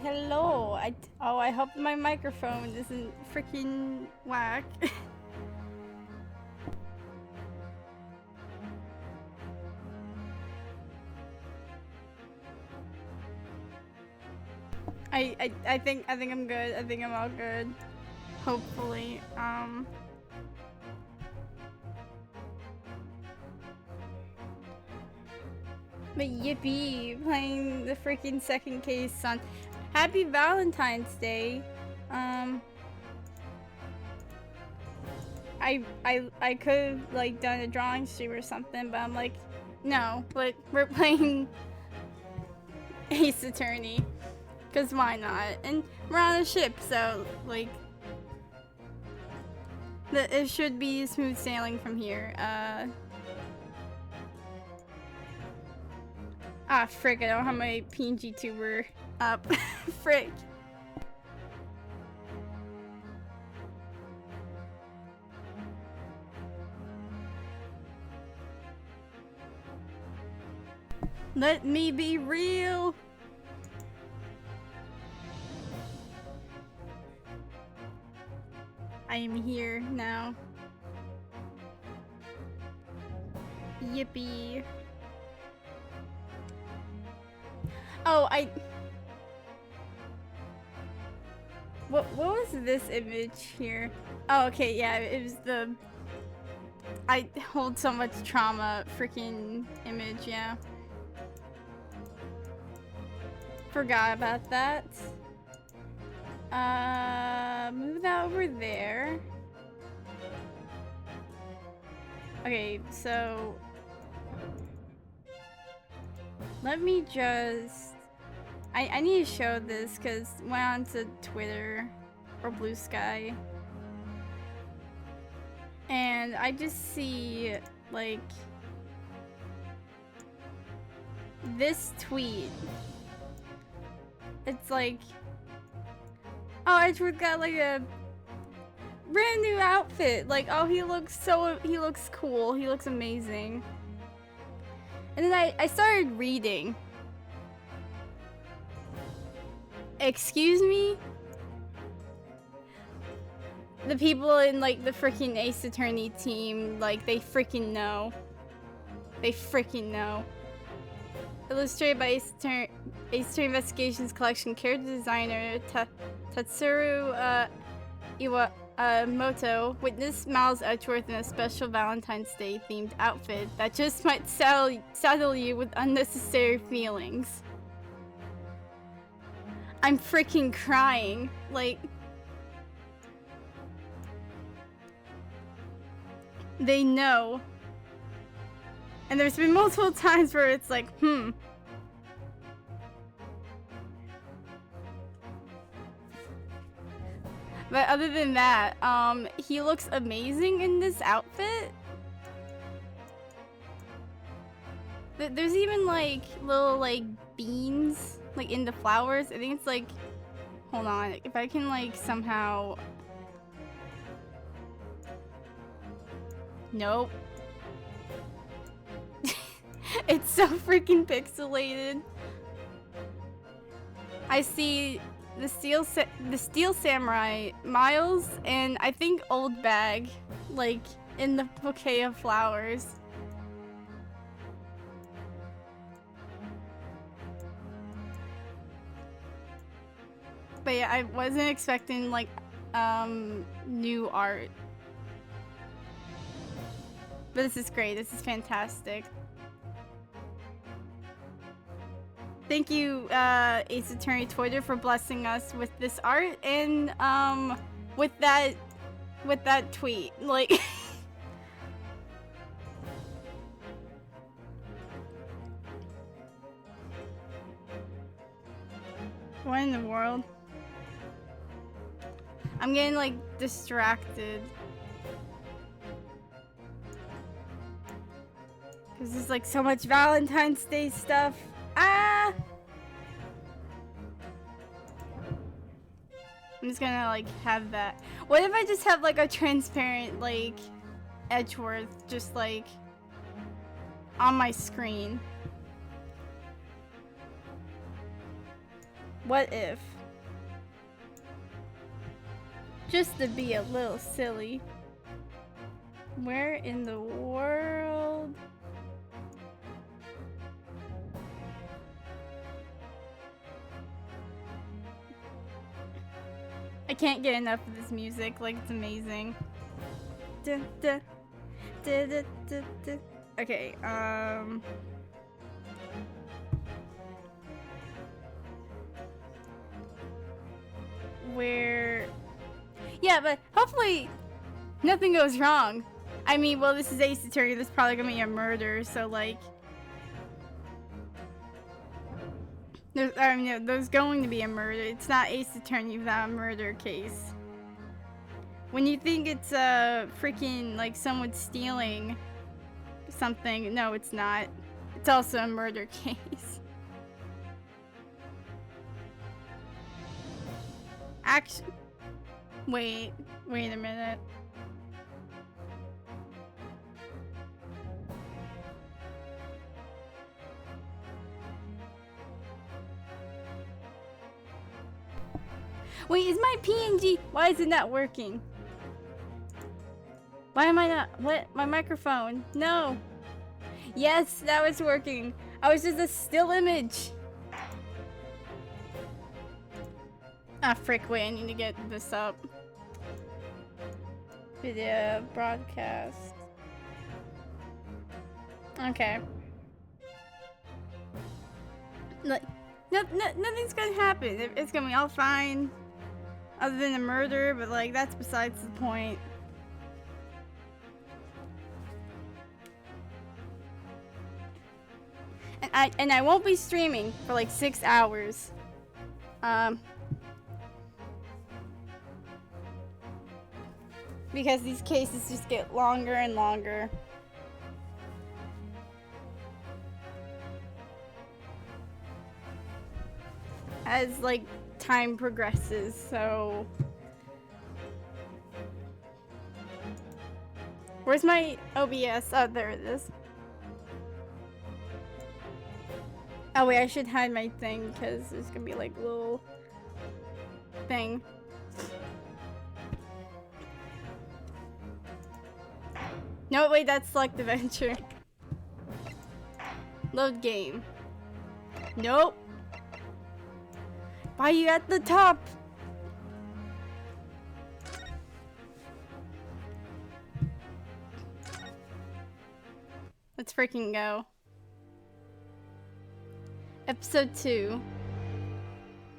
hello. I hope my microphone isn't freaking whack. I think I'm good. I think I'm all good. Hopefully. But yippee, playing the freaking second case on Happy Valentine's Day. I could have like done a drawing stream or something, but I'm like, no, but we're playing Ace Attorney. Cause why not? And we're on a ship, so like it should be smooth sailing from here. Ah, frick, I don't have my PNG tuber up. Frick. Let me be real. I am here now. Yippee. Oh, what was this image here? Oh, okay, yeah, it was the I hold so much trauma freaking image, yeah. Forgot about that. Move that over there. Okay, so let me just I need to show this because went on to Twitter or Blue Sky and I just see like this tweet. It's like, oh, Edgeworth got like a brand new outfit. Like, oh, he looks cool. He looks amazing. And then I started reading. Excuse me? The people in like the freaking Ace Attorney team, like they freaking know. They freaking know. Illustrated by Ace Attorney Investigations Collection character designer Tatsuru Iwamoto. Witness Miles Edgeworth in a special Valentine's Day themed outfit that just might saddle you with unnecessary feelings. I'm freaking crying. Like, they know. And there's been multiple times where it's like, But other than that, he looks amazing in this outfit. There's even like little like beans like in the flowers. I think it's like, hold on, if I can like somehow. Nope. It's so freaking pixelated. I see the Steel Samurai, Miles, and I think Old Bag, like in the bouquet of flowers. But yeah, I wasn't expecting like new art. But this is great. This is fantastic. Thank you, Ace Attorney Twitter, for blessing us with this art and with that tweet. Like, what in the world? I'm getting like distracted. Cause there's like so much Valentine's Day stuff. Ah! I'm just gonna like have that. What if I just have like a transparent like Edgeworth just like on my screen? What if? Just to be a little silly. Where in the world? I can't get enough of this music, like it's amazing. Duh, duh, duh, duh, duh, duh. Okay, where? Yeah, but hopefully nothing goes wrong. I mean, well, this is Ace Attorney, there's probably gonna be a murder, so like... there's going to be a murder. It's not Ace Attorney without a murder case. When you think it's freaking like someone stealing something, no, it's not. It's also a murder case. Actually, wait a minute. Wait, is my PNG? Why is it not working? Why am I not? What? My microphone? No. Yes, that was working. I was just a still image. Ah, frick, wait, I need to get this up. Video broadcast. Okay. Like, nothing's gonna happen. It's gonna be all fine. Other than a murder, but like, that's besides the point. And I won't be streaming for like 6 hours. Because these cases just get longer and longer. As like time progresses, so... Where's my OBS? Oh, there it is. Oh wait, I should hide my thing because there's gonna be like little thing. No, wait, that's Select Adventure. Load game. Nope. Why are you at the top? Let's freaking go. Episode 2.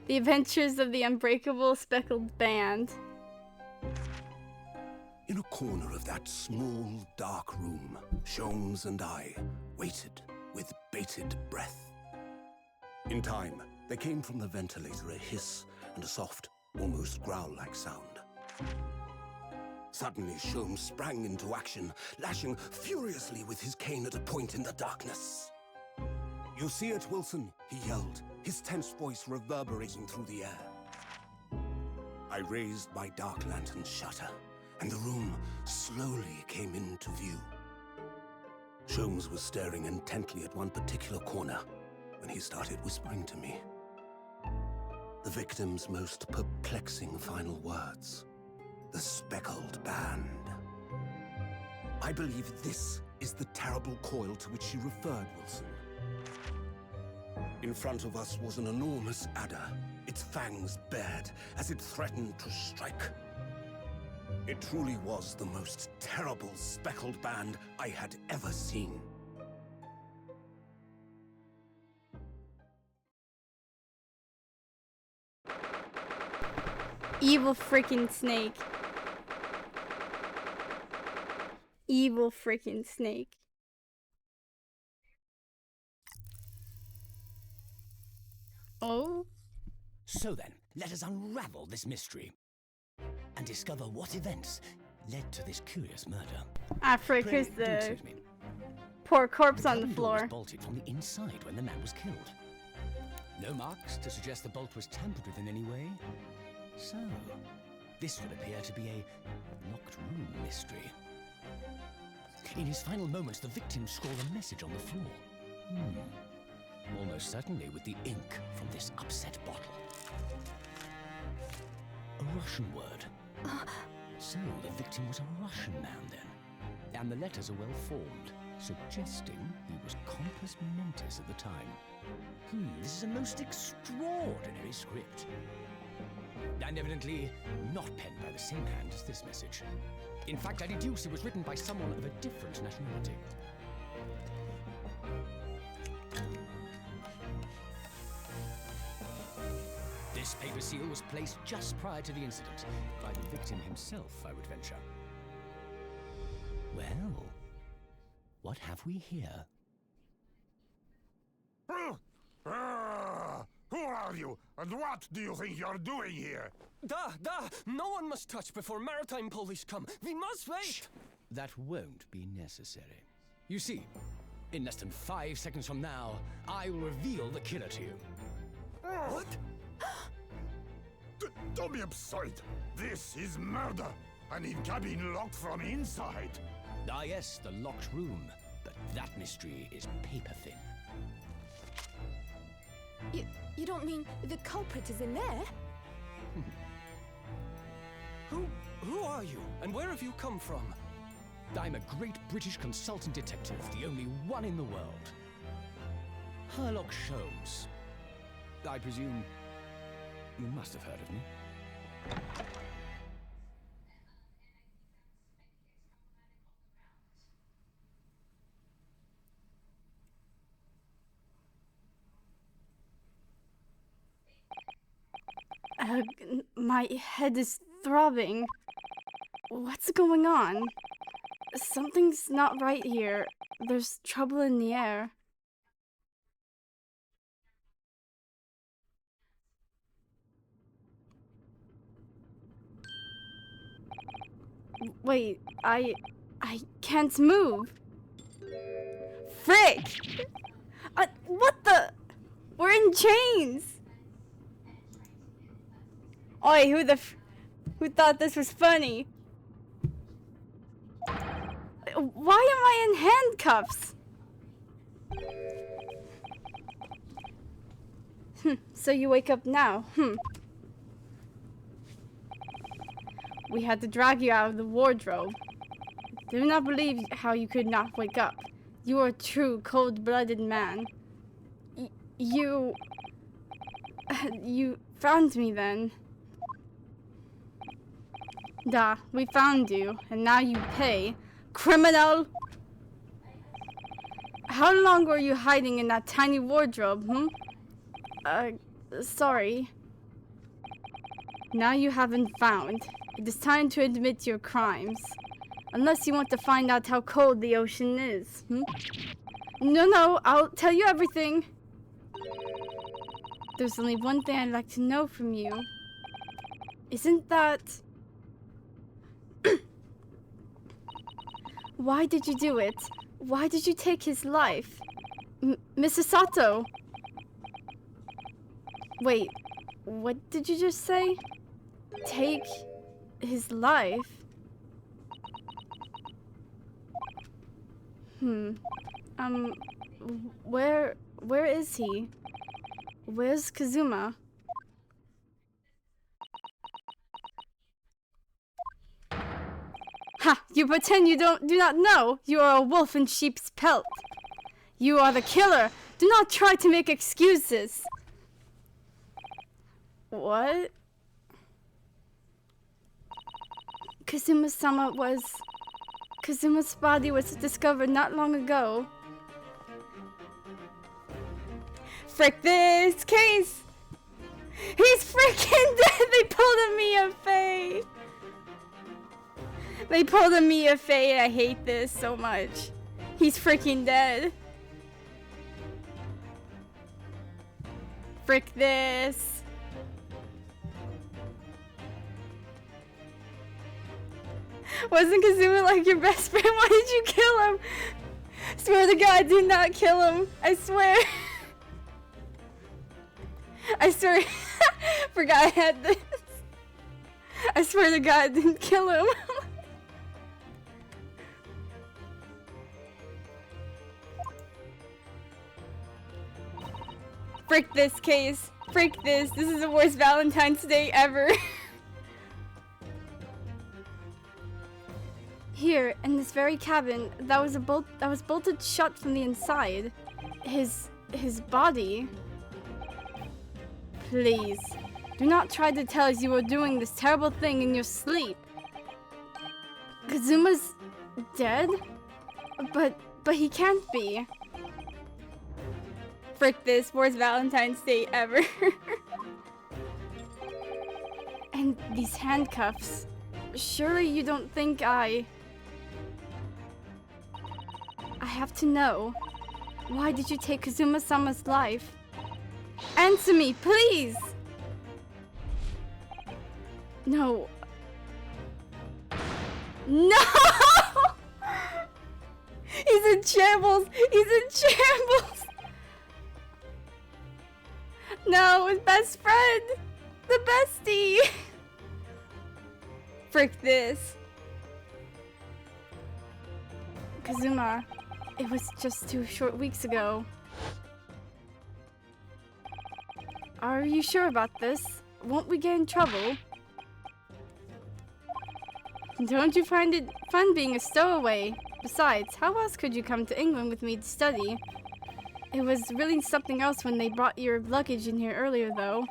The Adventures of the Unbreakable Speckled Band. In a corner of that small, dark room, Sholmes and I waited with bated breath. In time, there came from the ventilator a hiss and a soft, almost growl-like sound. Suddenly, Sholmes sprang into action, lashing furiously with his cane at a point in the darkness. "You see it, Wilson?" he yelled, his tense voice reverberating through the air. I raised my dark lantern shutter, and the room slowly came into view. Sholmes was staring intently at one particular corner when he started whispering to me. The victim's most perplexing final words. The speckled band. I believe this is the terrible coil to which she referred, Wilson. In front of us was an enormous adder, its fangs bared as it threatened to strike. It truly was the most terrible speckled band I had ever seen. Evil freaking snake. Evil freaking snake. Oh? So then, let us unravel this mystery and discover what events led to this curious murder. Ah, frick, Pray, here's do the excuse me. poor corpse on the cabin door was floor. bolted from the inside when the man was killed. No marks to suggest the bolt was tampered with in any way. So, this would appear to be a locked room mystery. In his final moments, the victim scrawled a message on the floor. Almost certainly with the ink from this upset bottle. A Russian word, So, the victim was a Russian man then. And the letters are well formed, suggesting he was compos mentis at the time. This is a most extraordinary script. And evidently not penned by the same hand as this message. In fact, I deduce it was written by someone of a different nationality. This paper seal was placed just prior to the incident, by the victim himself, I would venture. Well, what have we here? Who are you, and what do you think you're doing here? No one must touch before maritime police come. We must wait! Shh. That won't be necessary. You see, in less than 5 seconds from now, I will reveal the killer to you. What? Don't be absurd. This is murder. I need cabin locked from inside. Ah yes, the locked room. But that mystery is paper thin. You don't mean the culprit is in there? Who are you, and where have you come from? I'm a great British consultant detective, the only one in the world. Sherlock Holmes. I presume you must have heard of me. My head is throbbing. What's going on? Something's not right here. There's trouble in the air. Wait, I can't move. Frick! What the? We're in chains! Oi, who thought this was funny? Why am I in handcuffs? So you wake up now, We had to drag you out of the wardrobe. Do not believe how you could not wake up. You are a true cold-blooded man. You found me then. Da, we found you, and now you pay. Criminal! How long were you hiding in that tiny wardrobe, sorry. Now you have been found. It is time to admit your crimes. Unless you want to find out how cold the ocean is, No, I'll tell you everything. There's only one thing I'd like to know from you. Isn't that... Why did you do it? Why did you take his life? Mrs. Sato! Wait, what did you just say? Take his life? Where is he? Where's Kazuma? Ha! You pretend you do not know! You are a wolf in sheep's pelt! You are the killer! Do not try to make excuses! What? Kazuma's body was discovered not long ago. Frick this case! He's freaking dead! They pulled a Mia-Fei! They pulled a Mia-Fei and I hate this so much. He's freaking dead. Frick this. Wasn't Kazuma like your best friend? Why did you kill him? Swear to God, I did not kill him. I swear. I swear. Forgot I had this. I swear to God, I didn't kill him. Frick this case. Frick this. This is the worst Valentine's Day ever. Here, in this very cabin, that was bolted shut from the inside. His body. Please, do not try to tell us you were doing this terrible thing in your sleep. Kazuma's dead? But he can't be. Frick this, worst Valentine's Day ever. And these handcuffs. Surely you don't think I have to know. Why did you take Kazuma-sama's life? Answer me, please! No. No! He's in shambles! He's in shambles! No, his best friend! The bestie! Frick this. Kazuma, it was just 2 short weeks ago. Are you sure about this? Won't we get in trouble? Don't you find it fun being a stowaway? Besides, how else could you come to England with me to study? It was really something else when they brought your luggage in here earlier, though.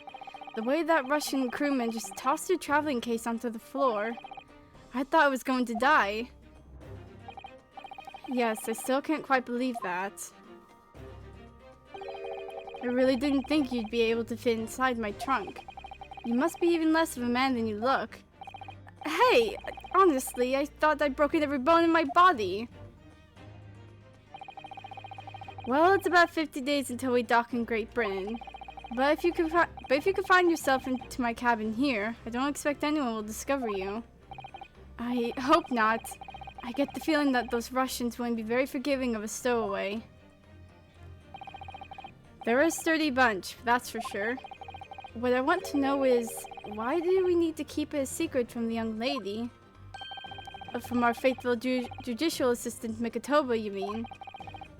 The way that Russian crewman just tossed your traveling case onto the floor. I thought I was going to die. Yes, I still can't quite believe that. I really didn't think you'd be able to fit inside my trunk. You must be even less of a man than you look. Hey, honestly, I thought I'd broken every bone in my body. Well, it's about 50 days until we dock in Great Britain. But if you could find yourself into my cabin here, I don't expect anyone will discover you. I hope not. I get the feeling that those Russians wouldn't be very forgiving of a stowaway. They're a sturdy bunch, that's for sure. What I want to know is, why do we need to keep it a secret from the young lady? From our faithful judicial assistant Mikotoba, you mean?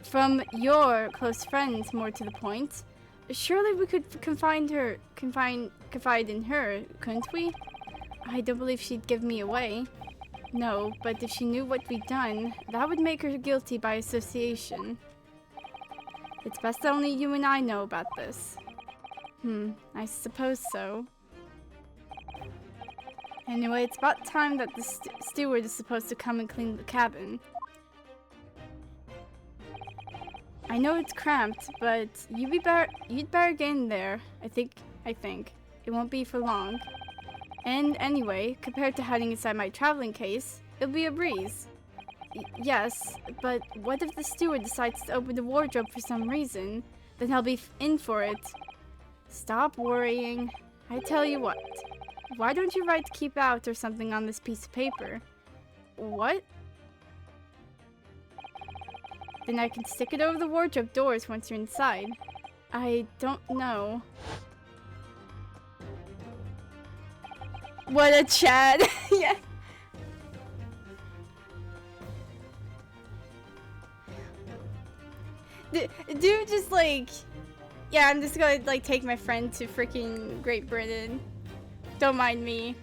From your close friends, more to the point. Surely we could confide in her, couldn't we? I don't believe she'd give me away. No, but if she knew what we'd done, that would make her guilty by association. It's best that only you and I know about this. I suppose so. Anyway, it's about time that the steward is supposed to come and clean the cabin. I know it's cramped, but you'd better get in there. I think. It won't be for long. And anyway, compared to hiding inside my traveling case, it'll be a breeze. Yes, but what if the steward decides to open the wardrobe for some reason? Then I'll be in for it. Stop worrying. I tell you what. Why don't you write keep out or something on this piece of paper? What? Then I can stick it over the wardrobe doors once you're inside. I don't know. What a Chad! Yeah. Dude, just like, yeah, I'm just gonna like take my friend to freaking Great Britain. Don't mind me.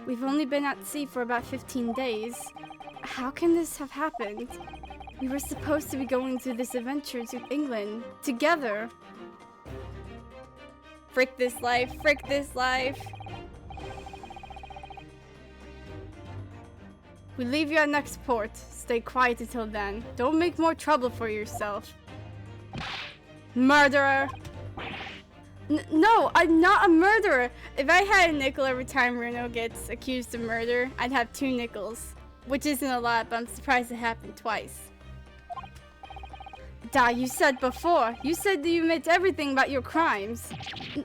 We've only been at sea for about 15 days. How can this have happened? We were supposed to be going through this adventure to England together. Frick this life, frick this life. We leave you at next port. Stay quiet until then. Don't make more trouble for yourself. Murderer! No, I'm not a murderer! If I had a nickel every time Bruno gets accused of murder, I'd have 2 nickels. Which isn't a lot, but I'm surprised it happened twice. Da, you said before. You said that you admit everything about your crimes.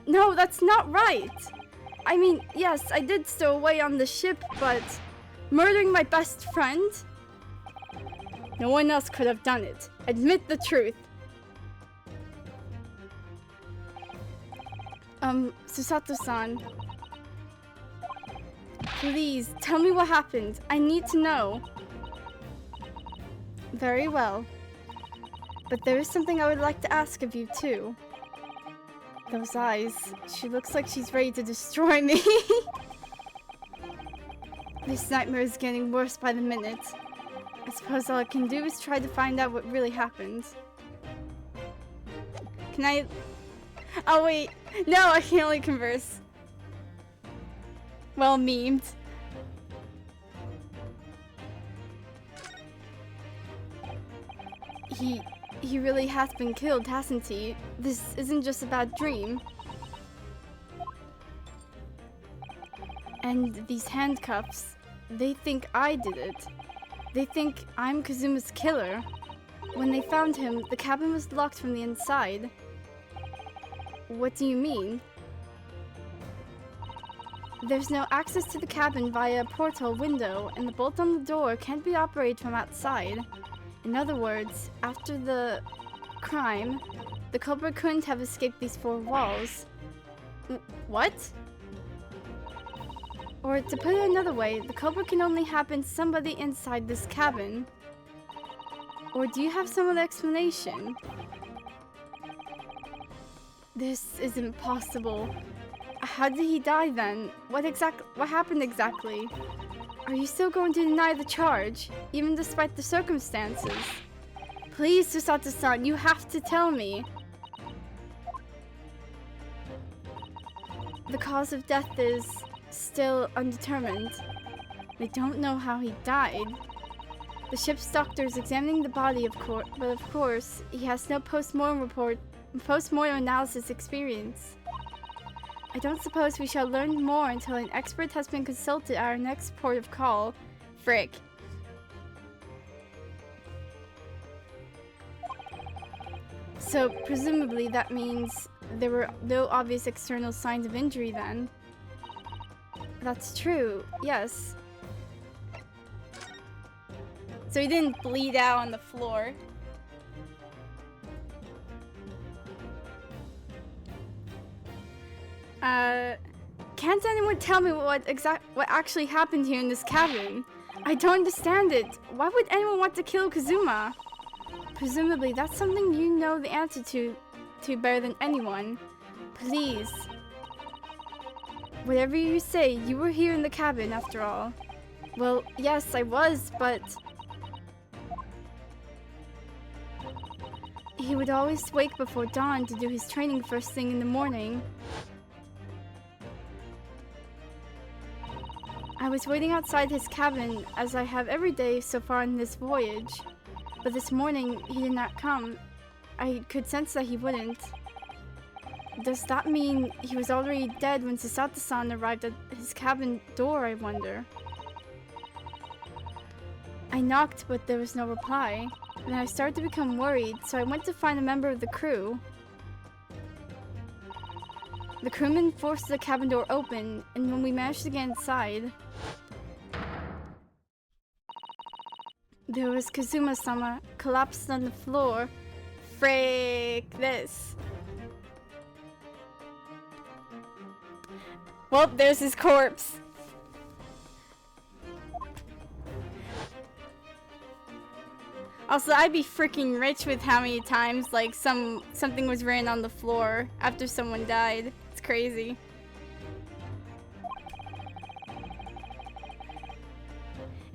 No, that's not right. I mean, yes, I did stow away on the ship, but murdering my best friend? No one else could have done it. Admit the truth. Susato-san. Please, tell me what happened. I need to know. Very well. But there is something I would like to ask of you, too. Those eyes. She looks like she's ready to destroy me. This nightmare is getting worse by the minute. I suppose all I can do is try to find out what really happened. Can I... Oh wait, no, I can only converse. Well memed. He really has been killed, hasn't he? This isn't just a bad dream. And these handcuffs, they think I did it. They think I'm Kazuma's killer. When they found him, the cabin was locked from the inside. What do you mean? There's no access to the cabin via a portal window, and the bolt on the door can't be operated from outside. In other words, after the crime, the culprit couldn't have escaped these four walls. What? Or to put it another way, the culprit can only have been somebody inside this cabin. Or do you have some other explanation? This isn't possible. How did he die then? What happened exactly? Are you still going to deny the charge, even despite the circumstances? Please, Susato-san, you have to tell me. The cause of death is still undetermined. They don't know how he died. The ship's doctor is examining the body, but of course, he has no post-mortem analysis experience. I don't suppose we shall learn more until an expert has been consulted at our next port of call. Frick. So, presumably that means there were no obvious external signs of injury then. That's true, yes. So he didn't bleed out on the floor. Can't anyone tell me what actually happened here in this cabin? I don't understand it. Why would anyone want to kill Kazuma? Presumably that's something you know the answer to better than anyone. Please. Whatever you say, you were here in the cabin after all. Well, yes, I was, but... He would always wake before dawn to do his training first thing in the morning. I was waiting outside his cabin, as I have every day so far on this voyage. But this morning, he did not come. I could sense that he wouldn't. Does that mean he was already dead when Susato-san arrived at his cabin door, I wonder? I knocked, but there was no reply. Then I started to become worried, so I went to find a member of the crew. The crewman forced the cabin door open, and when we managed to get inside, there was Kazuma-sama collapsed on the floor. Frick this. Well, there's his corpse. Also, I'd be freaking rich with how many times like something was written on the floor after someone died. It's crazy.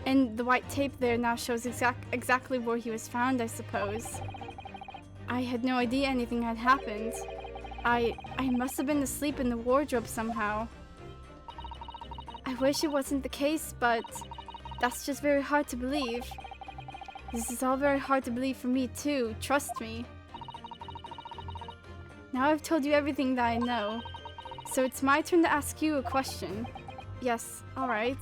And the white tape there now shows exactly where he was found, I suppose. I had no idea anything had happened. I must have been asleep in the wardrobe somehow. I wish it wasn't the case, but that's just very hard to believe. This is all very hard to believe for me too, trust me. Now I've told you everything that I know, so it's my turn to ask you a question. Yes, alright.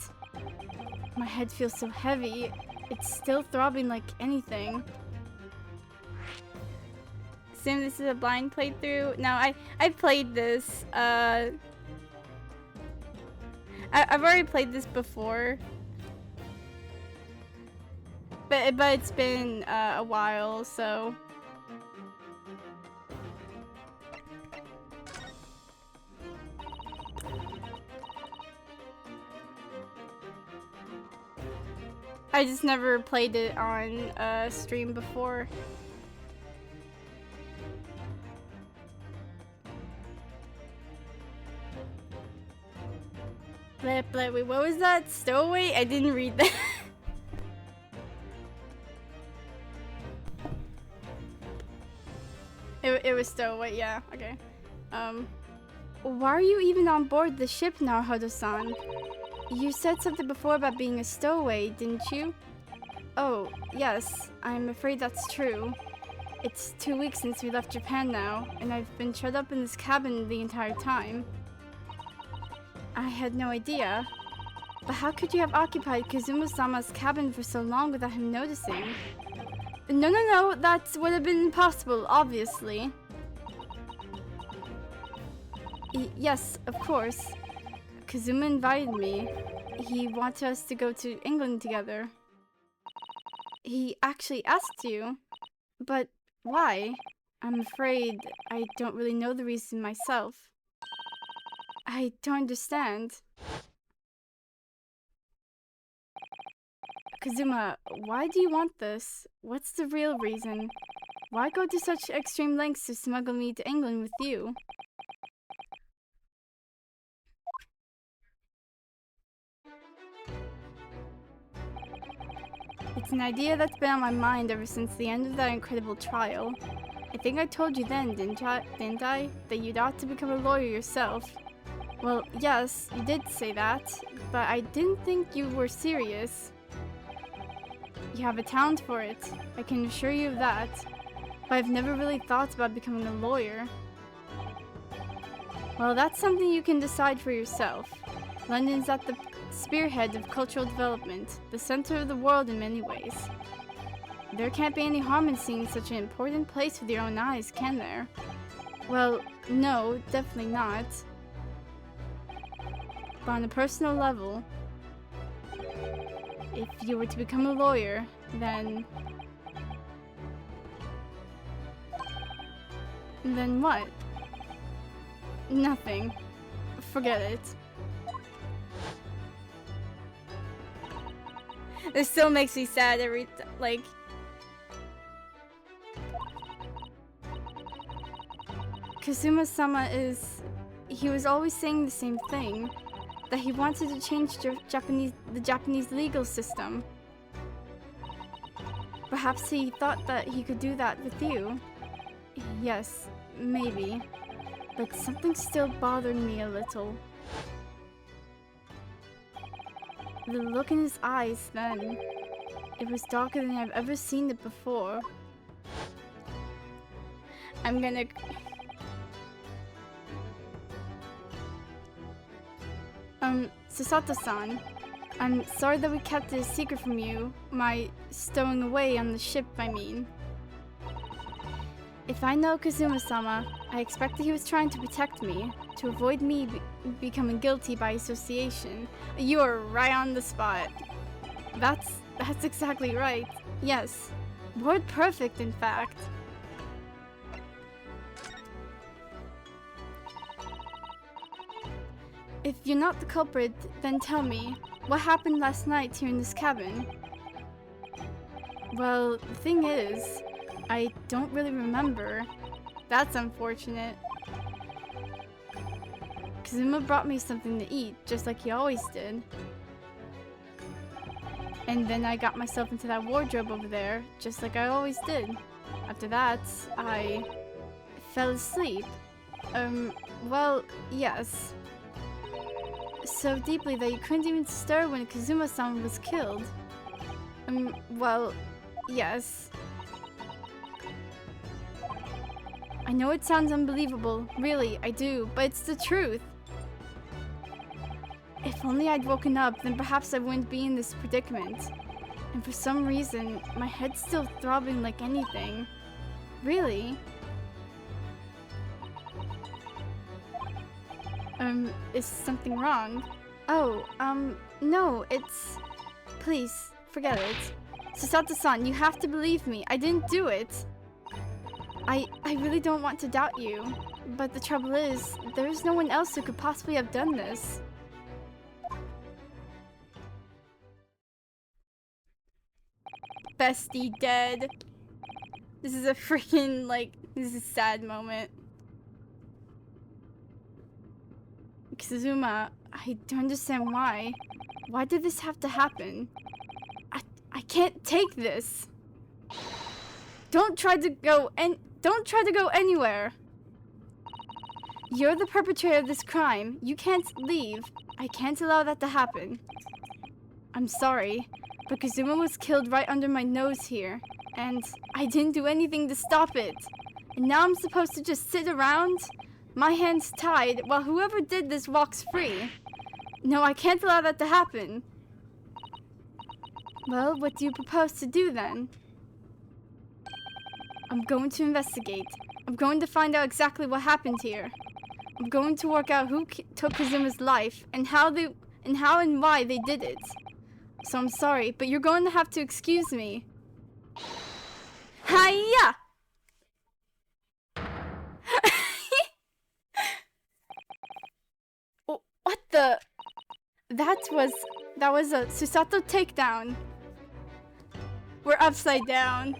My head feels so heavy, it's still throbbing like anything. Assume this is a blind playthrough? No, I played this. I've already played this before. But it's been a while, so... I just never played it on stream before. Wait, what was that? Stowaway? I didn't read that. It was stowaway, yeah, okay. Why are you even on board the ship, Naruhodo-san? You said something before about being a stowaway, didn't you? Oh, yes, I'm afraid that's true. It's 2 weeks since we left Japan now, and I've been shut up in this cabin the entire time. I had no idea. But how could you have occupied Kazuma-sama's cabin for so long without him noticing? No, that would have been impossible, obviously. Yes, of course. Kazuma invited me. He wanted us to go to England together. He actually asked you. But why? I'm afraid I don't really know the reason myself. I don't understand. Kazuma, why do you want this? What's the real reason? Why go to such extreme lengths to smuggle me to England with you? It's an idea that's been on my mind ever since the end of that incredible trial. I think I told you then, didn't I? That you'd ought to become a lawyer yourself. Well, yes, you did say that, but I didn't think you were serious. You have a talent for it, I can assure you of that. But I've never really thought about becoming a lawyer. Well, that's something you can decide for yourself. London's at the spearhead of cultural development, the center of the world in many ways. There can't be any harm in seeing such an important place with your own eyes, can there? Well, no, definitely not. But on a personal level, if you were to become a lawyer, then what? Nothing. Forget it. This still makes me sad every like. Kazuma-sama he was always saying the same thing, that he wanted to change the Japanese legal system. Perhaps he thought that he could do that with you. Yes, maybe. But something still bothered me a little. The look in his eyes then. It was darker than I've ever seen it before. I'm gonna... Susato-san, I'm sorry that we kept it a secret from you. My stowing away on the ship, I mean. If I know Kazuma-sama, I expect that he was trying to protect me, to avoid me becoming guilty by association. You are right on the spot. That's exactly right. Yes. Word perfect, in fact. If you're not the culprit, then tell me, what happened last night here in this cabin? Well, the thing is, I don't really remember. That's unfortunate. Kazuma brought me something to eat, just like he always did. And then I got myself into that wardrobe over there, just like I always did. After that, I fell asleep. Well, yes. So deeply that you couldn't even stir when Kazuma-san was killed. Well, yes. I know it sounds unbelievable, really, I do, but it's the truth. If only I'd woken up, then perhaps I wouldn't be in this predicament. And for some reason, my head's still throbbing like anything. Really? Is something wrong? Oh, no, it's... Please, forget it. Susato-san, you have to believe me, I didn't do it. I really don't want to doubt you, but the trouble is, there is no one else who could possibly have done this. Bestie dead. This is a freaking, like, this is a sad moment. Kazuma, I don't understand why. Why did this have to happen? I can't take this. Don't try to go anywhere. You're the perpetrator of this crime. You can't leave. I can't allow that to happen. I'm sorry, but Kazuma was killed right under my nose here, and I didn't do anything to stop it. And now I'm supposed to just sit around? My hands tied while whoever did this walks free. No, I can't allow that to happen. Well, what do you propose to do then? I'm going to investigate. I'm going to find out exactly what happened here. I'm going to work out who took Kazuma's life and how and why they did it. So I'm sorry, but you're going to have to excuse me. Hiya! What the? That was a Susato takedown. We're upside down.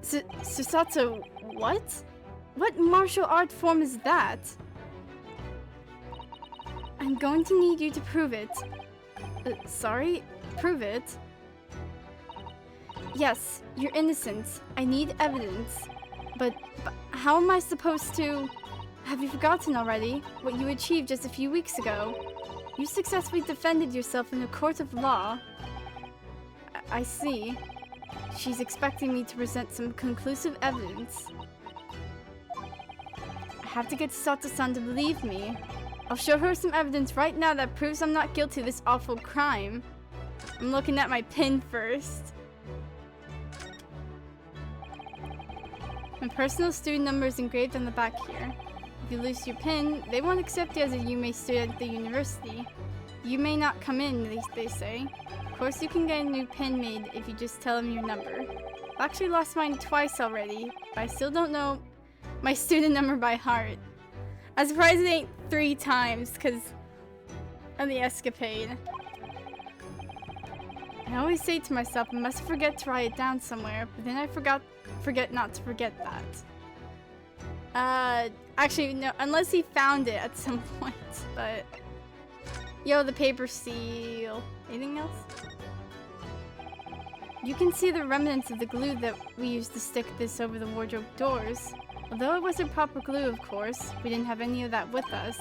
Susato, what? What martial art form is that? I'm going to need you to prove it. Sorry? Prove it? Yes, you're innocent. I need evidence. But how am I supposed to... Have you forgotten already what you achieved just a few weeks ago? You successfully defended yourself in a court of law. I see. She's expecting me to present some conclusive evidence. I have to get Sato-san to believe me. I'll show her some evidence right now that proves I'm not guilty of this awful crime. I'm looking at my pin first. My personal student number is engraved on the back here. If you lose your pin, they won't accept you as a Yume student at the university. You may not come in, they say. Of course, you can get a new pin made if you just tell them your number. I've actually lost mine twice already, but I still don't know my student number by heart. I'm surprised it ain't 3 times, because of the escapade. I always say to myself, I must forget to write it down somewhere, but then I forget not to forget that. Actually, no, unless he found it at some point, but... Yo, the paper seal. Anything else? You can see the remnants of the glue that we used to stick this over the wardrobe doors. Although it wasn't proper glue, of course, we didn't have any of that with us.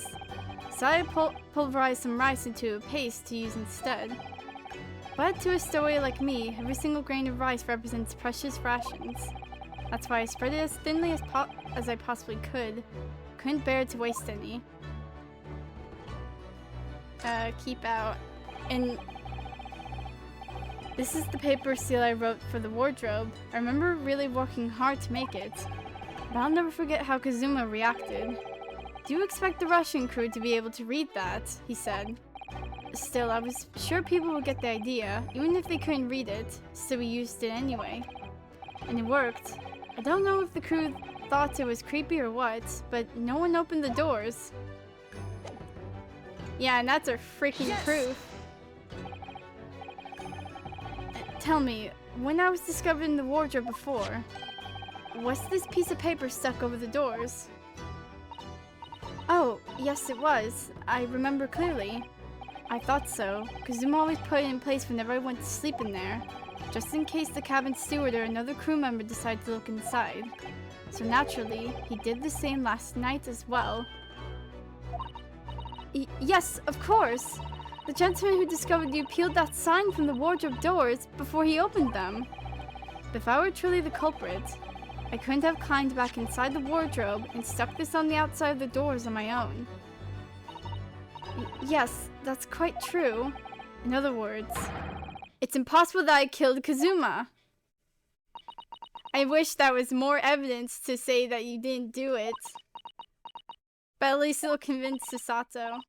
So I pulverized some rice into a paste to use instead. But to a stowaway like me, every single grain of rice represents precious rations. That's why I spread it as thinly as I possibly could. Couldn't bear to waste any. Keep out. And this is the paper seal I wrote for the wardrobe. I remember really working hard to make it. But I'll never forget how Kazuma reacted. Do you expect the Russian crew to be able to read that? He said. Still, I was sure people would get the idea, even if they couldn't read it, so we used it anyway. And it worked. I don't know if the crew thought it was creepy or what, but no one opened the doors. Yeah, and that's our freaking proof. Tell me, when I was discovered in the wardrobe before, was this piece of paper stuck over the doors? Oh, yes it was. I remember clearly. I thought so. Kazuma always put it in place whenever I went to sleep in there, just in case the cabin steward or another crew member decided to look inside. So naturally, he did the same last night as well. Yes, of course! The gentleman who discovered you peeled that sign from the wardrobe doors before he opened them. If I were truly the culprit, I couldn't have climbed back inside the wardrobe and stuck this on the outside of the doors on my own. Yes, that's quite true. In other words, it's impossible that I killed Kazuma. I wish that was more evidence to say that you didn't do it. But at least it'll convince Susato.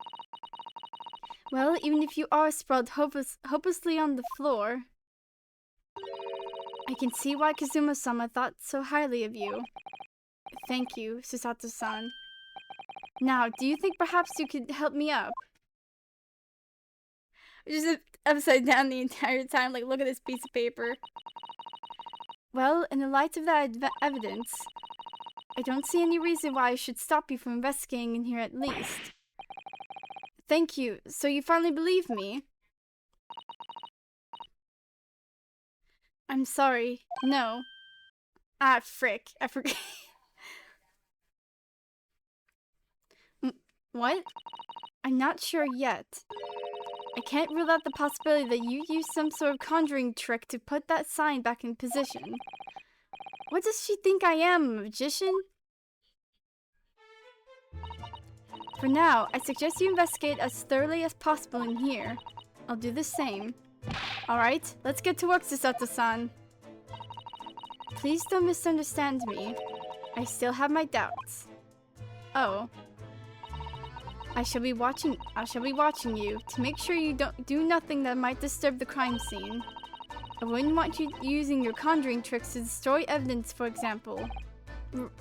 Well, even if you are sprawled hopelessly on the floor, I can see why Kazuma-sama thought so highly of you. Thank you, Susato-san. Now, do you think perhaps you could help me up? Just upside down the entire time, like, look at this piece of paper. Well, in the light of that evidence, I don't see any reason why I should stop you from investigating in here at least. thank you. So you finally believe me? I'm sorry. No. Ah, frick. I forgot. What? I'm not sure yet. I can't rule out the possibility that you used some sort of conjuring trick to put that sign back in position. What does she think I am, a magician? For now, I suggest you investigate as thoroughly as possible in here. I'll do the same. Alright, let's get to work, Susato-san. Please don't misunderstand me. I still have my doubts. Oh. I shall be watching you to make sure you don't do nothing that might disturb the crime scene. I wouldn't want you using your conjuring tricks to destroy evidence, for example.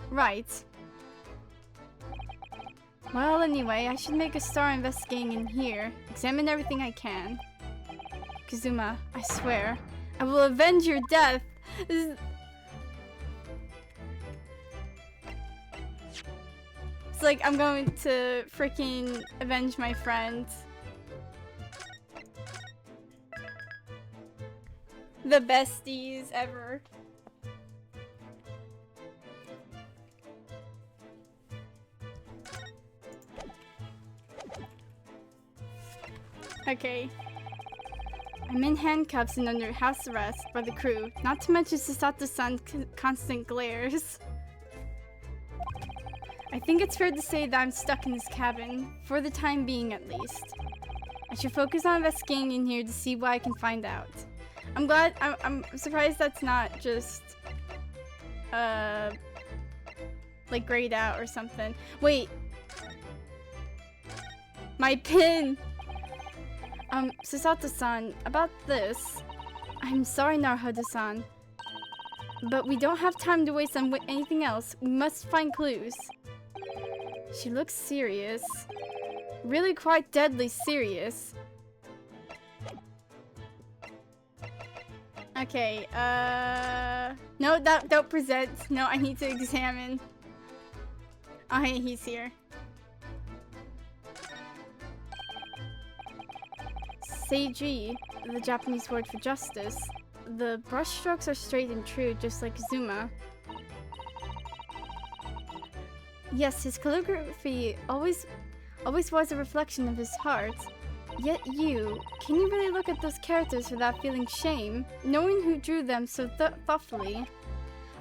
Right. Well, anyway, I should make a start investigating in here. Examine everything I can. Kazuma, I swear, I will avenge your death. It's like I'm going to freaking avenge my friend. The besties ever. Okay. I'm in handcuffs and under house arrest by the crew, not to mention Susato-san's constant glares. I think it's fair to say that I'm stuck in this cabin, for the time being at least. I should focus on investigating in here to see what I can find out. I'm surprised that's not just, like grayed out or something. Wait. My pin! Susato-san, about this. I'm sorry, Naruhodo-san. But we don't have time to waste on anything else. We must find clues. She looks serious. Really quite deadly serious. Okay, no, don't present. No, I need to examine. Oh, hey, he's here. Seiji, the Japanese word for justice. The brushstrokes are straight and true, just like Zuma. Yes, his calligraphy always was a reflection of his heart. Yet you, can you really look at those characters without feeling shame, knowing who drew them so thoughtfully?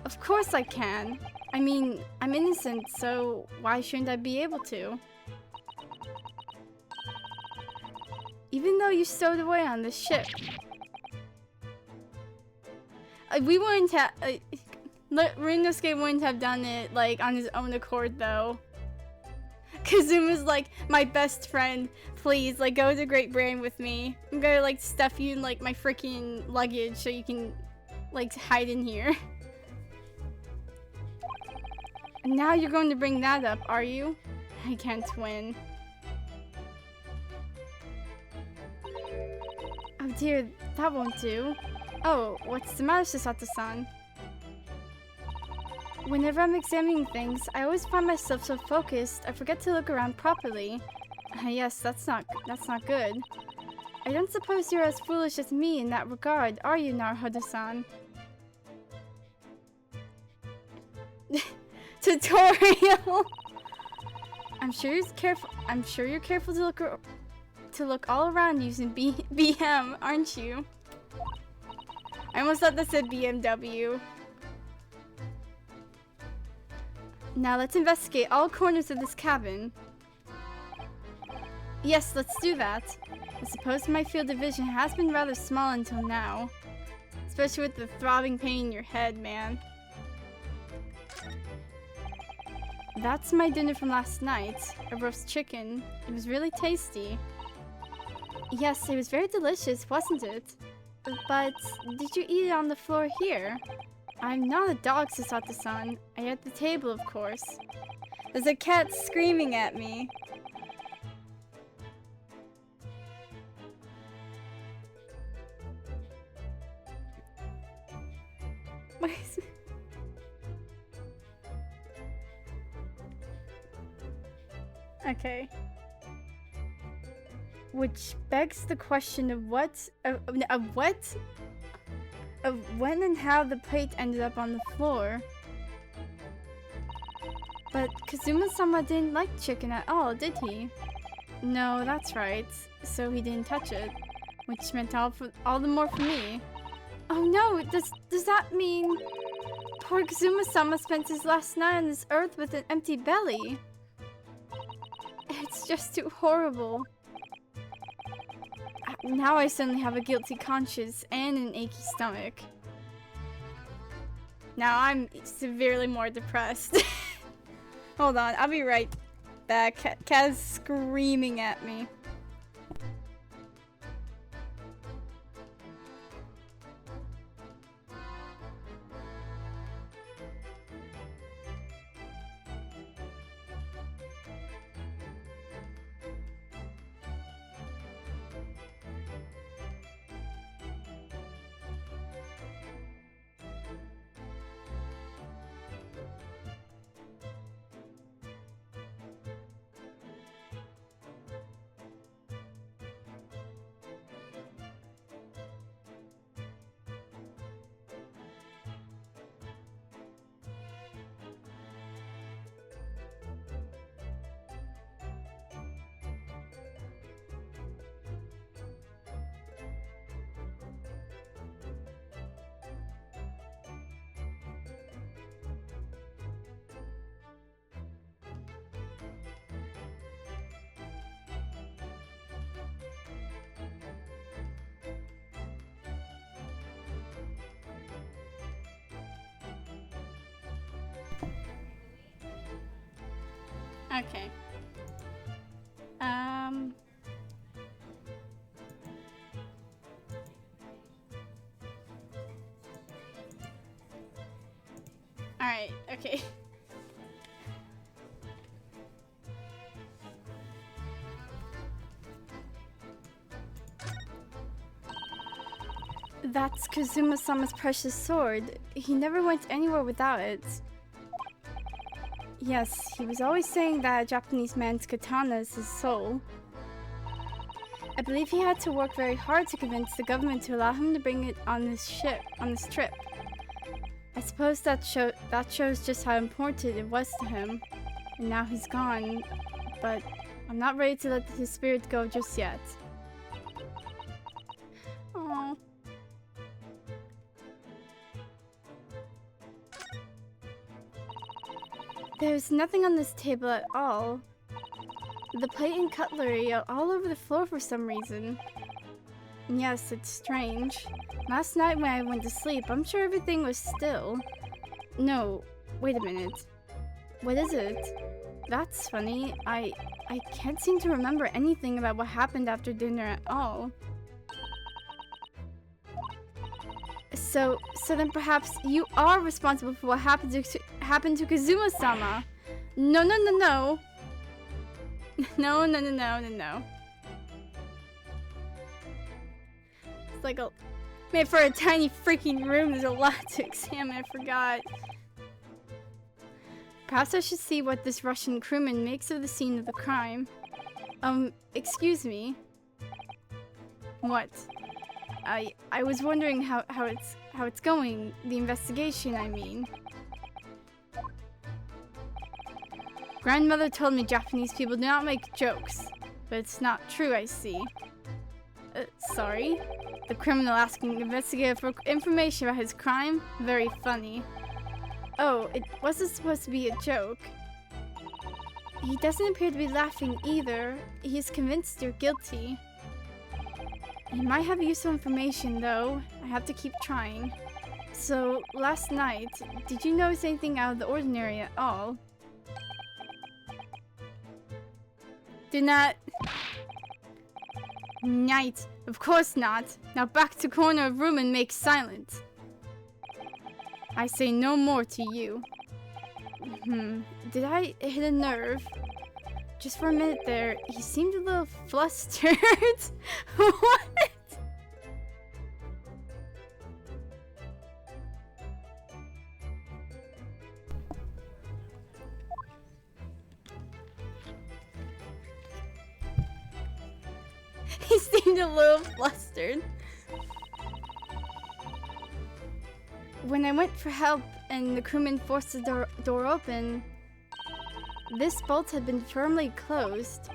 Of course I can. I mean, I'm innocent, so why shouldn't I be able to? Even though you stowed away on the ship. We wouldn't have... Ryunosuke wouldn't have done it, like, on his own accord, though. Kazuma's like, my best friend, please, like, go to Great Britain with me. I'm gonna, like, stuff you in, like, my freaking luggage so you can, like, hide in here. And now you're going to bring that up, are you? I can't win. Oh dear, that won't do. Oh, what's the matter, Susato-san? Whenever I'm examining things, I always find myself so focused, I forget to look around properly. Yes, that's not good. I don't suppose you're as foolish as me in that regard, are you, Naruhodo-san? Tutorial! I'm sure you're careful to look all around using BM, aren't you? I almost thought that said BMW. Now let's investigate all corners of this cabin. Yes, let's do that. I suppose my field of vision has been rather small until now. Especially with the throbbing pain in your head, man. That's my dinner from last night. A roast chicken. It was really tasty. Yes, it was very delicious, wasn't it? But did you eat it on the floor here? I'm not a dog, Susato-san. I ate at the table, of course. There's a cat screaming at me. What is it? Okay. Which begs the question of when and how the plate ended up on the floor. But Kazuma-sama didn't like chicken at all, did he? No, that's right. So he didn't touch it, which meant all the more for me. Oh no, does that mean poor Kazuma-sama spent his last night on this earth with an empty belly? It's just too horrible. Now I suddenly have a guilty conscience and an achy stomach. Now I'm severely more depressed. Hold on, I'll be right back. Kaz screaming at me. Okay. Alright, okay. That's Kazuma-sama's precious sword. He never went anywhere without it. Yes, he was always saying that a Japanese man's katana is his soul. I believe he had to work very hard to convince the government to allow him to bring it on this trip. I suppose that shows just how important it was to him. And now he's gone, but I'm not ready to let his spirit go just yet. Aww. There's nothing on this table at all. The plate and cutlery are all over the floor for some reason. Yes, it's strange. Last night when I went to sleep, I'm sure everything was still. No, wait a minute. What is it? That's funny. I can't seem to remember anything about what happened after dinner at all. So then perhaps you are responsible for what happened to Kazuma-sama. No. No. It's like man, for a tiny freaking room, there's a lot to examine. I forgot. Perhaps I should see what this Russian crewman makes of the scene of the crime. Excuse me. What? I was wondering how it's going. The investigation, I mean. Grandmother told me Japanese people do not make jokes, but it's not true, I see. Sorry? The criminal asking the investigator for information about his crime? Very funny. Oh, it wasn't supposed to be a joke. He doesn't appear to be laughing either. He's convinced you're guilty. He might have useful information, though. I have to keep trying. So, last night, did you notice anything out of the ordinary at all? Did not... Night. Of course not. Now back to corner of room and make silent. I say no more to you. Did I hit a nerve? Just for a minute there, he seemed a little flustered. What? He seemed a little flustered. When I went for help and the crewman forced the door open, this bolt had been firmly closed.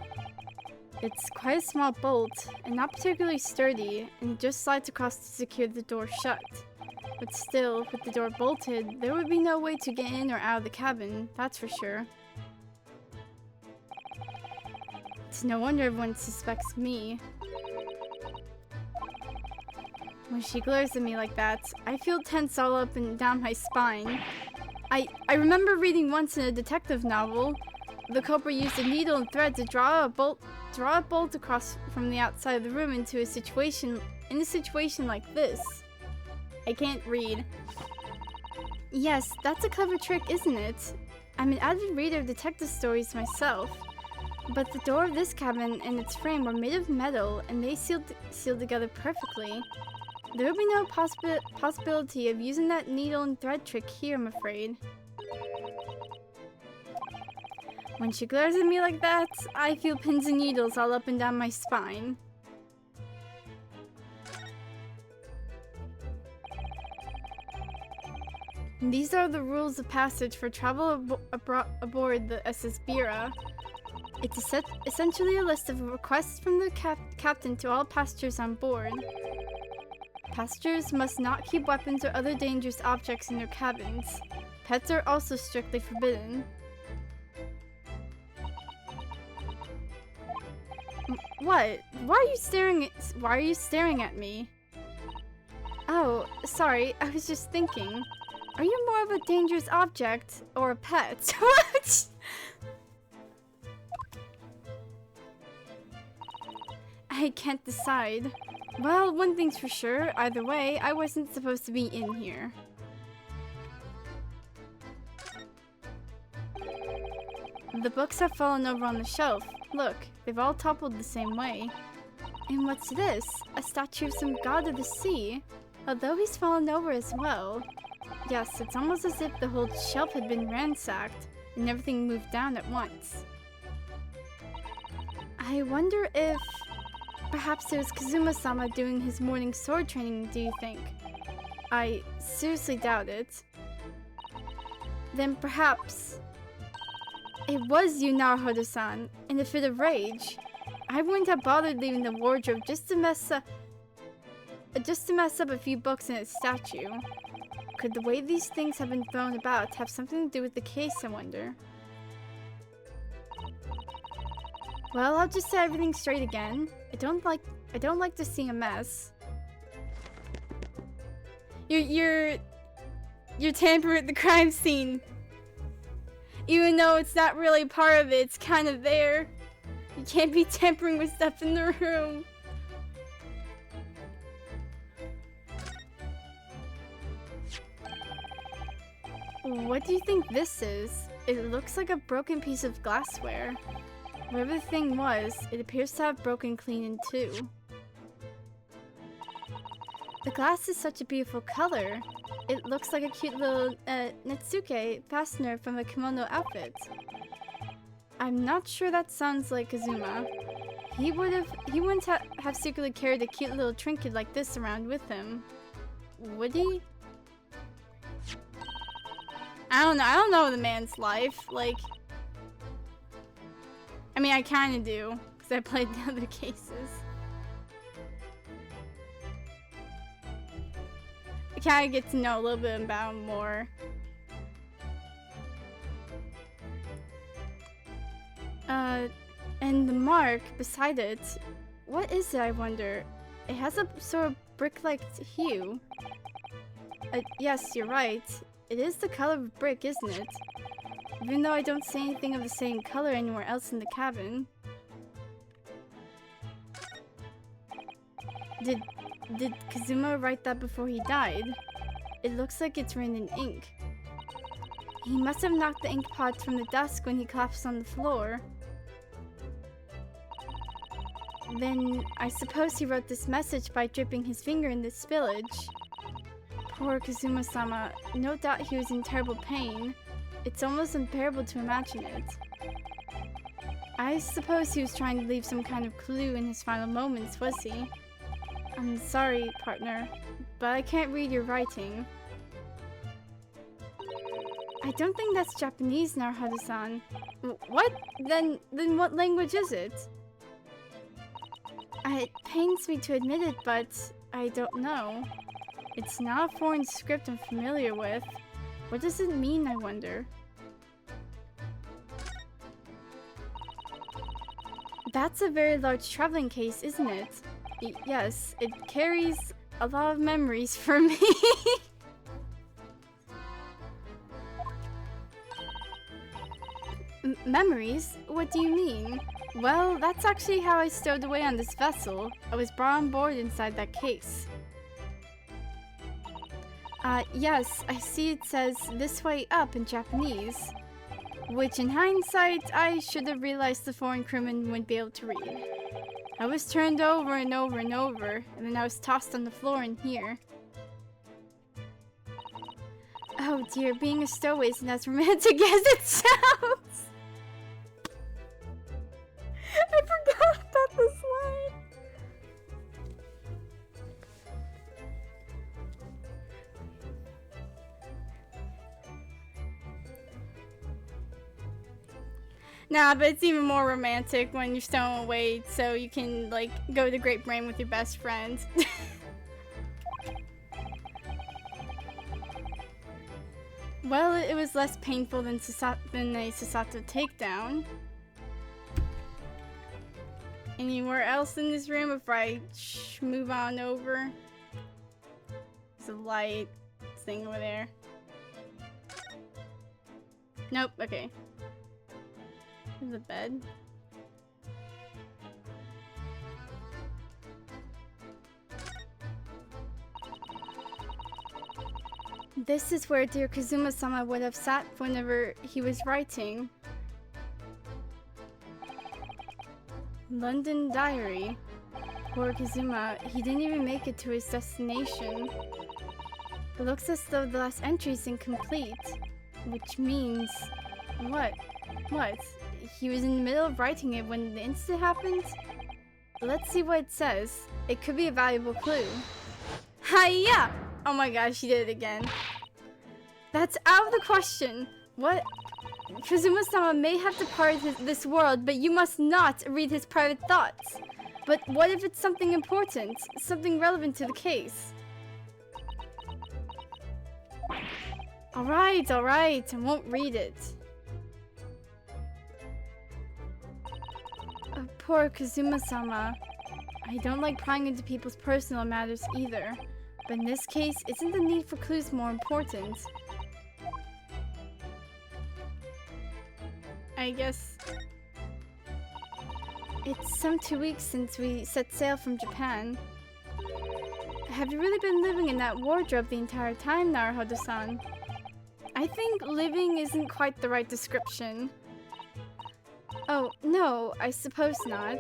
It's quite a small bolt and not particularly sturdy, and it just slides across to secure the door shut. But still, with the door bolted, there would be no way to get in or out of the cabin, that's for sure. It's no wonder everyone suspects me. When she glares at me like that, I feel tense all up and down my spine. I remember reading once in a detective novel, the culprit used a needle and thread to draw a bolt across from the outside of the room in a situation like this. I can't read. Yes, that's a clever trick, isn't it? I'm an avid reader of detective stories myself. But the door of this cabin and its frame were made of metal, and they sealed together perfectly. There would be no possibility of using that needle and thread trick here, I'm afraid. When she glares at me like that, I feel pins and needles all up and down my spine. These are the rules of passage for travel aboard the SS Bira. It's essentially a list of requests from the captain to all passengers on board. Passengers must not keep weapons or other dangerous objects in their cabins. Pets are also strictly forbidden. What? Why are you staring at me? Oh, sorry, I was just thinking. Are you more of a dangerous object or a pet? What? I can't decide. Well, one thing's for sure, either way, I wasn't supposed to be in here. The books have fallen over on the shelf. Look, they've all toppled the same way. And what's this? A statue of some god of the sea. Although he's fallen over as well. Yes, it's almost as if the whole shelf had been ransacked and everything moved down at once. I wonder if... perhaps it was Kazuma-sama doing his morning sword training, do you think? I seriously doubt it. Then perhaps... it was you, Naruhodo-san, in a fit of rage. I wouldn't have bothered leaving the wardrobe just to mess up a few books and a statue. Could the way these things have been thrown about have something to do with the case, I wonder? Well, I'll just set everything straight again. I don't like to see a mess. You're tampering with the crime scene. Even though it's not really part of it, it's kind of there. You can't be tampering with stuff in the room. What do you think this is? It looks like a broken piece of glassware. Whatever the thing was, it appears to have broken clean in two. The glass is such a beautiful color. It looks like a cute little Netsuke fastener from a kimono outfit. I'm not sure that sounds like Kazuma. He wouldn't have secretly carried a cute little trinket like this around with him. Would he? I don't know the man's life. Like, I mean, I kind of do, because I played the other cases. I kind of get to know a little bit about him more. And the mark beside it, what is it, I wonder? It has a sort of brick-like hue. Yes, you're right. It is the color of brick, isn't it? Even though I don't see anything of the same color anywhere else in the cabin. Did Kazuma write that before he died? It looks like it's written in ink. He must have knocked the ink pot from the desk when he collapsed on the floor. Then I suppose he wrote this message by dripping his finger in this spillage. Poor Kazuma-sama. No doubt he was in terrible pain. It's almost unbearable to imagine it. I suppose he was trying to leave some kind of clue in his final moments, was he? I'm sorry, partner, but I can't read your writing. I don't think that's Japanese, Naruhodo-san. What? Then what language is it? It pains me to admit it, but I don't know. It's not a foreign script I'm familiar with. What does it mean, I wonder? That's a very large traveling case, isn't it? Yes, it carries a lot of memories for me. Memories? What do you mean? Well, that's actually how I stowed away on this vessel. I was brought on board inside that case. Yes, I see it says "this way up" in Japanese. Which in hindsight, I should have realized the foreign crewman wouldn't be able to read. I was turned over and over and over, and then I was tossed on the floor in here. Oh dear, being a stowaway isn't as romantic as it sounds! I forgot about this line! Nah, but it's even more romantic when you're stowing away so you can, like, go to Great Brain with your best friend. Well, it was less painful than a Susato takedown. Anywhere else in this room before I move on over? There's a light thing over there. Nope, okay. There's a bed. This is where dear Kazuma-sama would have sat whenever he was writing. London Diary. Poor Kazuma, he didn't even make it to his destination. It looks as though the last entry is incomplete. Which means... What? What? He was in the middle of writing it when the incident happened? Let's see what it says. It could be a valuable clue. Hiya! Oh my gosh, she did it again. That's out of the question. What? Kazuma-sama may have departed this world, but you must not read his private thoughts. But what if it's something important? Something relevant to the case? Alright, I won't read it. Oh, poor Kazuma-sama. I don't like prying into people's personal matters either. But in this case, isn't the need for clues more important? I guess... It's some 2 weeks since we set sail from Japan. Have you really been living in that wardrobe the entire time, Naruhodo-san? I think living isn't quite the right description. Oh, no, I suppose not.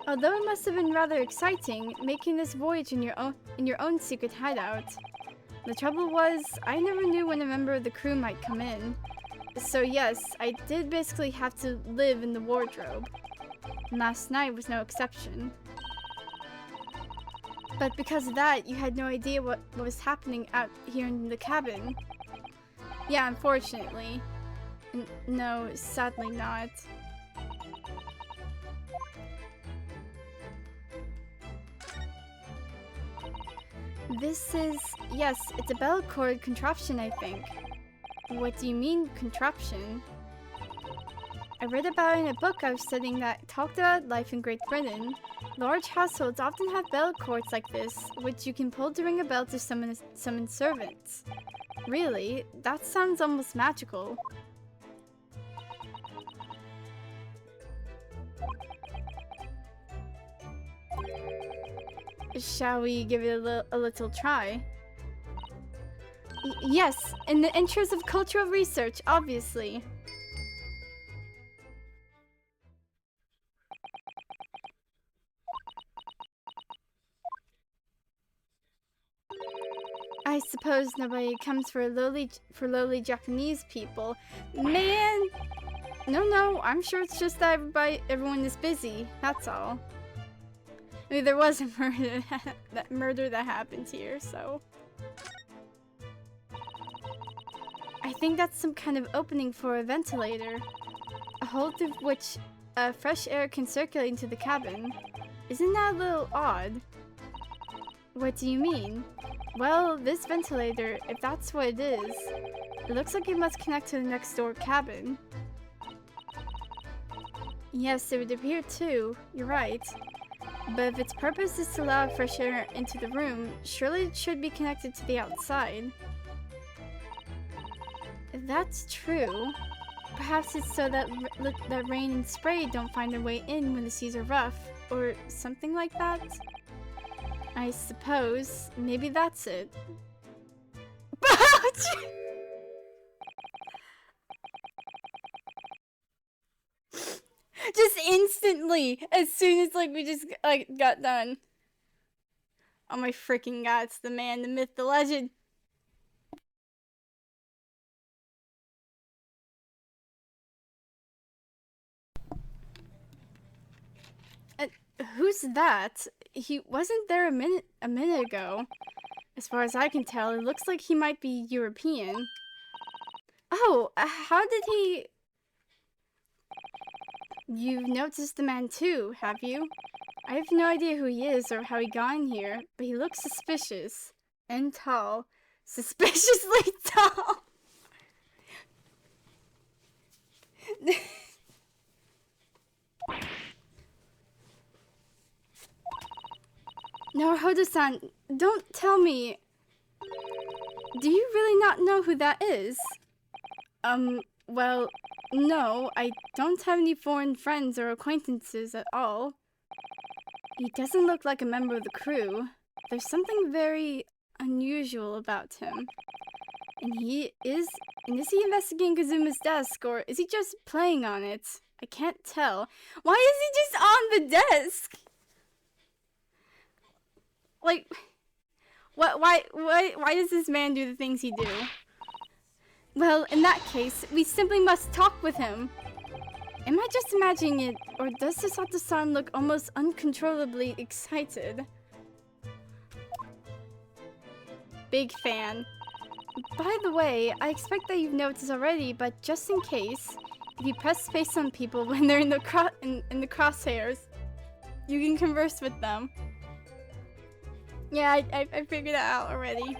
Although it must have been rather exciting, making this voyage in your own secret hideout. The trouble was, I never knew when a member of the crew might come in. So yes, I did basically have to live in the wardrobe. And last night was no exception. But because of that, you had no idea what was happening out here in the cabin. Yeah, unfortunately. No, sadly not. This is... yes, it's a bell cord contraption, I think. What do you mean, contraption? I read about it in a book I was studying that talked about life in Great Britain. Large households often have bell cords like this, which you can pull to ring a bell to summon servants. Really? That sounds almost magical. Shall we give it a little try? Yes, in the interest of cultural research, obviously. I suppose nobody comes for lowly Japanese people. Man! No, I'm sure it's just that everyone is busy, that's all. I mean, there was a murder that happened here, so... I think that's some kind of opening for a ventilator. A hole through which fresh air can circulate into the cabin. Isn't that a little odd? What do you mean? Well, this ventilator, if that's what it is, it looks like it must connect to the next door cabin. Yes, it would appear too. You're right. But if its purpose is to allow fresh air into the room, surely it should be connected to the outside. If that's true, perhaps it's so that that rain and spray don't find their way in when the seas are rough, or something like that? I suppose. Maybe that's it. Just instantly, as soon as we just got done. Oh my freaking god, it's the man, the myth, the legend. Who's that? He wasn't there a minute ago. As far as I can tell, it looks like he might be European. Oh, how did he... You've noticed the man too, have you? I have no idea who he is or how he got in here, but he looks suspicious. And tall. Suspiciously tall! Naruhodo-san, don't tell me. Do you really not know who that is? Well, no, I don't have any foreign friends or acquaintances at all. He doesn't look like a member of the crew. There's something very unusual about him. And is he investigating Kazuma's desk, or is he just playing on it? I can't tell. Why is he just on the desk? Why does this man do the things he do? Well, in that case, we simply must talk with him. Am I just imagining it, or does Sasato-san look almost uncontrollably excited? Big fan. By the way, I expect that you've noticed already, but just in case, if you press space on people when they're in the crosshairs, you can converse with them. Yeah, I figured that out already.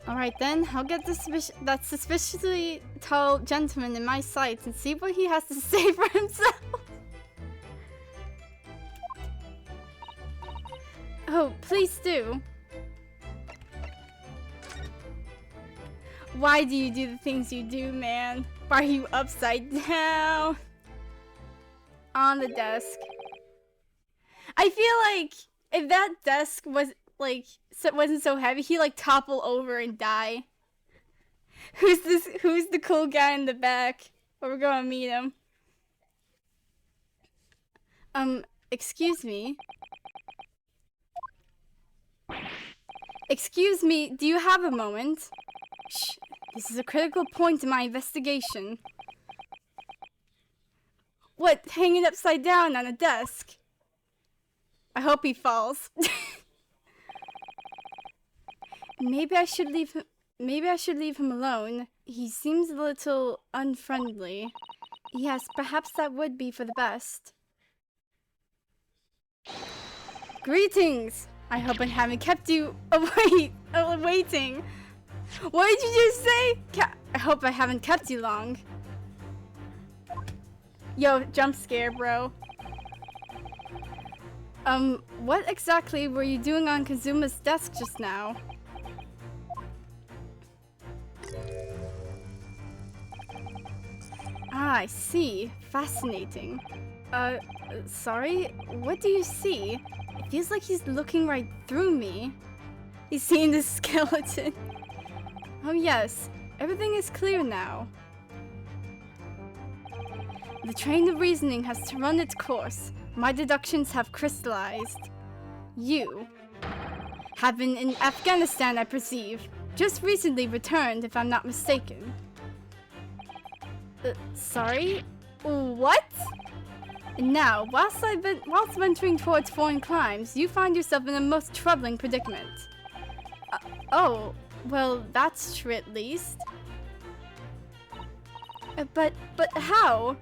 Alright then, I'll get that suspiciously tall gentleman in my sights and see what he has to say for himself. Oh, please do. Why do you do the things you do, man? Why are you upside down? On the desk. I feel like if that desk was wasn't so heavy, he topple over and die. Who's the cool guy in the back? Well, we're gonna meet him. Excuse me. Excuse me, do you have a moment? Shh, this is a critical point in my investigation. What, hanging upside down on a desk? I hope he falls. Maybe I should leave him alone. He seems a little unfriendly. Yes, perhaps that would be for the best. Greetings! I hope I haven't kept you waiting. What did you just say? I hope I haven't kept you long. Yo, jump scare, bro. What exactly were you doing on Kazuma's desk just now? Ah, I see. Fascinating. Sorry? What do you see? It feels like he's looking right through me. He's seeing the skeleton. Oh yes, everything is clear now. The train of reasoning has run its course. My deductions have crystallized. You have been in Afghanistan, I perceive. Just recently returned, if I'm not mistaken. Sorry? What? Now, whilst venturing towards foreign climes, you find yourself in a most troubling predicament. Oh, well, that's true at least. But how?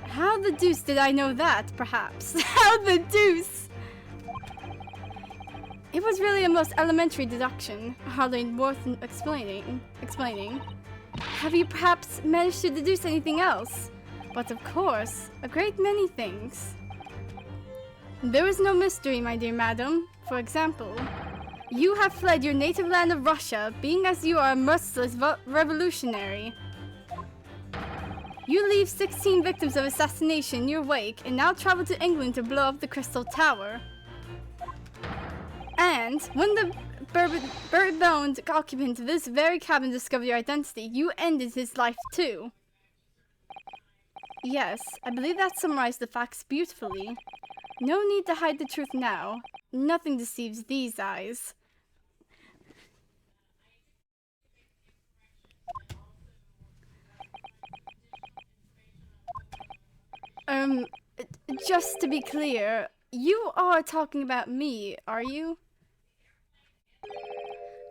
How the deuce did I know that, perhaps? How the deuce? It was really a most elementary deduction, hardly worth explaining. Have you perhaps managed to deduce anything else? But of course, a great many things. There is no mystery, my dear madam. For example, you have fled your native land of Russia, being as you are a merciless revolutionary. You leave 16 victims of assassination in your wake and now travel to England to blow up the Crystal Tower. And when the bird-boned occupant of this very cabin discovered your identity, you ended his life too. Yes, I believe that summarized the facts beautifully. No need to hide the truth now. Nothing deceives these eyes. Just to be clear, you are talking about me, are you?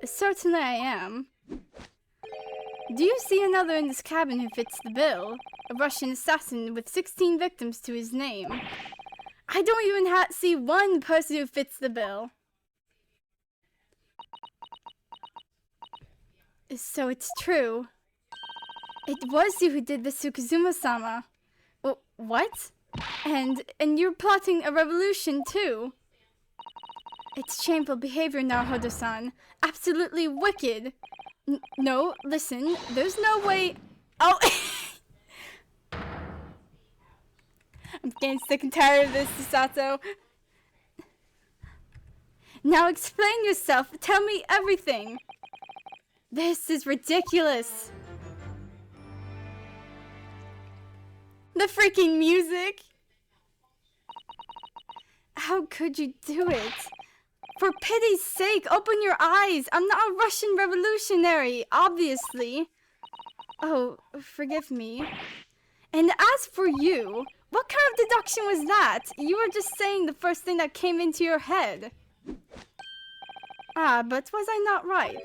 Certainly I am. Do you see another in this cabin who fits the bill? A Russian assassin with 16 victims to his name. I don't even see one person who fits the bill. So it's true. It was you who did this to Kazuma-sama. What? And you're plotting a revolution too. It's shameful behavior, Naruhodo-san. Absolutely wicked. No, listen, there's no way. Oh! I'm getting sick and tired of this, Sato. Now explain yourself. Tell me everything. This is ridiculous. The freaking music. How could you do it? For pity's sake, open your eyes. I'm not a Russian revolutionary, obviously. Oh, forgive me. And as for you, what kind of deduction was that? You were just saying the first thing that came into your head. Ah, but was I not right?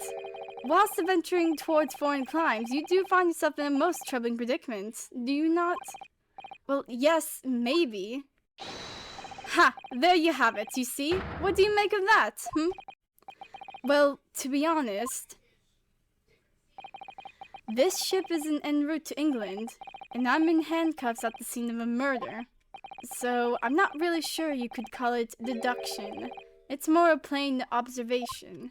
Whilst venturing towards foreign climes, you do find yourself in a most troubling predicament, do you not? Well, yes, maybe. Ha! There you have it, you see? What do you make of that, Well, to be honest, this ship is en route to England, and I'm in handcuffs at the scene of a murder. So, I'm not really sure you could call it deduction. It's more a plain observation.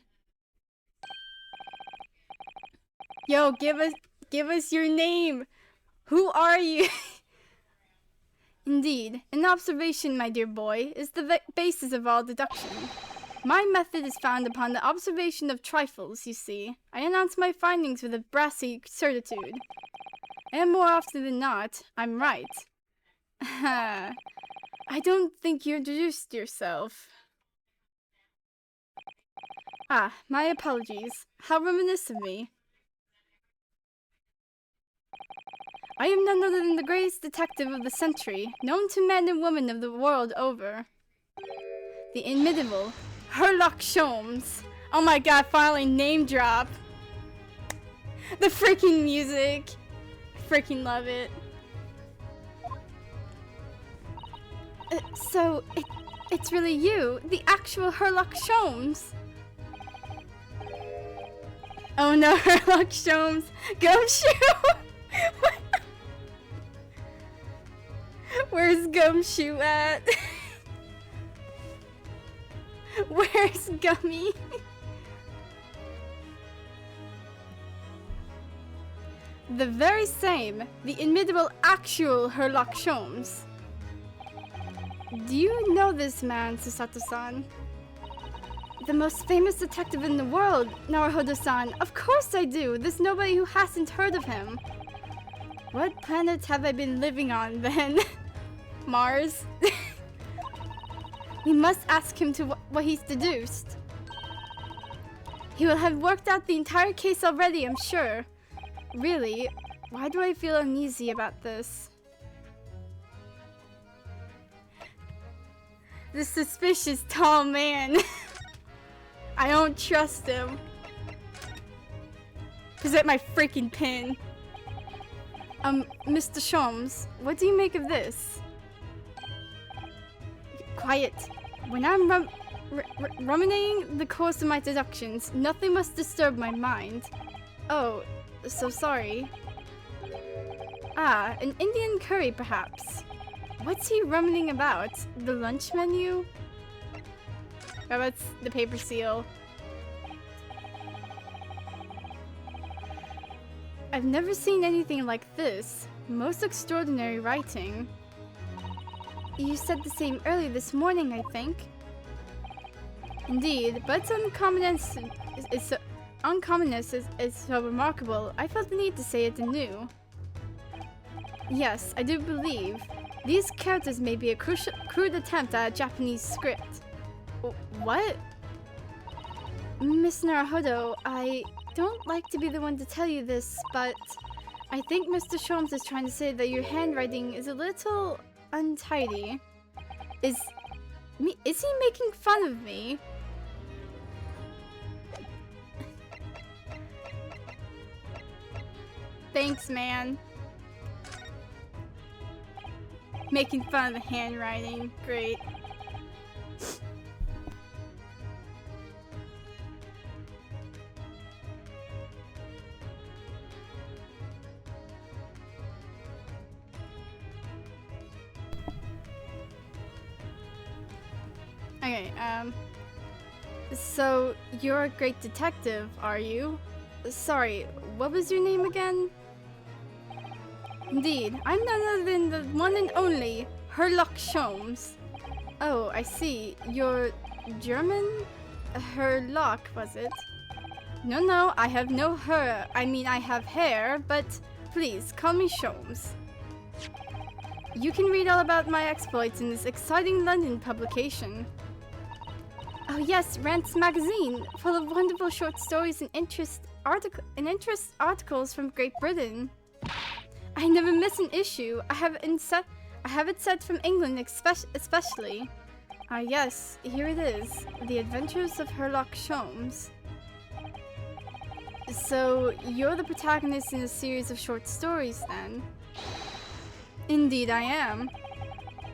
Yo, give us your name! Who are you? Indeed, an observation, my dear boy, is the basis of all deduction. My method is founded upon the observation of trifles, you see. I announce my findings with a brassy certitude. And more often than not, I'm right. I don't think you introduced yourself. Ah, my apologies. How reminiscent of me. I am none other than the greatest detective of the century, known to men and women of the world over. The inimitable Sherlock Holmes. Oh my god, finally name drop. The freaking music. Freaking love it. So, it's really you, the actual Sherlock Holmes. Oh no, Sherlock Holmes. Gumshoe! Where's Gumshoe at? Where's Gummy? The very same, the inimitable actual Sherlock Holmes. Do you know this man, Susato-san? The most famous detective in the world, Naruhodo-san. Of course I do. There's nobody who hasn't heard of him. What planet have I been living on, then? Mars? We must ask him to what he's deduced. He will have worked out the entire case already, I'm sure. Really, Why do I feel uneasy about this? The suspicious tall man. I don't trust him. Present my freaking pin. Mr. Sholmes, what do you make of this? Quiet. When I'm ruminating the course of my deductions, nothing must disturb my mind. Oh, so sorry. Ah, an Indian curry perhaps. What's he ruminating about? The lunch menu? Oh, that's the paper seal. I've never seen anything like this. Most extraordinary writing. You said the same earlier this morning, I think. Indeed, but its uncommonness is so remarkable, I felt the need to say it anew. Yes, I do believe. These characters may be a crude attempt at a Japanese script. What? Miss Naruhodo, I don't like to be the one to tell you this, but I think Mr. Sholmes is trying to say that your handwriting is a little untidy. Is he making fun of me? Thanks, man. Making fun of the handwriting. Great. Okay, so you're a great detective, are you? Sorry, what was your name again? Indeed, I'm none other than the one and only Sherlock Sholmes. Oh, I see. You're German? Sherlock, was it? No, I have no her. I mean, I have hair, but please, call me Sholmes. You can read all about my exploits in this exciting London publication. Oh yes, Rant's magazine, full of wonderful short stories and interest articles from Great Britain. I never miss an issue. I have it sent from England especially. Ah yes, here it is. The Adventures of Sherlock Sholmes. So, you're the protagonist in a series of short stories then? Indeed I am.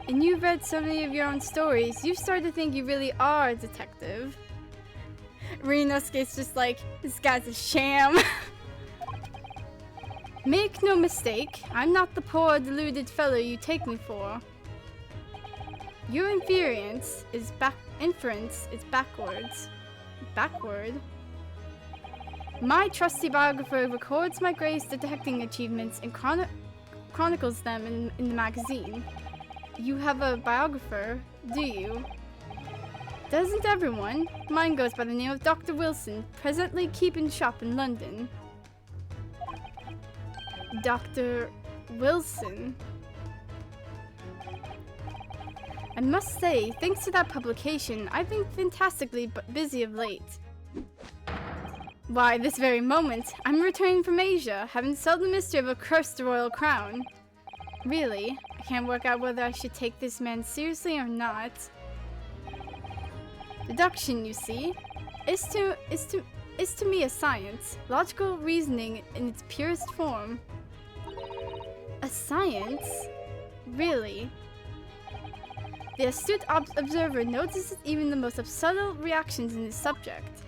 And you've read so many of your own stories, you've started to think you really are a detective. Ryunosuke's just like, this guy's a sham. Make no mistake, I'm not the poor, deluded fellow you take me for. Your inference is backwards. Backward? My trusty biographer records my greatest detecting achievements and chronicles them in the magazine. You have a biographer, do you? Doesn't everyone? Mine goes by the name of Dr. Wilson, presently keeping shop in London. Dr. Wilson. I must say, thanks to that publication, I've been fantastically busy of late. Why, this very moment, I'm returning from Asia, having solved the mystery of a cursed royal crown. Really, I can't work out whether I should take this man seriously or not. Deduction, you see, is to me a science, logical reasoning in its purest form. A science? Really? The astute observer notices even the most subtle reactions in his subject.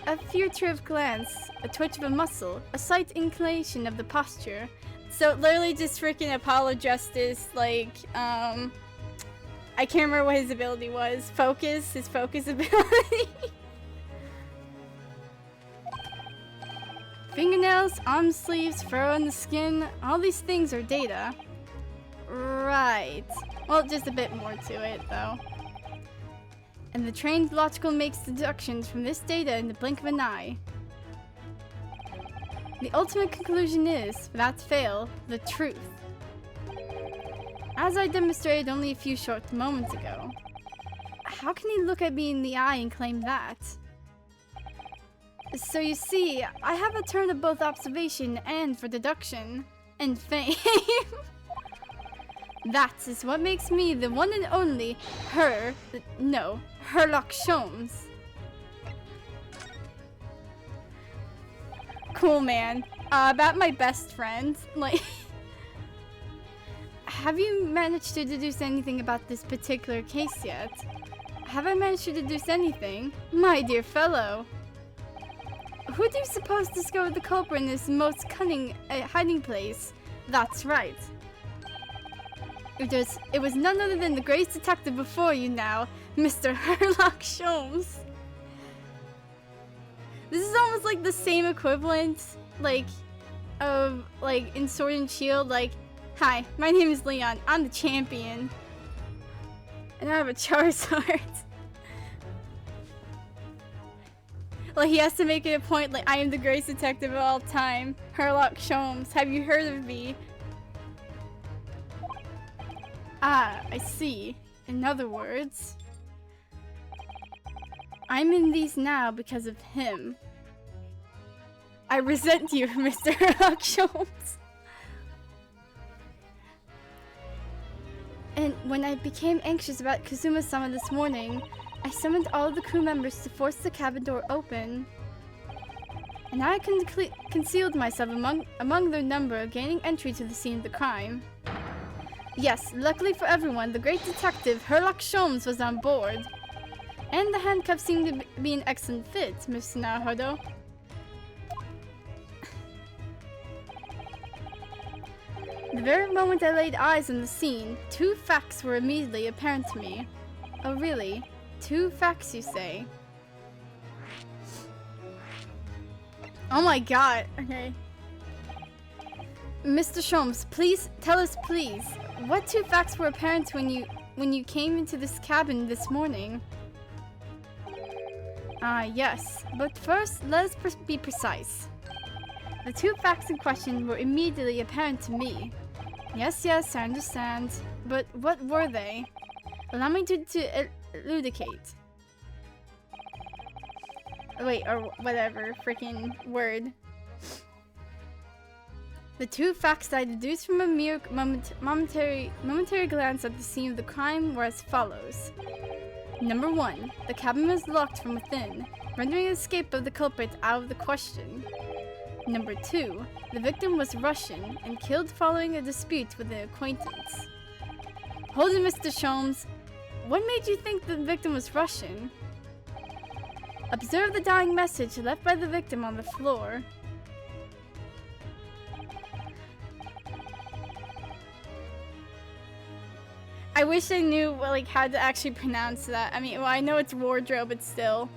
A furtive glance, a twitch of a muscle, a slight inclination of the posture. So literally just freaking Apollo Justice, like, I can't remember what his ability was. His focus ability. Fingernails, arm sleeves, fur on the skin, all these things are data. Right. Well, just a bit more to it, though. And the trained logical makes deductions from this data in the blink of an eye. The ultimate conclusion is, without fail, the truth. As I demonstrated only a few short moments ago. How can he look at me in the eye and claim that? So you see, I have a turn of both observation and for deduction. And fame. That is what makes me the one and only Sherlock Holmes. Cool, man. About my best friend, like... Have you managed to deduce anything about this particular case yet? Have I managed to deduce anything? My dear fellow. Who do you suppose discovered the culprit in this most cunning hiding place? That's right. It was none other than the great detective before you now, Mr. Sherlock Holmes. This is almost like the same equivalent, like, of, like, in Sword and Shield, like, hi, my name is Leon, I'm the champion. And I have a Charizard. Like, he has to make it a point, like, I am the greatest detective of all time. Sherlock Holmes, have you heard of me? Ah, I see. In other words, I'm in these now because of him. I resent you, Mr. Sherlock Holmes. And when I became anxious about Kazuma-sama this morning, I summoned all of the crew members to force the cabin door open. And I concealed myself among their number, gaining entry to the scene of the crime. Yes, luckily for everyone, the great detective Sherlock Holmes was on board. And the handcuffs seemed to be an excellent fit, Mr. Naruhodo. The very moment I laid eyes on the scene, 2 facts were immediately apparent to me. Oh really? 2 facts, you say? Oh my god, okay. Mr. Holmes, please, tell us please, what 2 facts were apparent when you came into this cabin this morning? Yes, but first, let us be precise. The 2 facts in question were immediately apparent to me. Yes, I understand, but what were they? Allow me to elucidate. Wait, or whatever, freaking word. The 2 facts that I deduced from a mere momentary glance at the scene of the crime were as follows. Number 1, the cabin was locked from within, rendering escape of the culprit out of the question. Number 2, the victim was Russian and killed following a dispute with an acquaintance. Hold it, Mr. Holmes. What made you think the victim was Russian? Observe the dying message left by the victim on the floor. I wish I knew, like, how to actually pronounce that. I mean, well, I know it's wardrobe, but still.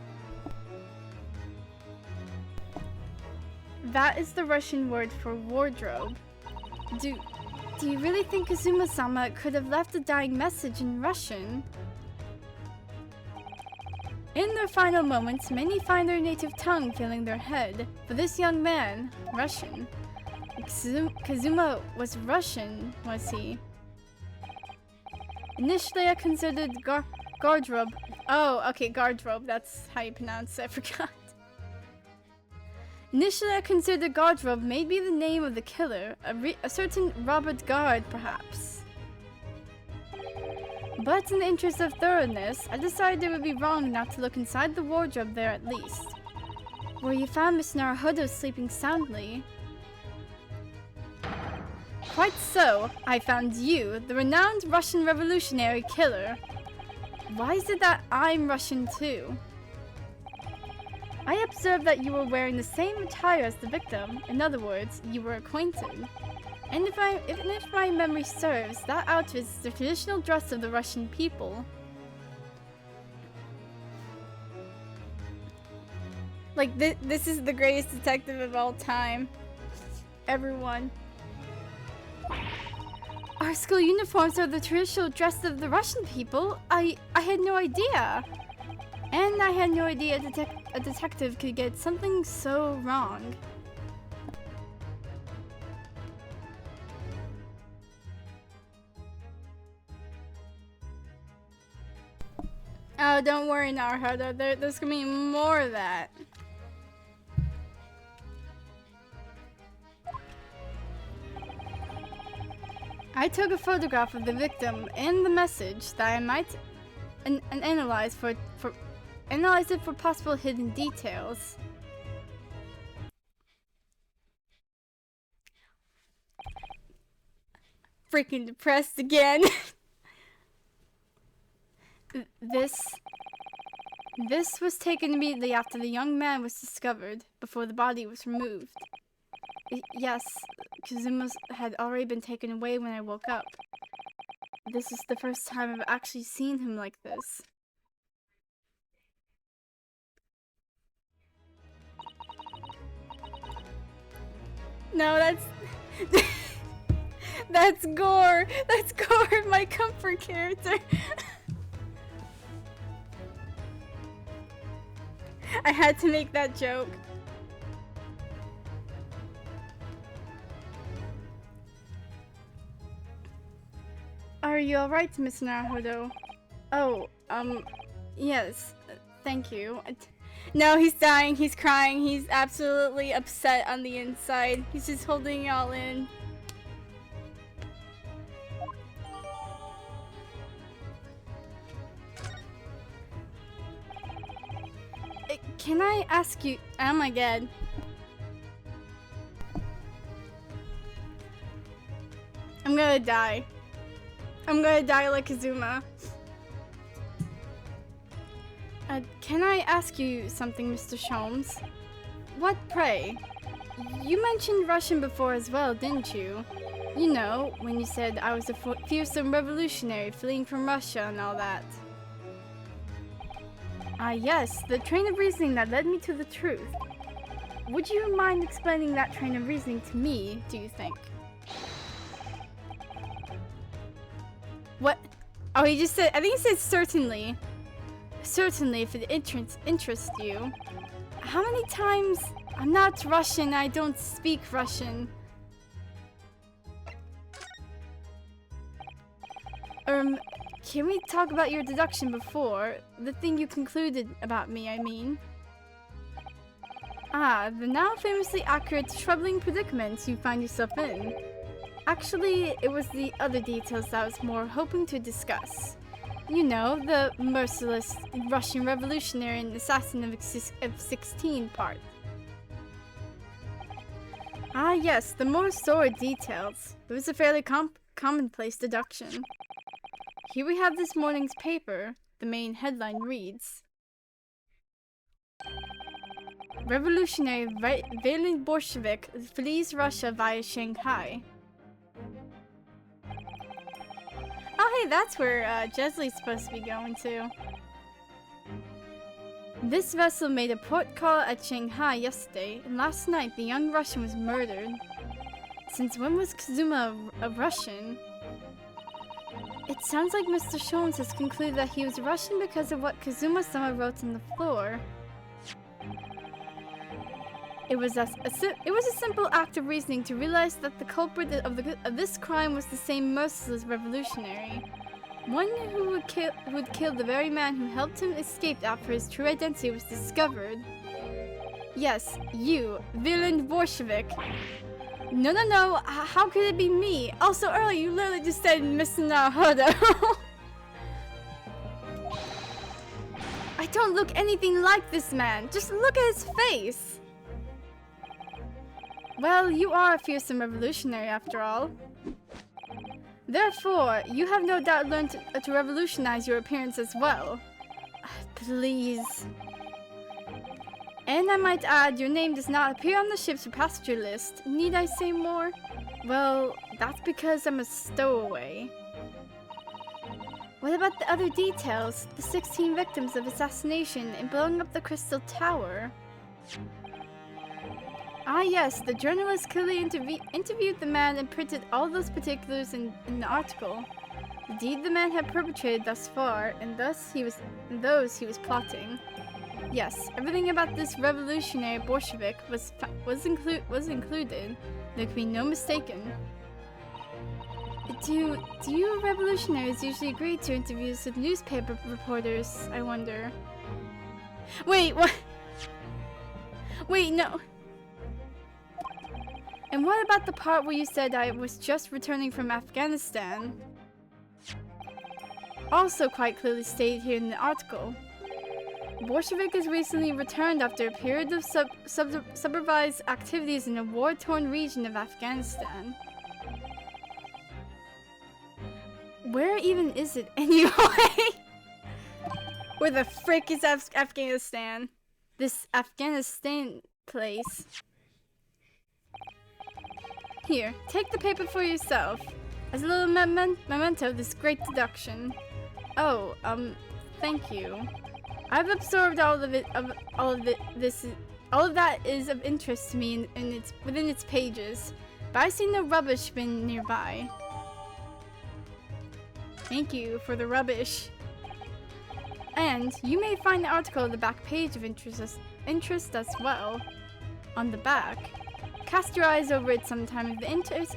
That is the Russian word for wardrobe. Do you really think Kazuma-sama could have left a dying message in Russian? In their final moments, many find their native tongue filling their head. For this young man, Russian. Kazuma was Russian, was he? Initially, I considered guardrobe. Oh, okay, guardrobe. That's how you pronounce it. I forgot. Initially, I considered guardrobe may be the name of the killer, a certain Robert Guard, perhaps. But in the interest of thoroughness, I decided it would be wrong not to look inside the wardrobe there at least, where you found Miss Naruhodo sleeping soundly. Quite so, I found you, the renowned Russian revolutionary killer. Why is it that I'm Russian too? I observed that you were wearing the same attire as the victim. In other words, you were acquainted. And if my memory serves, that outfit is the traditional dress of the Russian people. Like, this is the greatest detective of all time. Everyone. Our school uniforms are the traditional dress of the Russian people? I had no idea. And I had no idea a detective could get something so wrong. Oh, don't worry, Naruhodo. There's gonna be more of that. I took a photograph of the victim and the message that I might analyze it for possible hidden details. Freaking depressed again. This was taken immediately after the young man was discovered, before the body was removed. Yes, Kazuma had already been taken away when I woke up. This is the first time I've actually seen him like this. No, that's... That's Gore! That's Gore, my comfort character! I had to make that joke. Are you alright, Miss Naruhodo? Oh, yes, thank you. No, he's dying, he's crying, he's absolutely upset on the inside. He's just holding it all in. Can I ask you? Oh my god. I'm gonna die. I'm gonna die like Kazuma. Can I ask you something, Mr. Sholmes? What, pray? You mentioned Russian before as well, didn't you? You know, when you said I was a fearsome revolutionary fleeing from Russia and all that. Ah, yes, the train of reasoning that led me to the truth. Would you mind explaining that train of reasoning to me, do you think? What? Oh, he just said, I think he said certainly. Certainly, if it interests you. How many times? I'm not Russian, I don't speak Russian. Can we talk about your deduction before? The thing you concluded about me, I mean. Ah, the now famously accurate, troubling predicament you find yourself in. Actually, it was the other details that I was more hoping to discuss. You know, the merciless Russian revolutionary and assassin of 16 part. Ah yes, the more sordid details. It was a fairly commonplace deduction. Here we have this morning's paper. The main headline reads: Revolutionary Valent Bolshevik flees Russia via Shanghai. Oh hey, that's where Jesley's supposed to be going to. This vessel made a port call at Shanghai yesterday, and last night the young Russian was murdered. Since when was Kazuma a Russian? It sounds like Mr. Sholmes has concluded that he was Russian because of what Kazuma-sama wrote on the floor. It was a simple act of reasoning to realize that the culprit of this crime was the same merciless revolutionary. One who would kill the very man who helped him escape after his true identity was discovered. Yes, you, Valent Bolshevik. No, how could it be me? Also earlier you literally just said Mr. Naruhodo. I don't look anything like this man. Just look at his face. Well, you are a fearsome revolutionary after all. Therefore, you have no doubt learned to revolutionize your appearance as well. Please. And I might add, your name does not appear on the ship's passenger list. Need I say more? Well, that's because I'm a stowaway. What about the other details? The 16 victims of assassination and blowing up the Crystal Tower? Ah yes, the journalist clearly interviewed the man and printed all those particulars in the article. The deed the man had perpetrated thus far, and those he was plotting. Yes, everything about this revolutionary Bolshevik was included. There could be no mistaken. Do you revolutionaries usually agree to interviews with newspaper reporters, I wonder? Wait, what? Wait, no. And what about the part where you said I was just returning from Afghanistan? Also quite clearly stated here in the article. Bolshevik has recently returned after a period of supervised activities in a war-torn region of Afghanistan. Where even is it anyway? Where the frick is Afghanistan? This Afghanistan place. Here, take the paper for yourself. As a little memento of this great deduction. Oh, thank you. I've absorbed all of that is of interest to me within its pages, but I see no rubbish bin nearby. Thank you for the rubbish. And you may find the article at the back page of interest as well. On the back. Cast your eyes over it sometime if the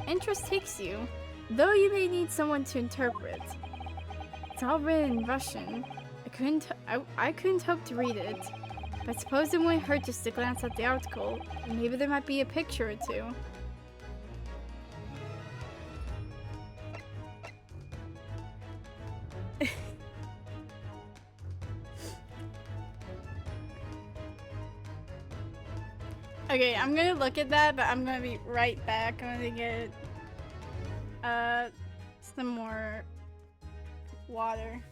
interest takes you, though you may need someone to interpret. It's all written in Russian. I couldn't hope to read it, but I suppose it wouldn't hurt just to glance at the article. Maybe there might be a picture or two. Okay, I'm gonna look at that, but I'm gonna be right back. I'm gonna get some more water.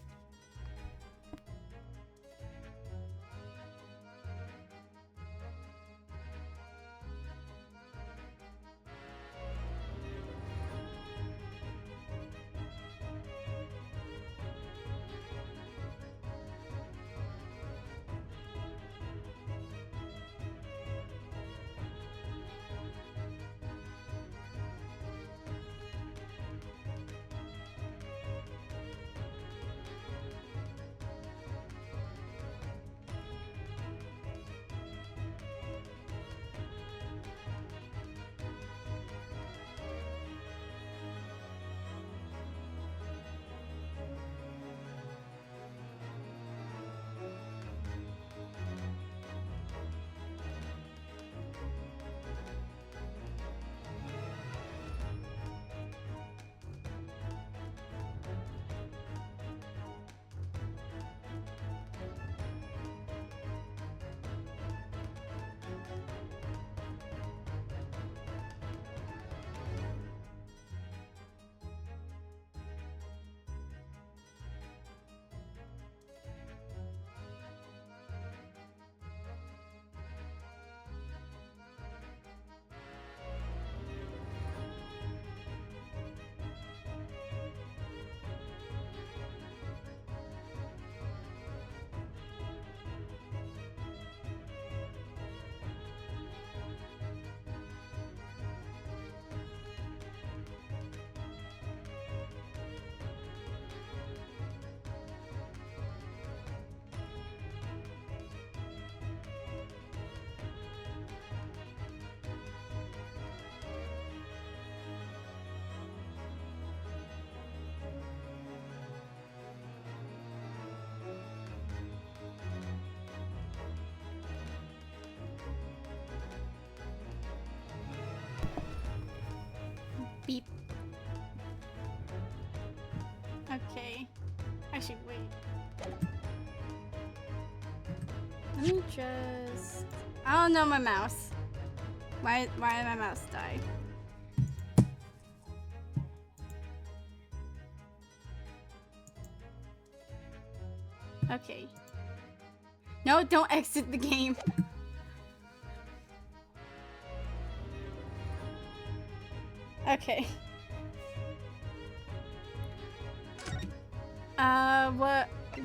Beep. Okay. Actually, wait. Let me just... I don't know my mouse. Why did my mouse die? Okay. No, don't exit the game. Okay.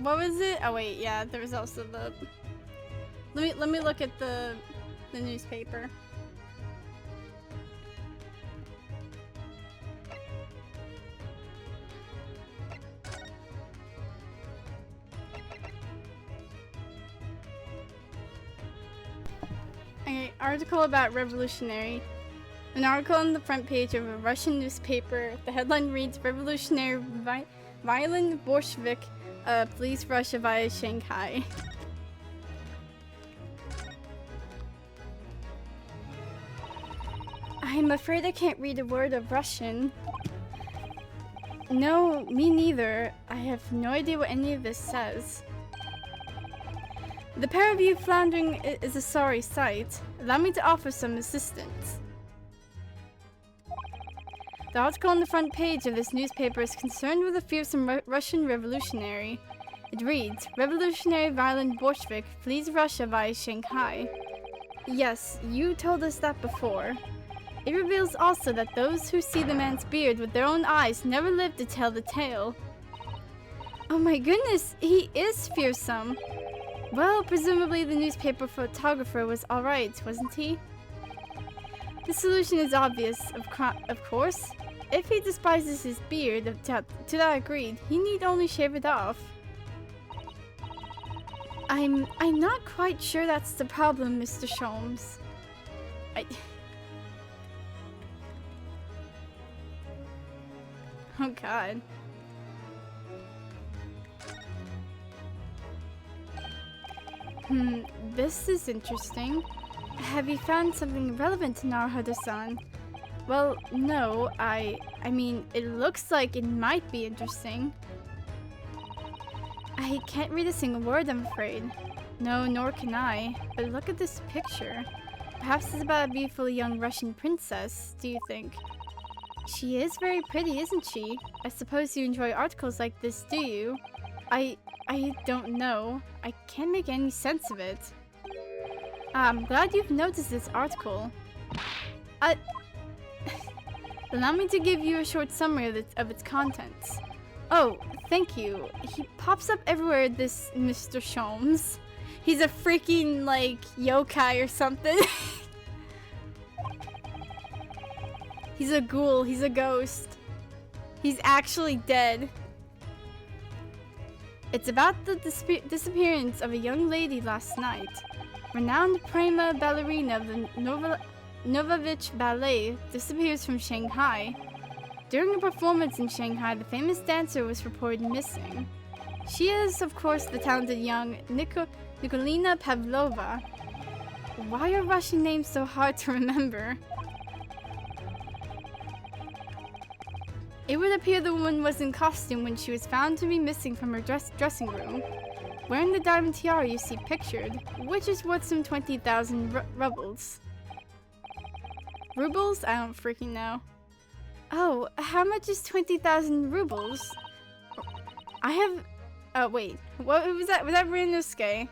What was it? Oh wait, yeah, there was also the... Let me look at the newspaper. Okay, article about revolutionary. An article on the front page of a Russian newspaper. The headline reads, Revolutionary Violent Bolshevik flees Russia via Shanghai. I'm afraid I can't read a word of Russian. No, me neither. I have no idea what any of this says. The pair of you floundering is a sorry sight. Allow me to offer some assistance. The article on the front page of this newspaper is concerned with a fearsome Russian revolutionary. It reads, Revolutionary Violent Bolshevik flees Russia via Shanghai. Yes, you told us that before. It reveals also that those who see the man's beard with their own eyes never live to tell the tale. Oh my goodness, he is fearsome. Well, presumably the newspaper photographer was alright, wasn't he? The solution is obvious, of course. If he despises his beard, to that agreed, he need only shave it off. I'm not quite sure that's the problem, Mr. Sholmes. Oh god. This is interesting. Have you found something relevant to Naruhodo-san? Well, no, I mean, it looks like it might be interesting. I can't read a single word, I'm afraid. No, nor can I. But look at this picture. Perhaps it's about a beautiful young Russian princess, do you think? She is very pretty, isn't she? I suppose you enjoy articles like this, do you? I don't know. I can't make any sense of it. I'm glad you've noticed this article. Allow me to give you a short summary of its contents. Oh, thank you. He pops up everywhere, this Mr. Sholmes. He's a freaking, like, yokai or something. He's a ghoul. He's a ghost. He's actually dead. It's about the disappearance of a young lady last night. Renowned prima ballerina of the Novovich Ballet disappears from Shanghai. During a performance in Shanghai, the famous dancer was reported missing. She is, of course, the talented young Nikolina Pavlova. Why are Russian names so hard to remember? It would appear the woman was in costume when she was found to be missing from her dressing room, wearing the diamond tiara you see pictured, which is worth some 20,000 rubles. Rubles? I don't freaking know. Oh, how much is 20,000 rubles? I have... Oh, wait. What was that? Was that Ryunosuke?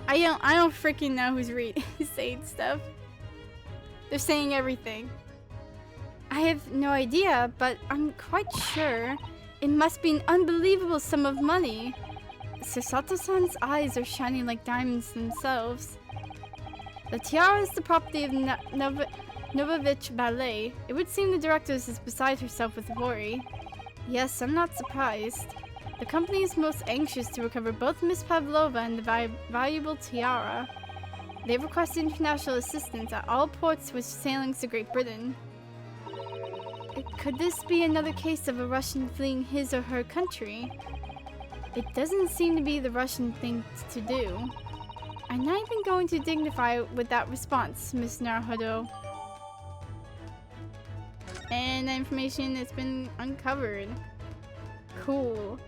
I don't freaking know who's saying stuff. They're saying everything. I have no idea, but I'm quite sure it must be an unbelievable sum of money. Susato-san's eyes are shining like diamonds themselves. The tiara is the property of Novovich Ballet. It would seem the directress is beside herself with worry. Yes, I'm not surprised. The company is most anxious to recover both Miss Pavlova and the valuable tiara. They request international assistance at all ports with sailings to Great Britain. Could this be another case of a Russian fleeing his or her country? It doesn't seem to be the Russian thing to do. I'm not even going to dignify with that response, Miss Naruhodo. And the information has been uncovered. Cool.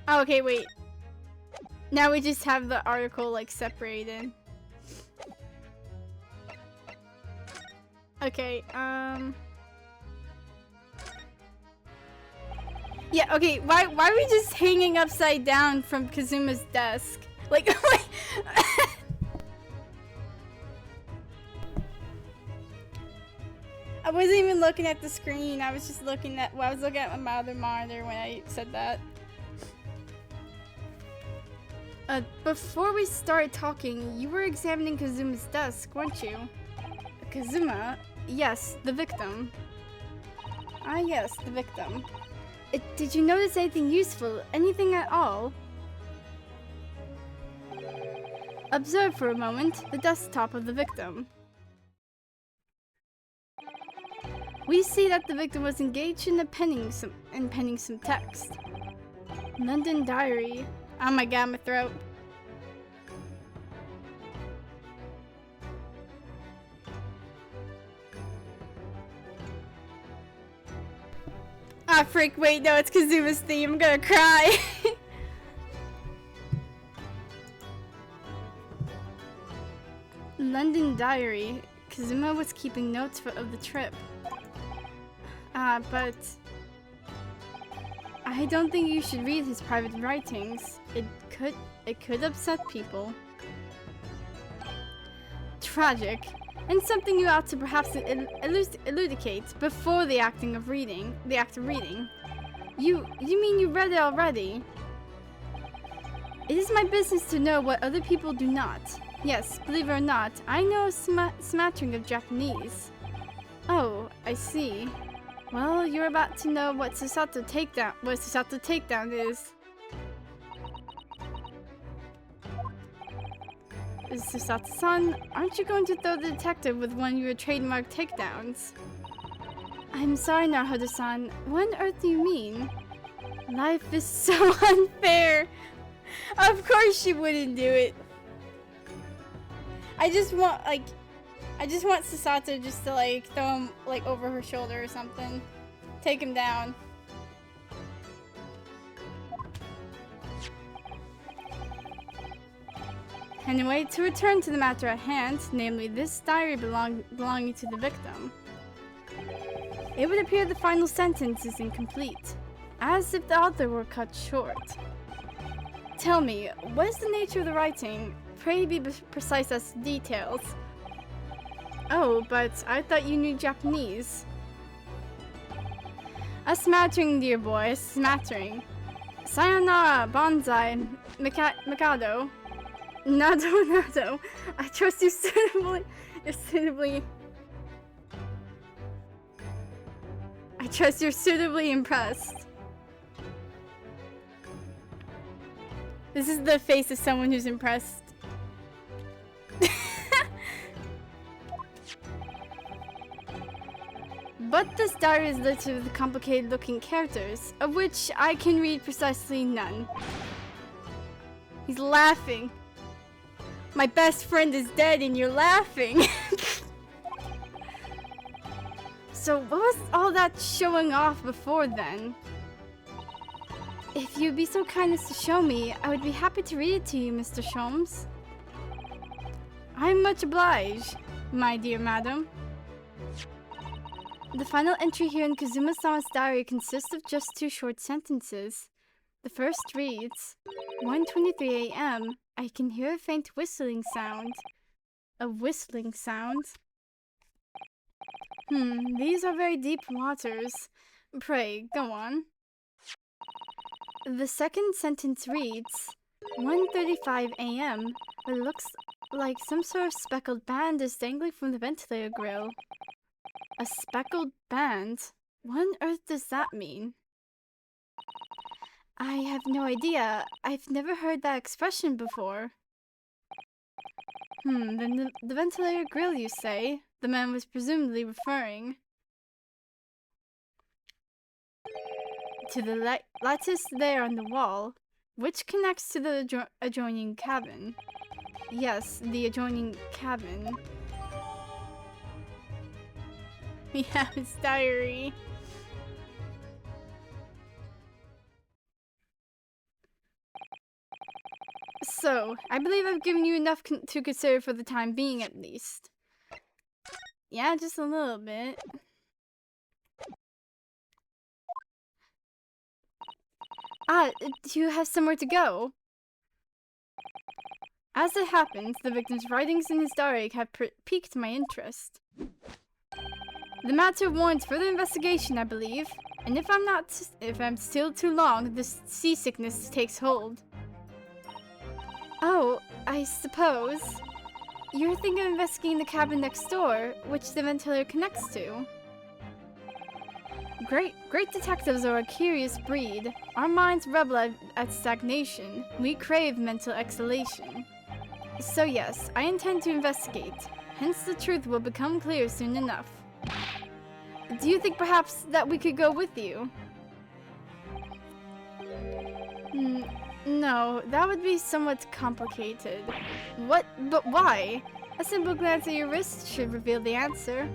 Oh, okay, wait. Now we just have the article, like, separated. Okay, yeah, okay, why are we just hanging upside down from Kazuma's desk? Like, I wasn't even looking at the screen, I was just looking at, well, I was looking at my other monitor when I said that. Before we started talking, you were examining Kazuma's desk, weren't you? Kazuma? Yes, the victim. Ah, yes, the victim. Did you notice anything useful? Anything at all? Observe for a moment the desktop of the victim. We see that the victim was engaged in penning some text. London Diary. Oh my god, my throat. Ah, frick, wait, no, it's Kazuma's theme. I'm gonna cry. London Diary. Kazuma was keeping notes of the trip. But I don't think you should read his private writings. It could upset people. Tragic. And something you ought to perhaps elucidate before the act of reading. You mean you read it already? It is my business to know what other people do not. Yes, believe it or not, I know a smattering of Japanese. Oh, I see. Well, you're about to know what Susato takedown is. Susato-san, aren't you going to throw the detective with one of your trademark takedowns? I'm sorry, Naruhodo-san. What on earth do you mean? Life is so unfair. Of course she wouldn't do it. I just want Susato just to like throw him like over her shoulder or something. Take him down. Anyway, to return to the matter at hand, namely this diary belonging to the victim. It would appear the final sentence is incomplete, as if the author were cut short. Tell me, what is the nature of the writing? Pray be precise as to details. Oh, but I thought you knew Japanese. A smattering, dear boy, a smattering. Sayonara, bonsai, mikado. Nado. I trust you I trust you're suitably impressed. This is the face of someone who's impressed. But this diary is littered with complicated looking characters, of which I can read precisely none. He's laughing. My best friend is dead and you're laughing. So what was all that showing off before then? If you'd be so kind as to show me, I would be happy to read it to you, Mr. Sholmes. I'm much obliged, my dear madam. The final entry here in Kazuma-sama's diary consists of just 2 short sentences. The first reads, 1:23 a.m. I can hear a faint whistling sound. A whistling sound? These are very deep waters. Pray, go on. The second sentence reads, 1:35 a.m. It looks like some sort of speckled band is dangling from the ventilator grill. A speckled band? What on earth does that mean? I have no idea. I've never heard that expression before. Then the ventilator grill, you say? The man was presumably referring to the lattice there on the wall, which connects to the adjoining cabin. Yes, the adjoining cabin. We have his diary. So, I believe I've given you enough to consider for the time being, at least. Yeah, just a little bit. Do you have somewhere to go? As it happens, the victim's writings in his diary have piqued my interest. The matter warrants further investigation, I believe. And if I'm still too long, this seasickness takes hold. Oh, I suppose. You're thinking of investigating the cabin next door, which the ventilator connects to. Great detectives are a curious breed. Our minds rebel at stagnation. We crave mental exhalation. So yes, I intend to investigate. Hence the truth will become clear soon enough. Do you think perhaps that we could go with you? No, that would be somewhat complicated. What? But why? A simple glance at your wrist should reveal the answer.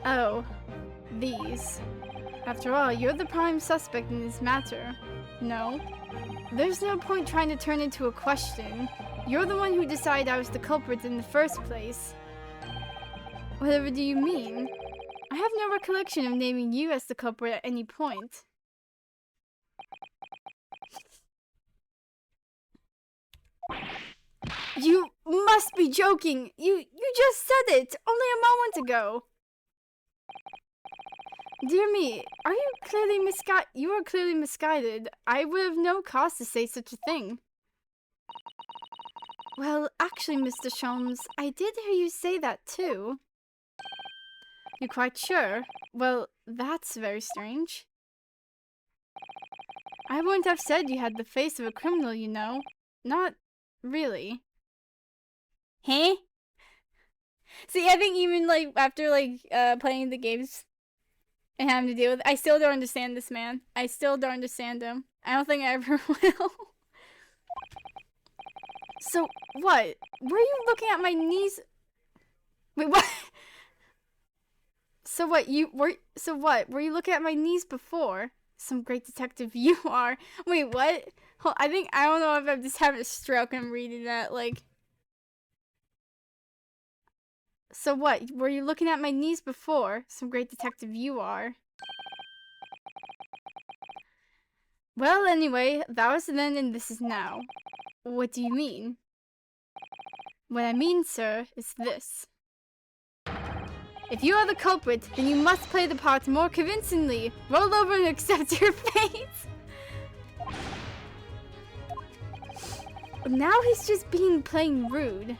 Oh. these. After all, you're the prime suspect in this matter. No? There's no point trying to turn into a question. You're the one who decided I was the culprit in the first place. Whatever do you mean? I have no recollection of naming you as the culprit at any point. You must be joking! You just said it! Only a moment ago! Dear me, you are clearly misguided. I would have no cause to say such a thing. Well, actually, Mr. Sholmes, I did hear you say that too. You quite sure? Well, that's very strange. I wouldn't have said you had the face of a criminal, you know. Not really. Huh? See, I think even like after playing the games and having to deal with it, I still don't understand this man. I still don't understand him. I don't think I ever will. So what? Were you looking at my knees? Wait, what? So what? Were you looking at my knees before? Some great detective you are. Wait, what? I don't know if I'm just having a stroke and I'm reading that, like. So what? Were you looking at my knees before? Some great detective you are. Well, anyway, that was then and this is now. What do you mean? What I mean, sir, is this. If you are the culprit, then you must play the part more convincingly. Roll over and accept your fate. Now he's just being plain rude.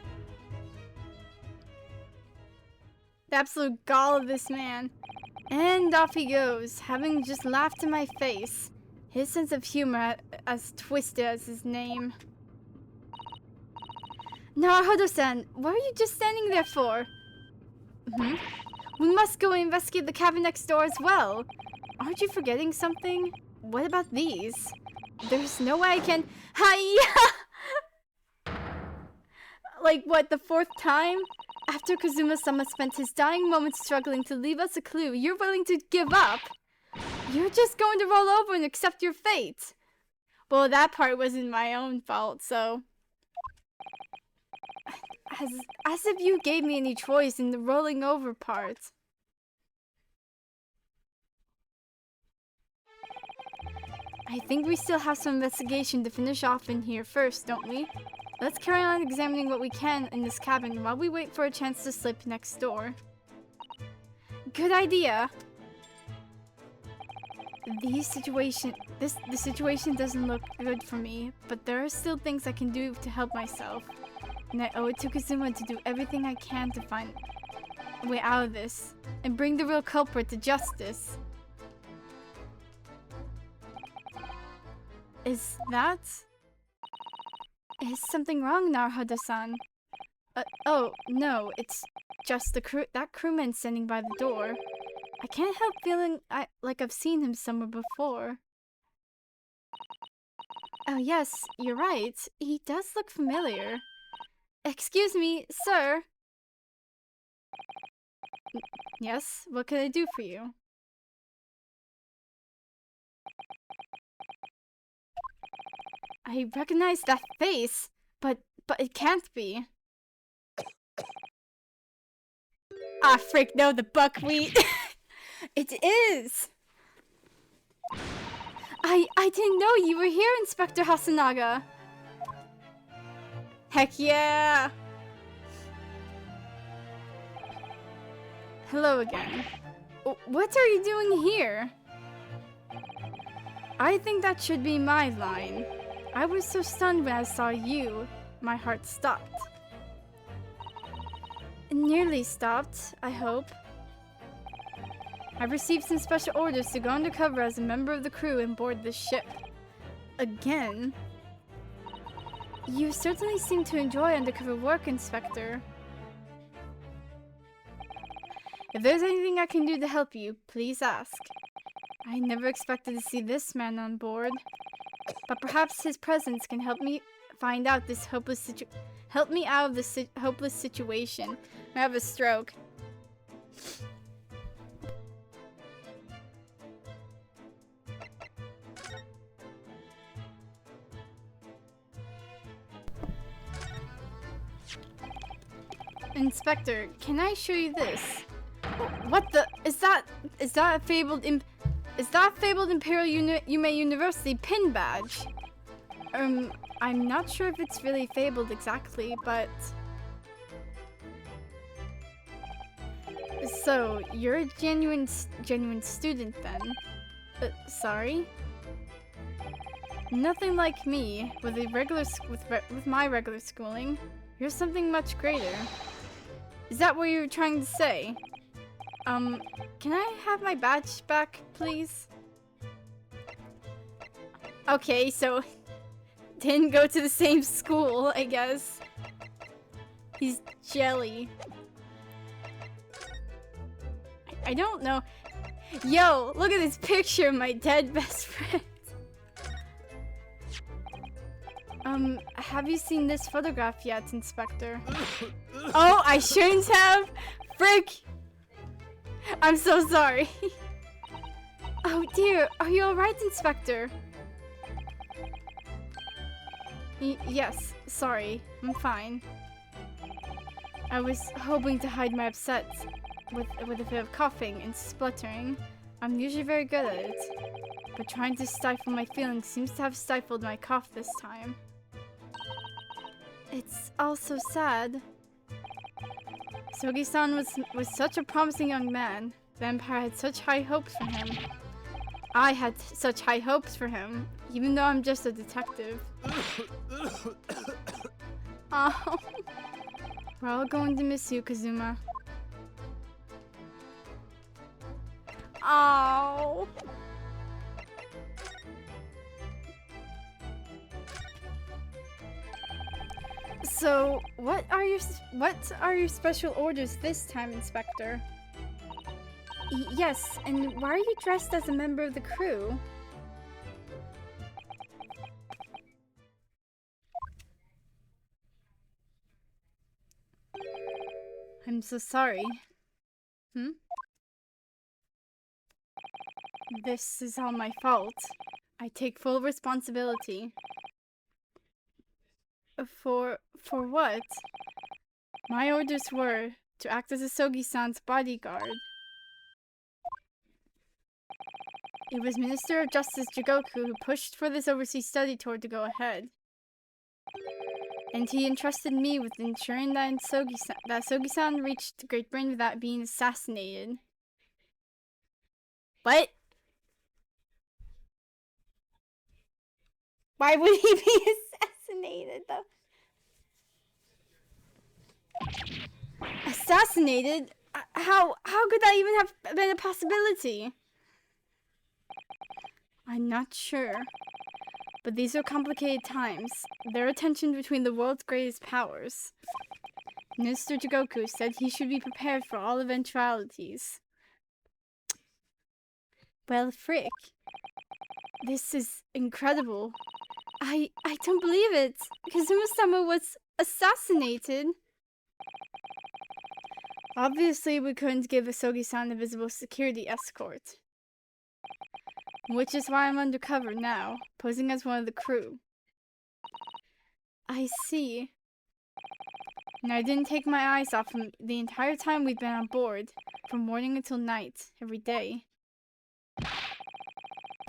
The absolute gall of this man. And off he goes, having just laughed in my face. His sense of humor as twisted as his name. Naruhodo-san, what are you just standing there for? We must go investigate the cabin next door as well. Aren't you forgetting something? What about these? There's no way I can... Hiya! Like, what, the fourth time? After Kazuma-sama spent his dying moments struggling to leave us a clue, you're willing to give up? You're just going to roll over and accept your fate. Well, that part wasn't my own fault, so... As if you gave me any choice in the rolling over part. I think we still have some investigation to finish off in here first, don't we? Let's carry on examining what we can in this cabin while we wait for a chance to slip next door. Good idea! The situation doesn't look good for me, but there are still things I can do to help myself. And I owe it to Kazuma to do everything I can to find a way out of this, and bring the real culprit to justice. Is something wrong, Naruhodo-san? Oh, no, it's just that crewman standing by the door. I can't help feeling like I've seen him somewhere before. Oh yes, you're right. He does look familiar. Excuse me, sir. Yes, what can I do for you? I recognize that face, but it can't be. Ah, frick, no, the buckwheat. It is! I didn't know you were here, Inspector Hasanaga. Heck yeah! Hello again. What are you doing here? I think that should be my line. I was so stunned when I saw you, my heart stopped. It nearly stopped, I hope. I've received some special orders to go undercover as a member of the crew and board this ship. Again? You certainly seem to enjoy undercover work, Inspector. If there's anything I can do to help you, please ask. I never expected to see this man on board. But perhaps his presence can help me find out this help me out of this hopeless situation. I have a stroke. Inspector, can I show you this? What the? Is that a fabled Imperial Yume University pin badge? I'm not sure if it's really fabled exactly, but... So, you're a genuine student then? Sorry? Nothing like me, with my regular schooling. You're something much greater. Is that what you were trying to say? Can I have my badge back, please? Okay, so... didn't go to the same school, I guess. He's jelly. I don't know. Yo, look at this picture of my dead best friend. Have you seen this photograph yet, Inspector? Oh, I shouldn't have! Frick! I'm so sorry. Oh dear, are you alright, Inspector? Yes, sorry, I'm fine. I was hoping to hide my upset with a bit of coughing and spluttering. I'm usually very good at it, but trying to stifle my feelings seems to have stifled my cough this time. It's all so sad. Sogi-san was such a promising young man. The Empire had such high hopes for him. I had such high hopes for him, even though I'm just a detective. Oh, we're all going to miss you, Kazuma. Oh. So, what are your special orders this time, Inspector? Yes, and why are you dressed as a member of the crew? I'm so sorry. This is all my fault. I take full responsibility. For what? My orders were to act as a Sogi-san's bodyguard. It was Minister of Justice Jigoku who pushed for this overseas study tour to go ahead. And he entrusted me with ensuring that Sogi-san reached Great Britain without being assassinated. What? Why would he be assassinated, though? Assassinated? How could that even have been a possibility? I'm not sure. But these are complicated times. There are tensions between the world's greatest powers. Minister Jigoku said he should be prepared for all eventualities. Well, frick. This is incredible. I don't believe it. Kazuma-sama was assassinated. Obviously, we couldn't give Asogi-san a visible security escort. Which is why I'm undercover now, posing as one of the crew. I see. And I didn't take my eyes off him the entire time we've been on board, from morning until night, every day. But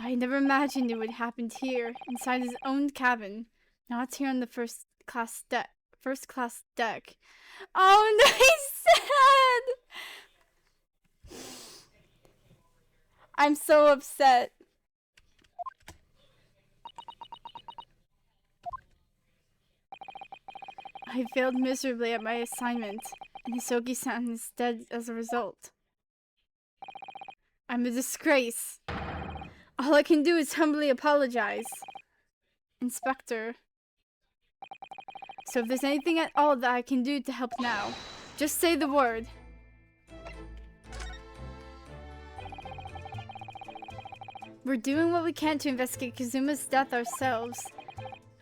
I never imagined it would happen here, inside his own cabin, not here on the first class deck. Oh no, he's sad! I'm so upset. I failed miserably at my assignment, and Hisogi-san is dead as a result. I'm a disgrace. All I can do is humbly apologize. Inspector. So if there's anything at all that I can do to help now, just say the word. We're doing what we can to investigate Kazuma's death ourselves.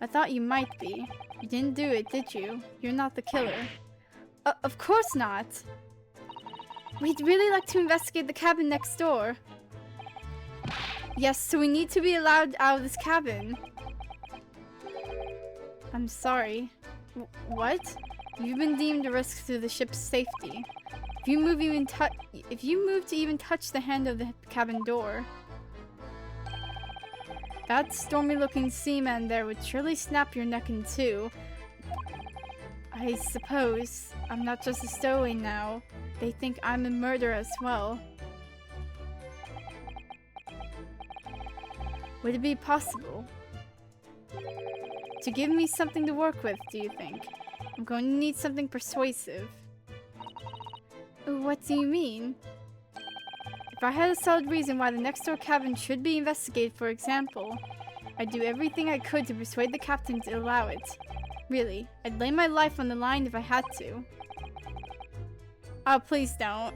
I thought you might be. You didn't do it, did you? You're not the killer. Of course not. We'd really like to investigate the cabin next door. Yes, so we need to be allowed out of this cabin. I'm sorry. What? You've been deemed a risk to the ship's safety. If you move to even touch the hand of the cabin door, that stormy-looking seaman there would surely snap your neck in two. I suppose I'm not just a stowaway now. They think I'm a murderer as well. Would it be possible to give me something to work with, do you think? I'm going to need something persuasive. What do you mean? If I had a solid reason why the next door cabin should be investigated, for example, I'd do everything I could to persuade the captain to allow it. Really, I'd lay my life on the line if I had to. Oh, please don't.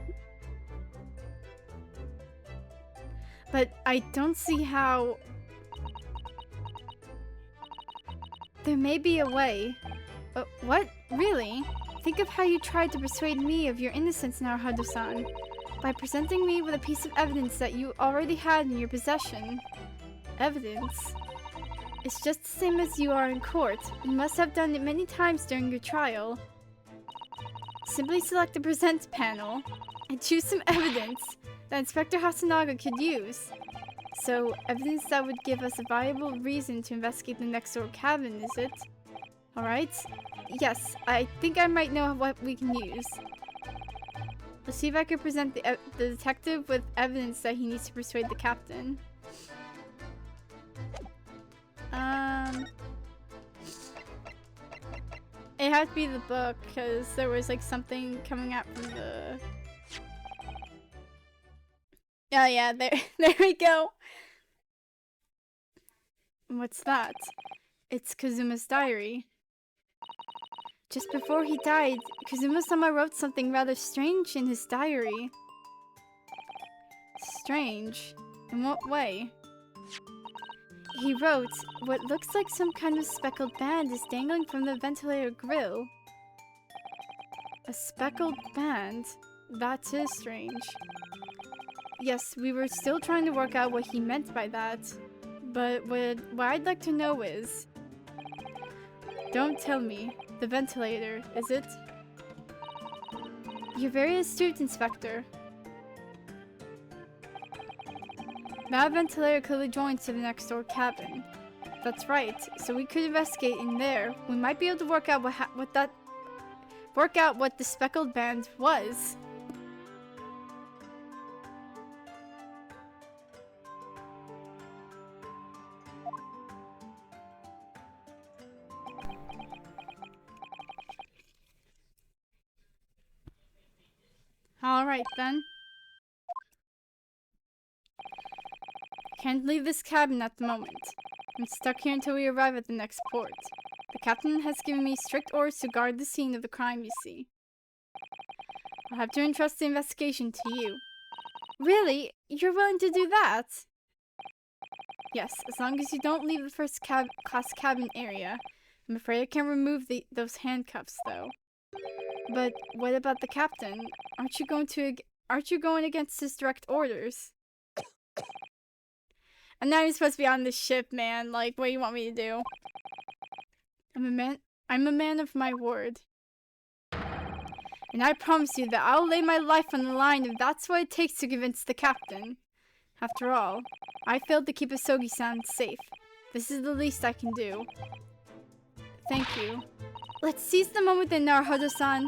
But I don't see how... There may be a way. What? Really? Think of how you tried to persuade me of your innocence, Naruhodo-san, by presenting me with a piece of evidence that you already had in your possession. Evidence? It's just the same as you are in court. You must have done it many times during your trial. Simply select the present panel and choose some evidence that Inspector Hasanaga could use. So, evidence that would give us a viable reason to investigate the next door cabin, is it? Alright. Yes, I think I might know what we can use. Let's see if I can present the detective with evidence that he needs to persuade the captain. It had to be the book, because there was like something coming out from the... Oh yeah, there we go! What's that? It's Kazuma's diary. Just before he died, Kazuma-sama wrote something rather strange in his diary. Strange? In what way? He wrote, what looks like some kind of speckled band is dangling from the ventilator grill. A speckled band? That is strange. Yes, we were still trying to work out what he meant by that. But what I'd like to know is... Don't tell me. The ventilator, is it? You're very astute, Inspector. That ventilator clearly joins to the next door cabin. That's right. So we could investigate in there. We might be able to work out what the speckled band was. Alright then. Can't leave this cabin at the moment. I'm stuck here until we arrive at the next port. The captain has given me strict orders to guard the scene of the crime, you see. I'll have to entrust the investigation to you. Really? You're willing to do that? Yes, as long as you don't leave the first class cabin area. I'm afraid I can't remove those handcuffs, though. But what about the captain? Aren't you going against his direct orders? And now you're supposed to be on the ship, man. Like, what do you want me to do? I'm a man of my word. And I promise you that I'll lay my life on the line if that's what it takes to convince the captain. After all, I failed to keep Asogi-san safe. This is the least I can do. Thank you. Let's seize the moment then, Naruhodo-san.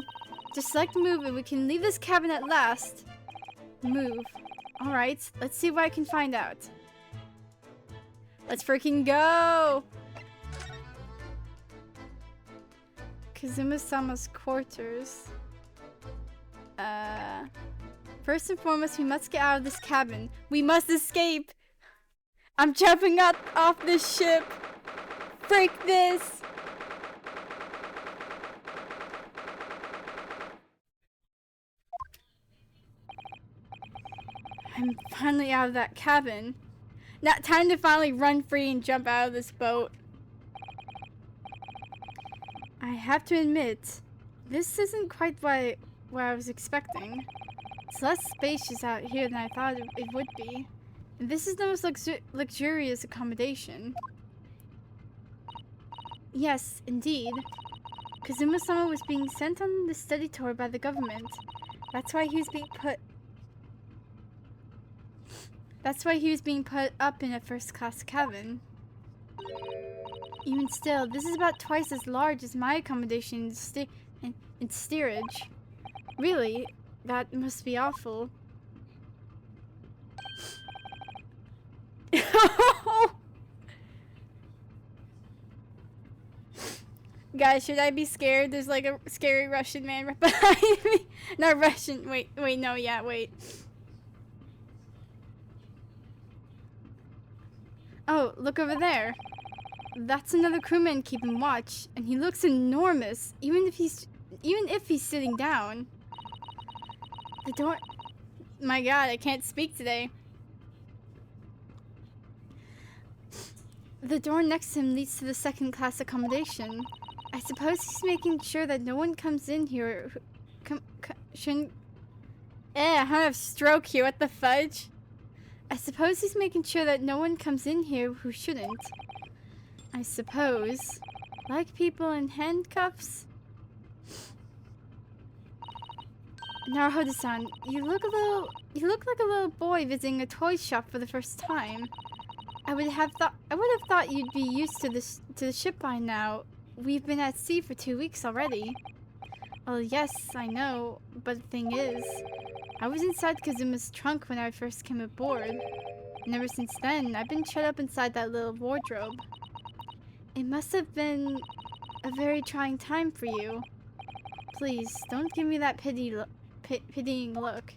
Just select move and we can leave this cabin at last. Move. Alright, let's see what I can find out. Let's freaking go! Kazuma-sama's quarters. First and foremost, we must get out of this cabin. We must escape! I'm jumping off this ship! Freak this! I'm finally out of that cabin. Now, time to finally run free and jump out of this boat. I have to admit, this isn't quite what I was expecting. It's less spacious out here than I thought it would be. And this is the most luxurious accommodation. Yes, indeed. Kazuma-sama was being sent on the study tour by the government. That's why he was being put up in a first-class cabin. Even still, this is about twice as large as my accommodation in steerage. Really? That must be awful. Guys, should I be scared? There's like a scary Russian man right behind me. Not Russian. Wait, no, yeah, wait. Oh, look over there. That's another crewman keeping watch, and he looks enormous, even if he's sitting down. The door... My god, I can't speak today. The door next to him leads to the second-class accommodation. I suppose he's making sure that no one comes in here who... shouldn't... I have a stroke here, what the fudge? I suppose he's making sure that no one comes in here who shouldn't. I suppose. Like people in handcuffs? Naruhodo-san, you look like a little boy visiting a toy shop for the first time. I would have thought you'd be used to the ship by now. We've been at sea for 2 weeks already. Well, yes, I know, but the thing is, I was inside Kazuma's trunk when I first came aboard. And ever since then, I've been shut up inside that little wardrobe. It must have been a very trying time for you. Please, don't give me that pitying look.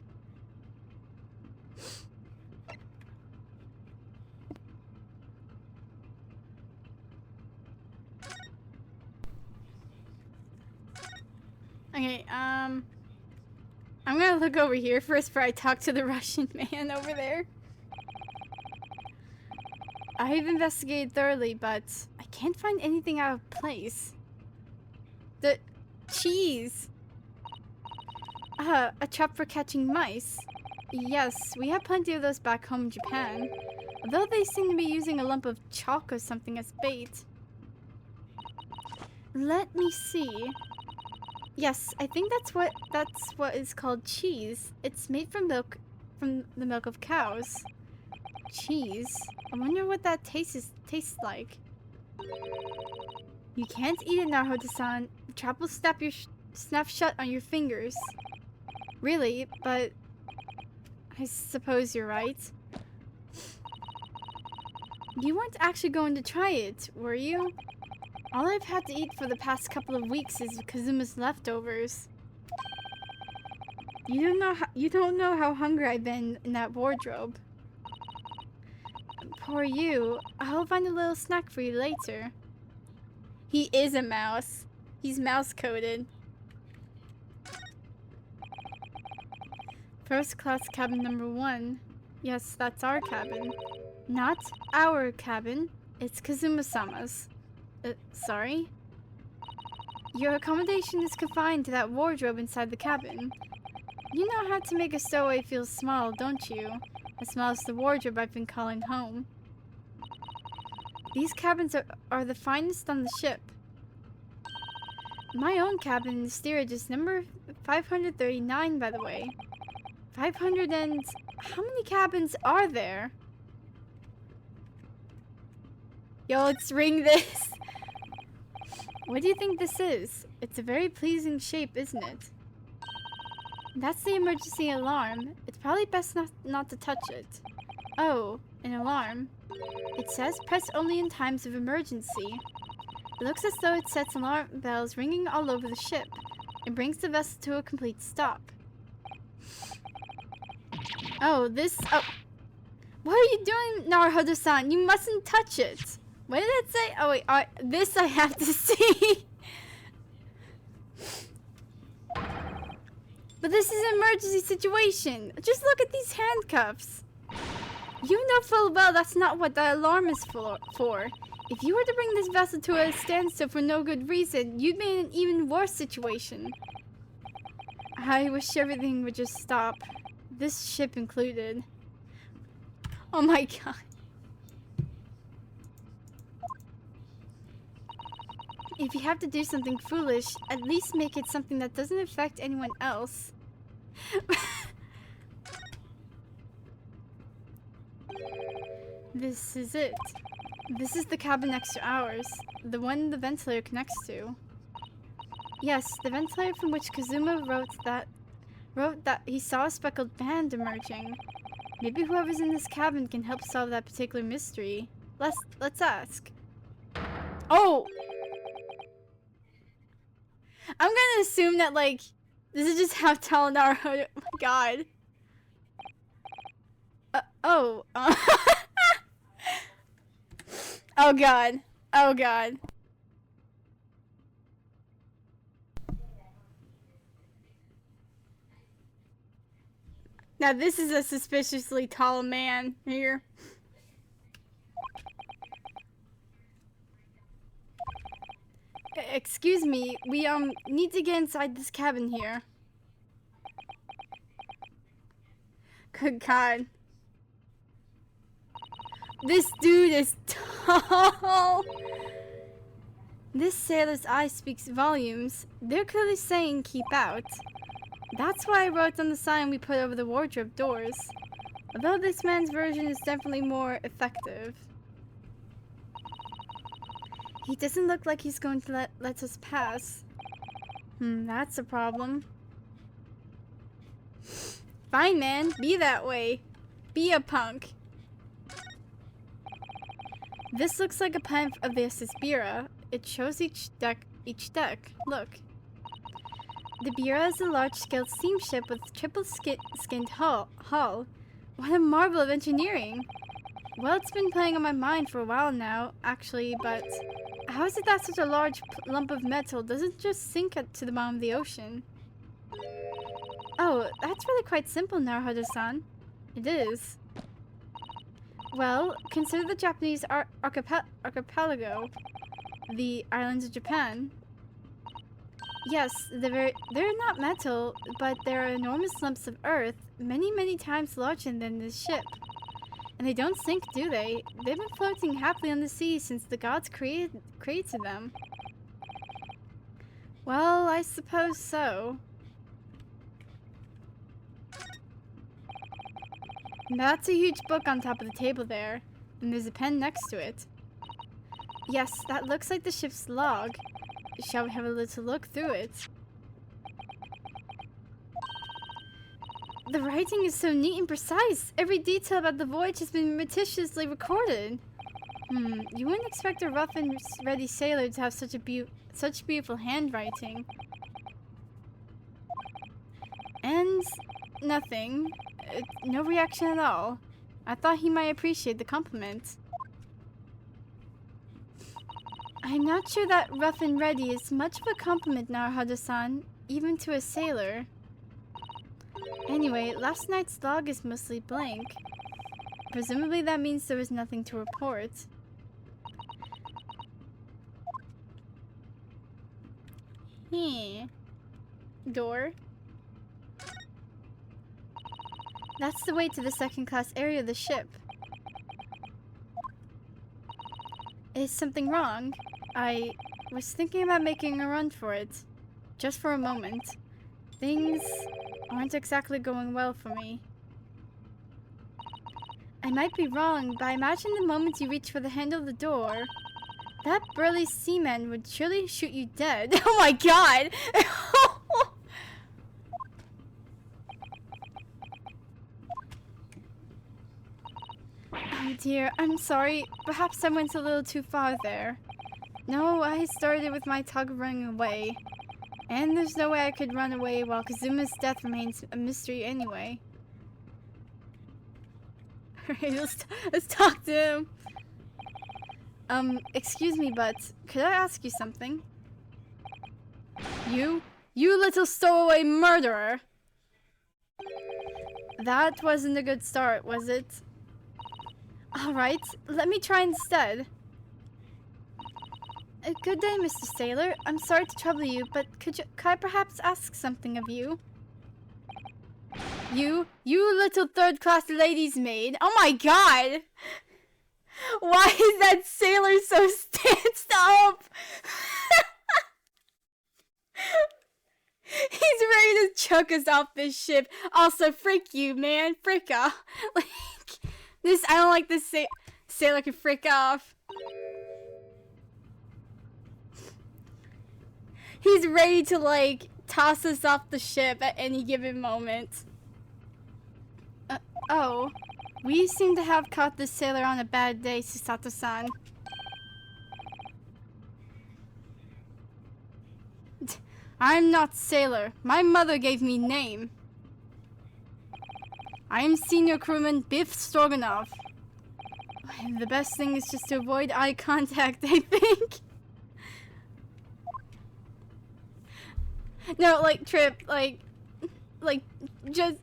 Okay, I'm gonna look over here first before I talk to the Russian man over there. I've investigated thoroughly, but I can't find anything out of place. The cheese! A trap for catching mice. Yes, we have plenty of those back home in Japan. Although they seem to be using a lump of chalk or something as bait. Let me see. Yes, I think that's what is called cheese. It's made from the milk of cows. Cheese? I wonder what that tastes like. You can't eat it, Naruhodo-san. The trap will snap shut on your fingers. Really? But I suppose you're right. You weren't actually going to try it, were you? All I've had to eat for the past couple of weeks is Kazuma's leftovers. You don't know how hungry I've been in that wardrobe. Poor you. I'll find a little snack for you later. He is a mouse. He's mouse-coded. First class cabin number 1. Yes, that's our cabin. Not our cabin. It's Kazuma-sama's. Sorry? Your accommodation is confined to that wardrobe inside the cabin. You know how to make a stowaway feel small, don't you? As small as the wardrobe I've been calling home. These cabins are the finest on the ship. My own cabin in the steerage is number 539, by the way. 500 and... How many cabins are there? Yo, let's ring this. What do you think this is? It's a very pleasing shape, isn't it? That's the emergency alarm. It's probably best not to touch it. Oh, an alarm. It says press only in times of emergency. It looks as though it sets alarm bells ringing all over the ship. It brings the vessel to a complete stop. Oh, this... Oh. What are you doing, Naruhodo-san? You mustn't touch it. What did it say? Oh wait, this I have to see. But this is an emergency situation. Just look at these handcuffs. You know full well that's not what the alarm is for. If you were to bring this vessel to a standstill for no good reason, you'd be in an even worse situation. I wish everything would just stop. This ship included. Oh my god. If you have to do something foolish, at least make it something that doesn't affect anyone else. This is it. This is the cabin next to ours. The one the ventilator connects to. Yes, the ventilator from which Kazuma wrote that he saw a speckled band emerging. Maybe whoever's in this cabin can help solve that particular mystery. Let's ask. Oh! I'm gonna assume that, like, this is just how tall Naruto. Oh my god. Oh. Oh god. Oh god. Now this is a suspiciously tall man here. Excuse me, we need to get inside this cabin here. Good god. This dude is tall. This sailor's eye speaks volumes. They're clearly saying keep out. That's why I wrote on the sign we put over the wardrobe doors. Although this man's version is definitely more effective. He doesn't look like he's going to let us pass. That's a problem. Fine, man. Be that way. Be a punk. This looks like a pen of the Bira. It shows each deck. Look. The Bira is a large-scale steamship with triple-skinned hull. What a marvel of engineering! Well, it's been playing on my mind for a while now, actually, but how is it that such a large lump of metal doesn't just sink to the bottom of the ocean? Oh, that's really quite simple, Naruhodo-san. It is. Well, consider the Japanese archipelago, the islands of Japan. Yes, they're not metal, but they're enormous lumps of earth, many, many times larger than this ship. And they don't sink, do they? They've been floating happily on the sea since the gods created them. Well, I suppose so. That's a huge book on top of the table there, and there's a pen next to it. Yes, that looks like the ship's log. Shall we have a little look through it? The writing is so neat and precise. Every detail about the voyage has been meticulously recorded. You wouldn't expect a rough and ready sailor to have such beautiful handwriting. And nothing. No reaction at all. I thought he might appreciate the compliment. I'm not sure that rough and ready is much of a compliment, Naruhodo-san, even to a sailor. Anyway, last night's log is mostly blank. Presumably that means there was nothing to report. Door. That's the way to the second-class area of the ship. Is something wrong? I was thinking about making a run for it. Just for a moment. Things aren't exactly going well for me. I might be wrong, but I imagine the moment you reach for the handle of the door, that burly seaman would surely shoot you dead. Oh my god! Oh dear, I'm sorry. Perhaps I went a little too far there. No, I started with my tug running away. And there's no way I could run away while Kazuma's death remains a mystery anyway. Alright, let's talk to him. Excuse me, but could I ask you something? You little stowaway murderer! That wasn't a good start, was it? Alright, let me try instead. Good day, Mr. Sailor. I'm sorry to trouble you, but could I perhaps ask something of you? You little third-class lady's maid. Oh my god! Why is that sailor so stanced up? He's ready to chuck us off this ship. Also, frick you, man. Frick off. Like, this, I don't like this sailor can frick off. He's ready to, like, toss us off the ship at any given moment. Oh. We seem to have caught this sailor on a bad day, Susato-san. I'm not sailor. My mother gave me name. I am senior crewman Biff Stroganoff. The best thing is just to avoid eye contact, I think. No, like, Trip, like, just,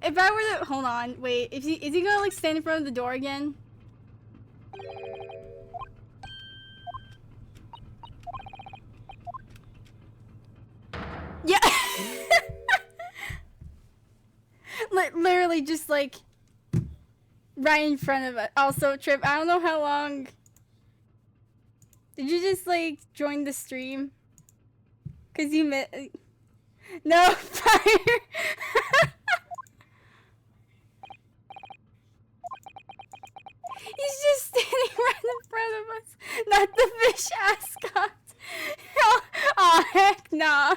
if I were to, hold on, wait, is he gonna, like, stand in front of the door again? Yeah! Literally just, like, right in front of us. Also, Trip, I don't know how long, did you just, like, join the stream? Cause you met. No, fire! He's just standing right in front of us. Not the fish ascot. Oh, heck nah.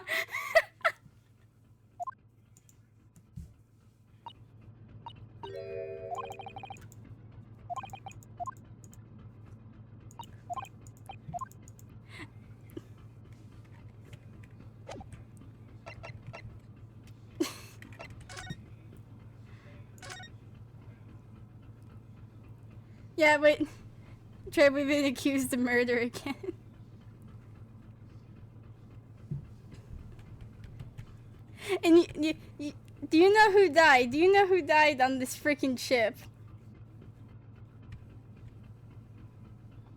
Yeah, wait. Trey, we've been accused of murder again. And do you know who died? Do you know who died on this freaking ship?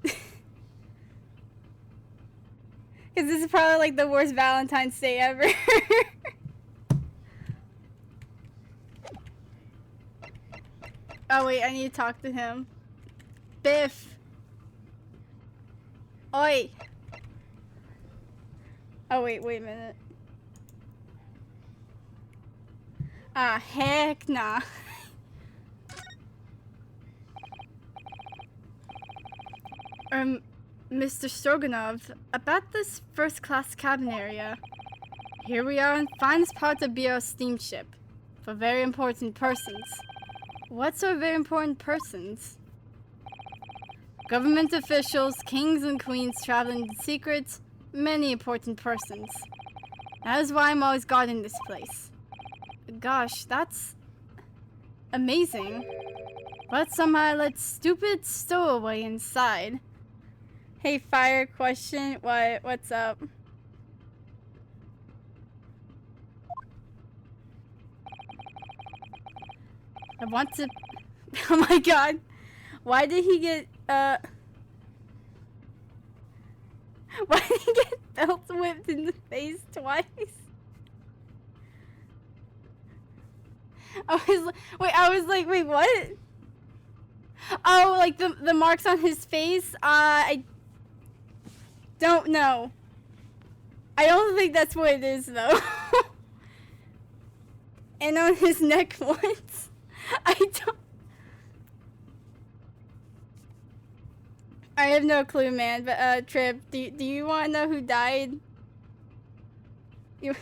Because this is probably like the worst Valentine's Day ever. Oh wait, I need to talk to him. Biff. Oi. Oh wait a minute. Ah, heck nah. Mr. Stroganov, about this first-class cabin area. Here we are in finest part of BR steamship. For very important persons. What sort of very important persons? Government officials, kings and queens traveling in secret, many important persons. That is why I'm always guarding this place. Gosh, that's amazing. But somehow I let stupid stowaway inside. Hey, fire question. What's up? I want to... Oh my god. Why did he get, why did he get belt whipped in the face twice? I was like, wait, what? Oh, like the marks on his face? I don't know. I don't think that's what it is, though. And on his neck once. I have no clue, man, but, Trip, do you want to know who died? Because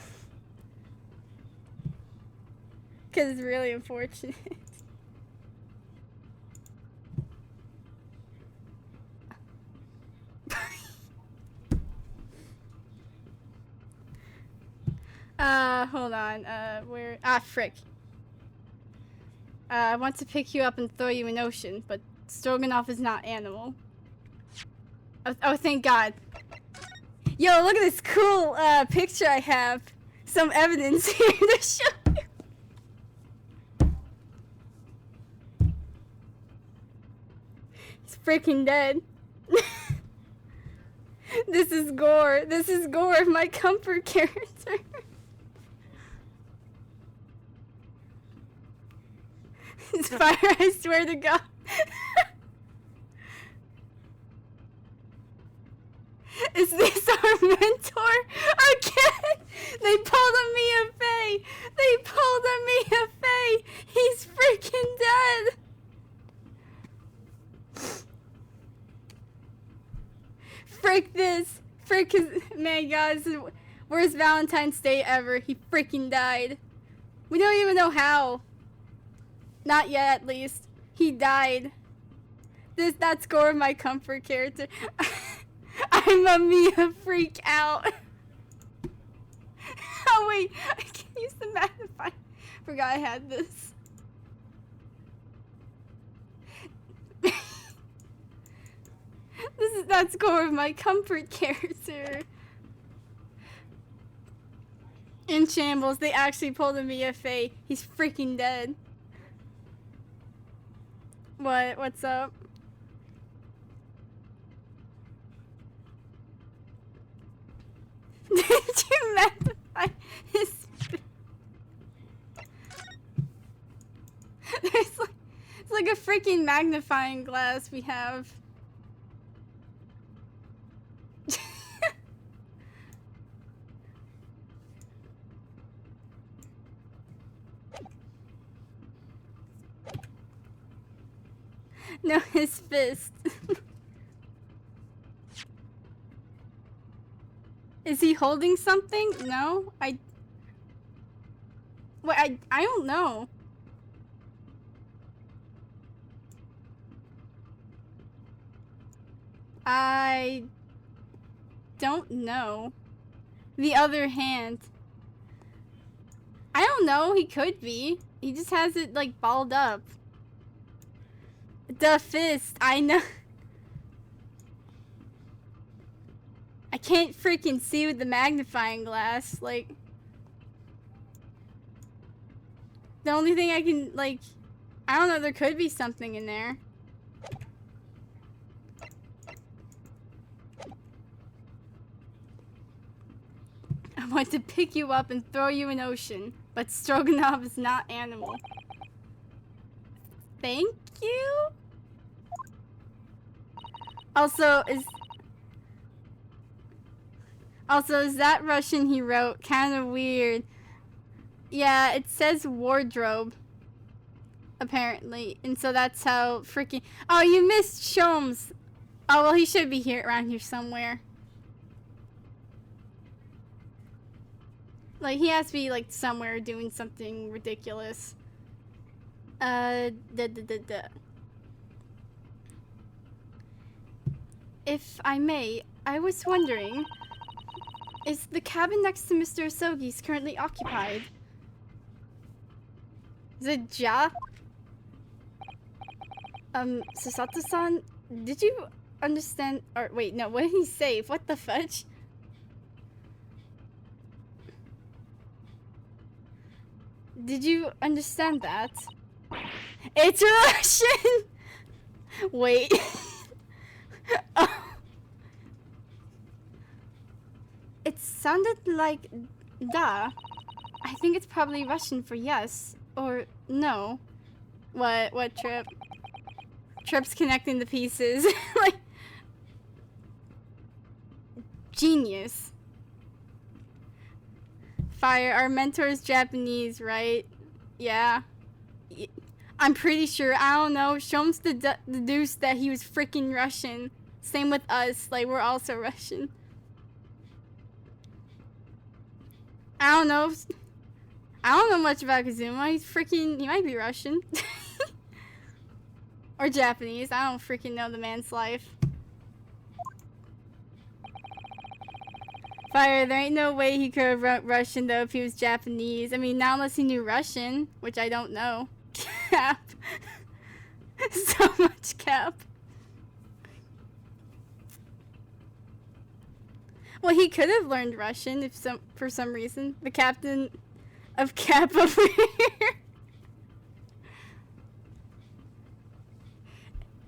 it's really unfortunate. Hold on, where, frick. I want to pick you up and throw you in ocean, but Stroganoff is not animal. Oh, thank God. Yo, look at this cool, picture I have. Some evidence here to show you. He's freaking dead. This is Gore. This is Gore, my comfort character. It's fire, I swear to God. Is this our mentor? Again! They pulled a Mia Fey! They pulled a Mia Fey! He's freaking dead! Frick this! Frick his- man, guys, this is worst Valentine's Day ever. He freaking died. We don't even know how. Not yet, at least. He died. That's score of my comfort character. I'm a Mia freak out. Oh wait, I can use the magnify. Forgot I had this. This is that score of my comfort character. In shambles, they actually pulled a Mia Fey. He's freaking dead. What? What's up? Did you magnify his it's like a freaking magnifying glass we have. No, his fist. Is he holding something? No, wait, I don't know. I don't know. The other hand. I don't know, he could be. He just has it like balled up. The fist, I know. I can't freaking see with the magnifying glass, like. The only thing I can, like, I don't know, there could be something in there. I want to pick you up and throw you in ocean, but Stroganoff is not animal. Thank you? Also, is that Russian he wrote kind of weird? Yeah, it says wardrobe, apparently, and so that's how freaking. Oh, you missed Sholmes. Oh well, he should be here around here somewhere. Like he has to be like somewhere doing something ridiculous. If I may, I was wondering, is the cabin next to Mr. Asogi's currently occupied? Is it Ja? Sasato-san, did you understand, or wait, no, what did he say? What the fudge? Did you understand that? It's Russian! Wait. Oh. It sounded like da. I think it's probably Russian for yes or no. What Trip? Trip's connecting the pieces. Like genius. Fire, our mentor is Japanese, right? Yeah. I'm pretty sure. I don't know. Sholmes deduced that he was freaking Russian. Same with us. Like, we're also Russian. I don't know. I don't know much about Kazuma. He's freaking. He might be Russian. Or Japanese. I don't freaking know the man's life. Fire, there ain't no way he could have wrote Russian though if he was Japanese. I mean, not unless he knew Russian, which I don't know. Cap. So much cap. Well, he could have learned Russian if for some reason. The captain of Cap over here.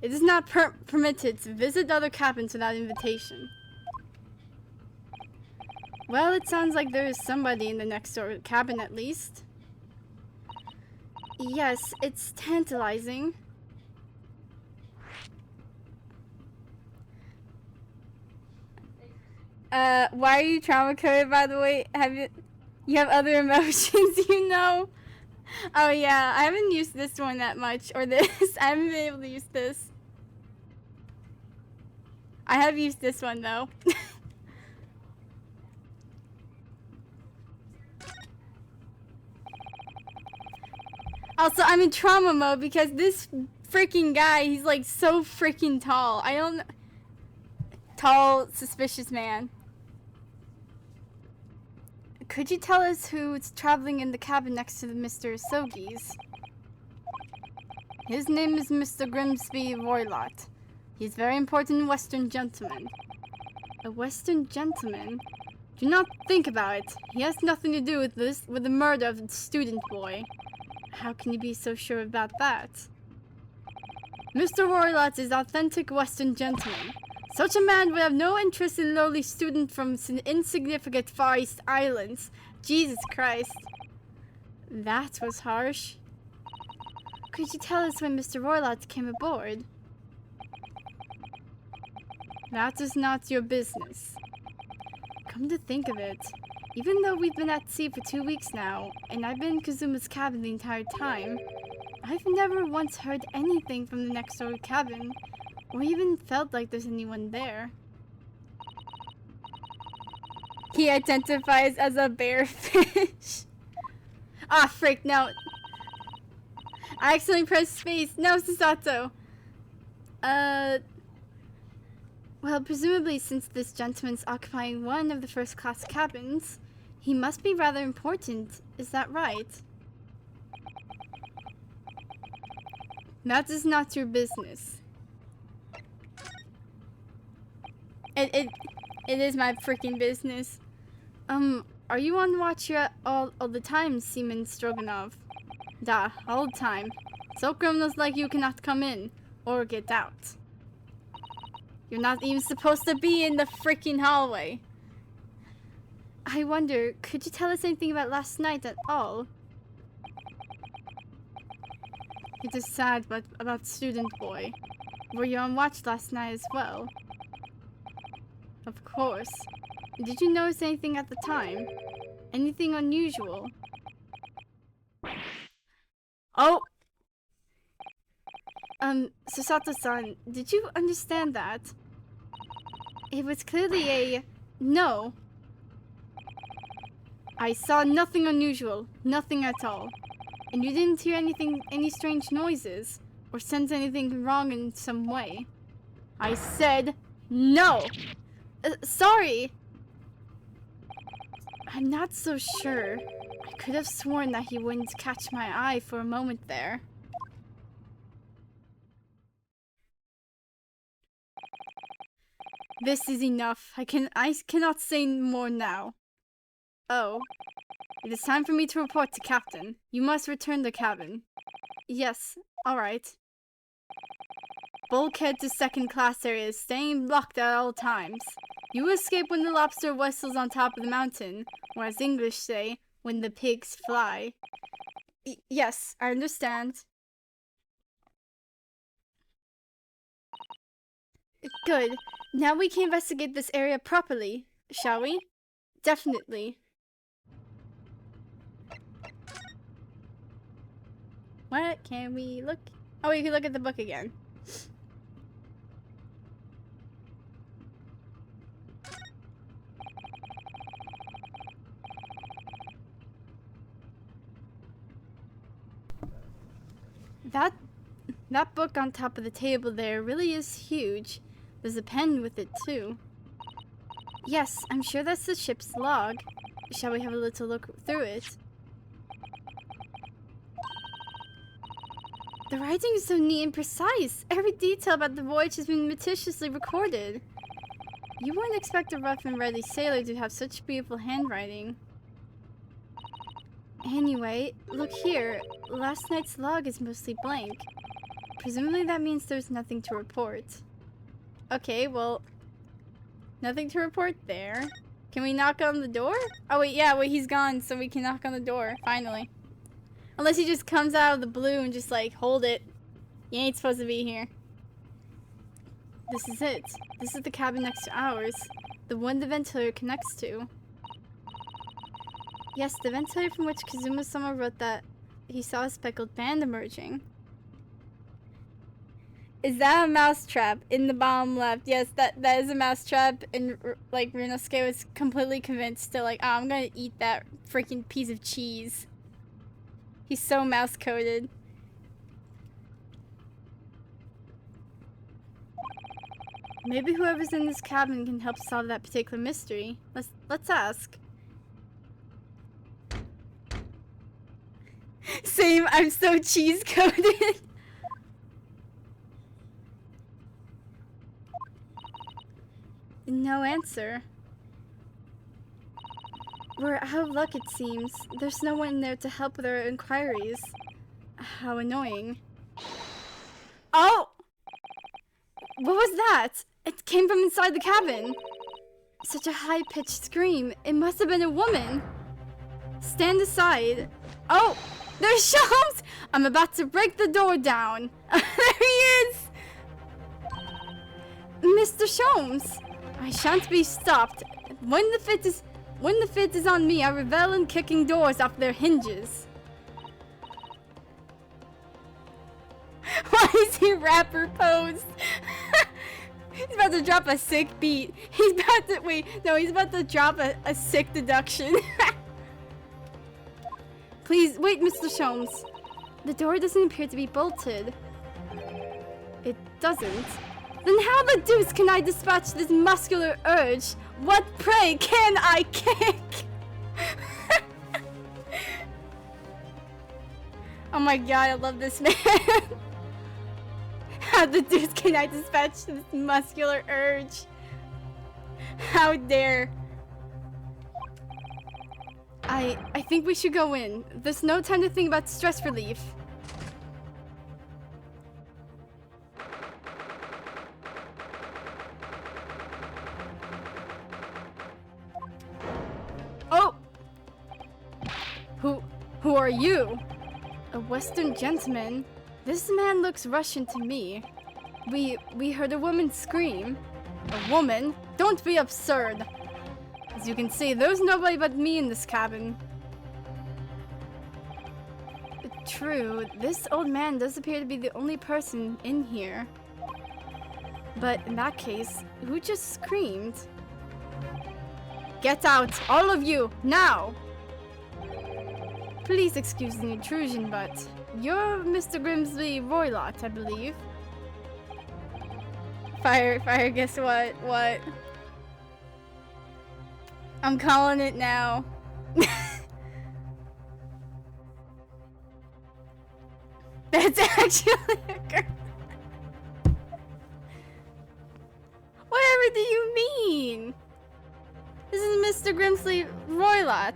It is not permitted to visit other cabins without invitation. Well, it sounds like there is somebody in the next door cabin at least. Yes, it's tantalizing. Why are you trauma coded, by the way? You have other emotions, you know? Oh yeah, I haven't used this one that much, or this. I haven't been able to use this. I have used this one though. Also, I'm in trauma mode because this freaking guy, he's like so freaking tall. I don't... Tall, suspicious man. Could you tell us who's traveling in the cabin next to the Mr. Sogi's? His name is Mr. Grimsby Roylott. He's a very important Western gentleman. A Western gentleman? Do not think about it. He has nothing to do with the murder of the student boy. How can you be so sure about that? Mr. Roylott is authentic Western gentleman. Such a man would have no interest in a lowly student from insignificant Far East Islands. Jesus Christ. That was harsh. Could you tell us when Mr. Roylott came aboard? That is not your business. Come to think of it, even though we've been at sea for 2 weeks now, and I've been in Kazuma's cabin the entire time, I've never once heard anything from the next door cabin, or even felt like there's anyone there. He identifies as a bearfish. Ah, frick, no. I accidentally pressed space. No, Susato. Well, presumably since this gentleman's occupying one of the first-class cabins, he must be rather important. Is that right? That is not your business. It is my freaking business. Are you on watch here all the time, Seaman Stroganov? Da, all the time. So criminals like you cannot come in, or get out. You're not even supposed to be in the freaking hallway. I wonder, could you tell us anything about last night at all? It is sad, but about student boy. Were you on watch last night as well? Of course. Did you notice anything at the time? Anything unusual? Oh! Susato-san, did you understand that? It was clearly a no. I saw nothing unusual, nothing at all. And you didn't hear any strange noises, or sense anything wrong in some way. I said no! Sorry! I'm not so sure. I could have sworn that he wouldn't catch my eye for a moment there. This is enough. I cannot say more now. Oh. It is time for me to report to Captain. You must return the cabin. Yes, alright. Bulkhead to second class area is staying locked at all times. You escape when the lobster whistles on top of the mountain, or as English say, when the pigs fly. Yes, I understand. Good. Now we can investigate this area properly, shall we? Definitely. What can we look? Oh, we can look at the book again. That book on top of the table there really is huge. There's a pen with it too. Yes, I'm sure that's the ship's log. Shall we have a little look through it? The writing is so neat and precise. Every detail about the voyage has been meticulously recorded. You wouldn't expect a rough and ready sailor to have such beautiful handwriting. Anyway, look here. Last night's log is mostly blank. Presumably that means there's nothing to report. Okay, well, nothing to report there. Can we knock on the door? Oh wait, yeah, wait, he's gone, so we can knock on the door, finally. Unless he just comes out of the blue and just like, hold it. You ain't supposed to be here. This is it. This is the cabin next to ours. The one the ventilator connects to. Yes, the ventilator from which Kazuma-sama wrote that he saw a speckled band emerging. Is that a mousetrap in the bottom left? Yes, that is a mousetrap, and like Ryunosuke was completely convinced to like, oh, I'm gonna eat that freaking piece of cheese. He's so mouse-coated. Maybe whoever's in this cabin can help solve that particular mystery. Let's ask. Same, I'm so cheese-coated. No answer. We're out of luck, it seems. There's no one there to help with our inquiries. How annoying. Oh! What was that? It came from inside the cabin. Such a high-pitched scream. It must have been a woman. Stand aside. Oh! There's Shams! I'm about to break the door down. There he is! Mr. Shams! I shan't be stopped. When the fit is on me, I revel in kicking doors off their hinges. Why is he rapper posed? He's about to drop a sick beat. He's about to drop a sick deduction. Please, wait, Mr. Shams. The door doesn't appear to be bolted. It doesn't. Then how the deuce can I dispatch this muscular urge? What, pray, can I kick? Oh my god, I love this man. How the deuce can I dispatch this muscular urge? How dare. I think we should go in. There's no time to think about stress relief. Oh! Who are you? A Western gentleman? This man looks Russian to me. We heard a woman scream. A woman? Don't be absurd. As you can see, there's nobody but me in this cabin. True, this old man does appear to be the only person in here. But in that case, who just screamed? Get out, all of you, now! Please excuse the intrusion, but you're Mr. Grimsby Roylott, I believe. Fire, guess what? What? I'm calling it now. That's actually a girl. Whatever do you mean? This is Mr. Grimsby Roylott.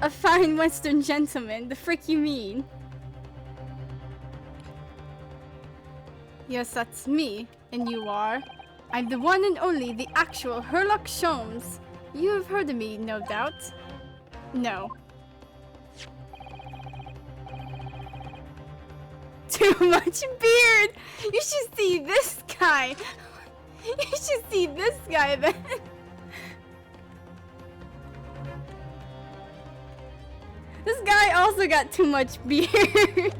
A fine Western gentleman. The frick you mean? Yes, that's me. And you are? I'm the one and only, the actual Herlock Sholmes. You have heard of me, no doubt? No. Too much beard! You should see this guy! You should see this guy then! This guy also got too much beard!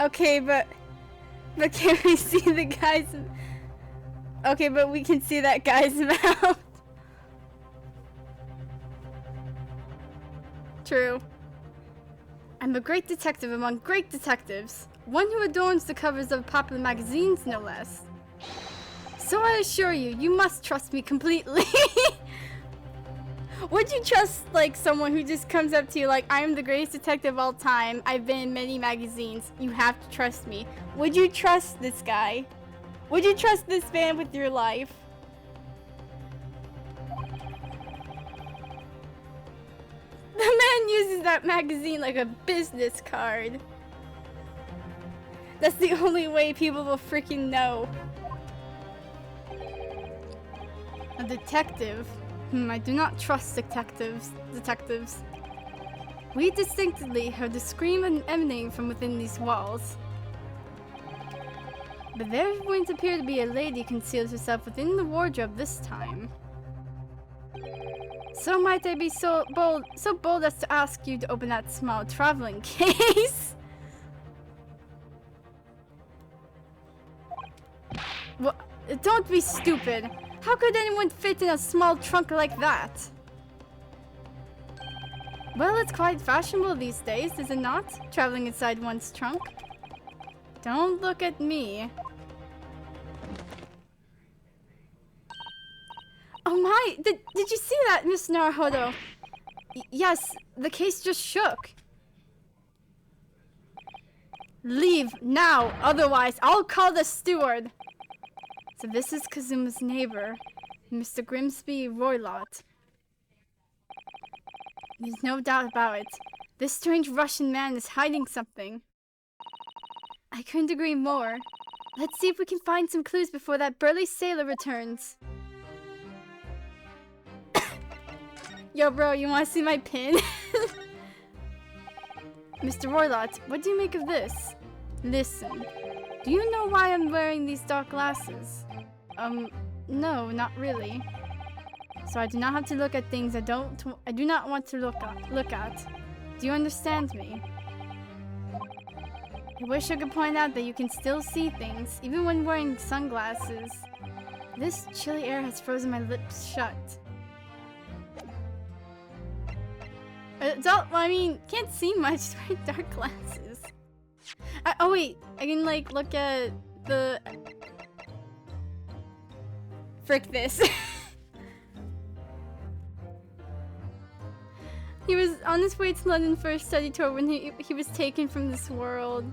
Okay, but can we see the guy's... Okay, but we can see that guy's mouth. True. I'm a great detective among great detectives. One who adorns the covers of popular magazines, no less. So I assure you, you must trust me completely. Would you trust, like, someone who just comes up to you like, I am the greatest detective of all time, I've been in many magazines, you have to trust me. Would you trust this guy? Would you trust this man with your life? The man uses that magazine like a business card. That's the only way people will freaking know. A detective? I do not trust detectives. We distinctly heard the scream emanating from within these walls. But there wouldn't appear to be a lady concealed herself within the wardrobe this time. So might I be so bold as to ask you to open that small traveling case? Well, don't be stupid. How could anyone fit in a small trunk like that? Well, it's quite fashionable these days, is it not? Traveling inside one's trunk. Don't look at me. Oh my! Did you see that, Miss Naruhodo? Yes, the case just shook. Leave now, otherwise I'll call the steward. So this is Kazuma's neighbor, Mr. Grimsby Roylott. There's no doubt about it. This strange Russian man is hiding something. I couldn't agree more. Let's see if we can find some clues before that burly sailor returns. Yo, bro, you wanna see my pin? Mr. Roylott, what do you make of this? Listen, do you know why I'm wearing these dark glasses? No, not really. So I do not have to look at things I do not want to look at. Do you understand me? I wish I could point out that you can still see things, even when wearing sunglasses. This chilly air has frozen my lips shut. Can't see much wearing dark glasses. Oh wait, I can like look at the... Frick this. He was on his way to London for a study tour when he was taken from this world.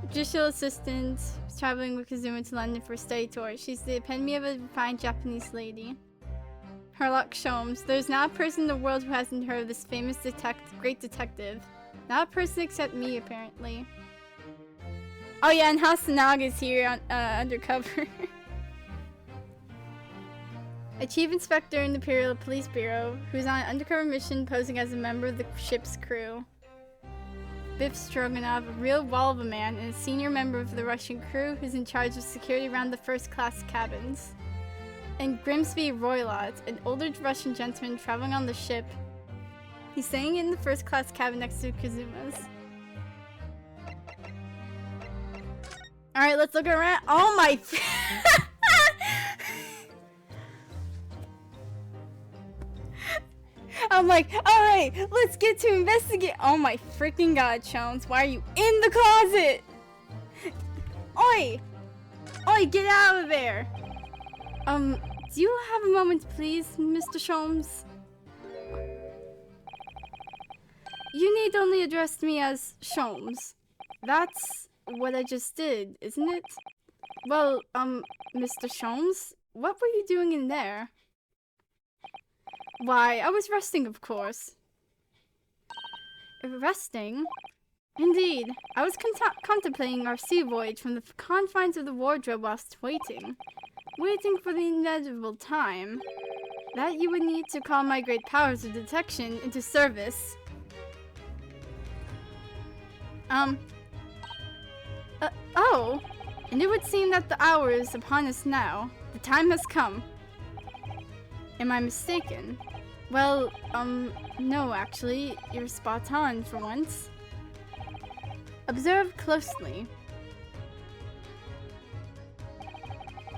Judicial assistant was traveling with Kazuma to London for a study tour. She's the epitome of a fine Japanese lady. Herlock Sholmes. There's not a person in the world who hasn't heard of this famous great detective. Not a person except me, apparently. Oh yeah, and Hasanaga's here on, undercover. A chief inspector in the Imperial Police Bureau, who's on an undercover mission posing as a member of the ship's crew. Biff Stroganov, a real wall of a man, and a senior member of the Russian crew who's in charge of security around the first-class cabins. And Grimsby Roylott, an older Russian gentleman traveling on the ship. He's staying in the first-class cabin next to Kazuma's. Alright, let's look around. Oh my... I'm like, alright, let's get to investigate. Oh my freaking god, Jones, why are you in the closet? Oi! Oi, get out of there! Do you have a moment, please, Mr. Sholmes? You need only address me as Sholmes. That's what I just did, isn't it? Well, Mr. Sholmes, what were you doing in there? Why, I was resting, of course. Resting? Indeed. I was contemplating our sea voyage from the confines of the wardrobe whilst waiting. Waiting for the inevitable time that you would need to call my great powers of detection into service. Oh! And it would seem that the hour is upon us now. The time has come. Am I mistaken? Well, no, actually. You're spot on for once. Observe closely.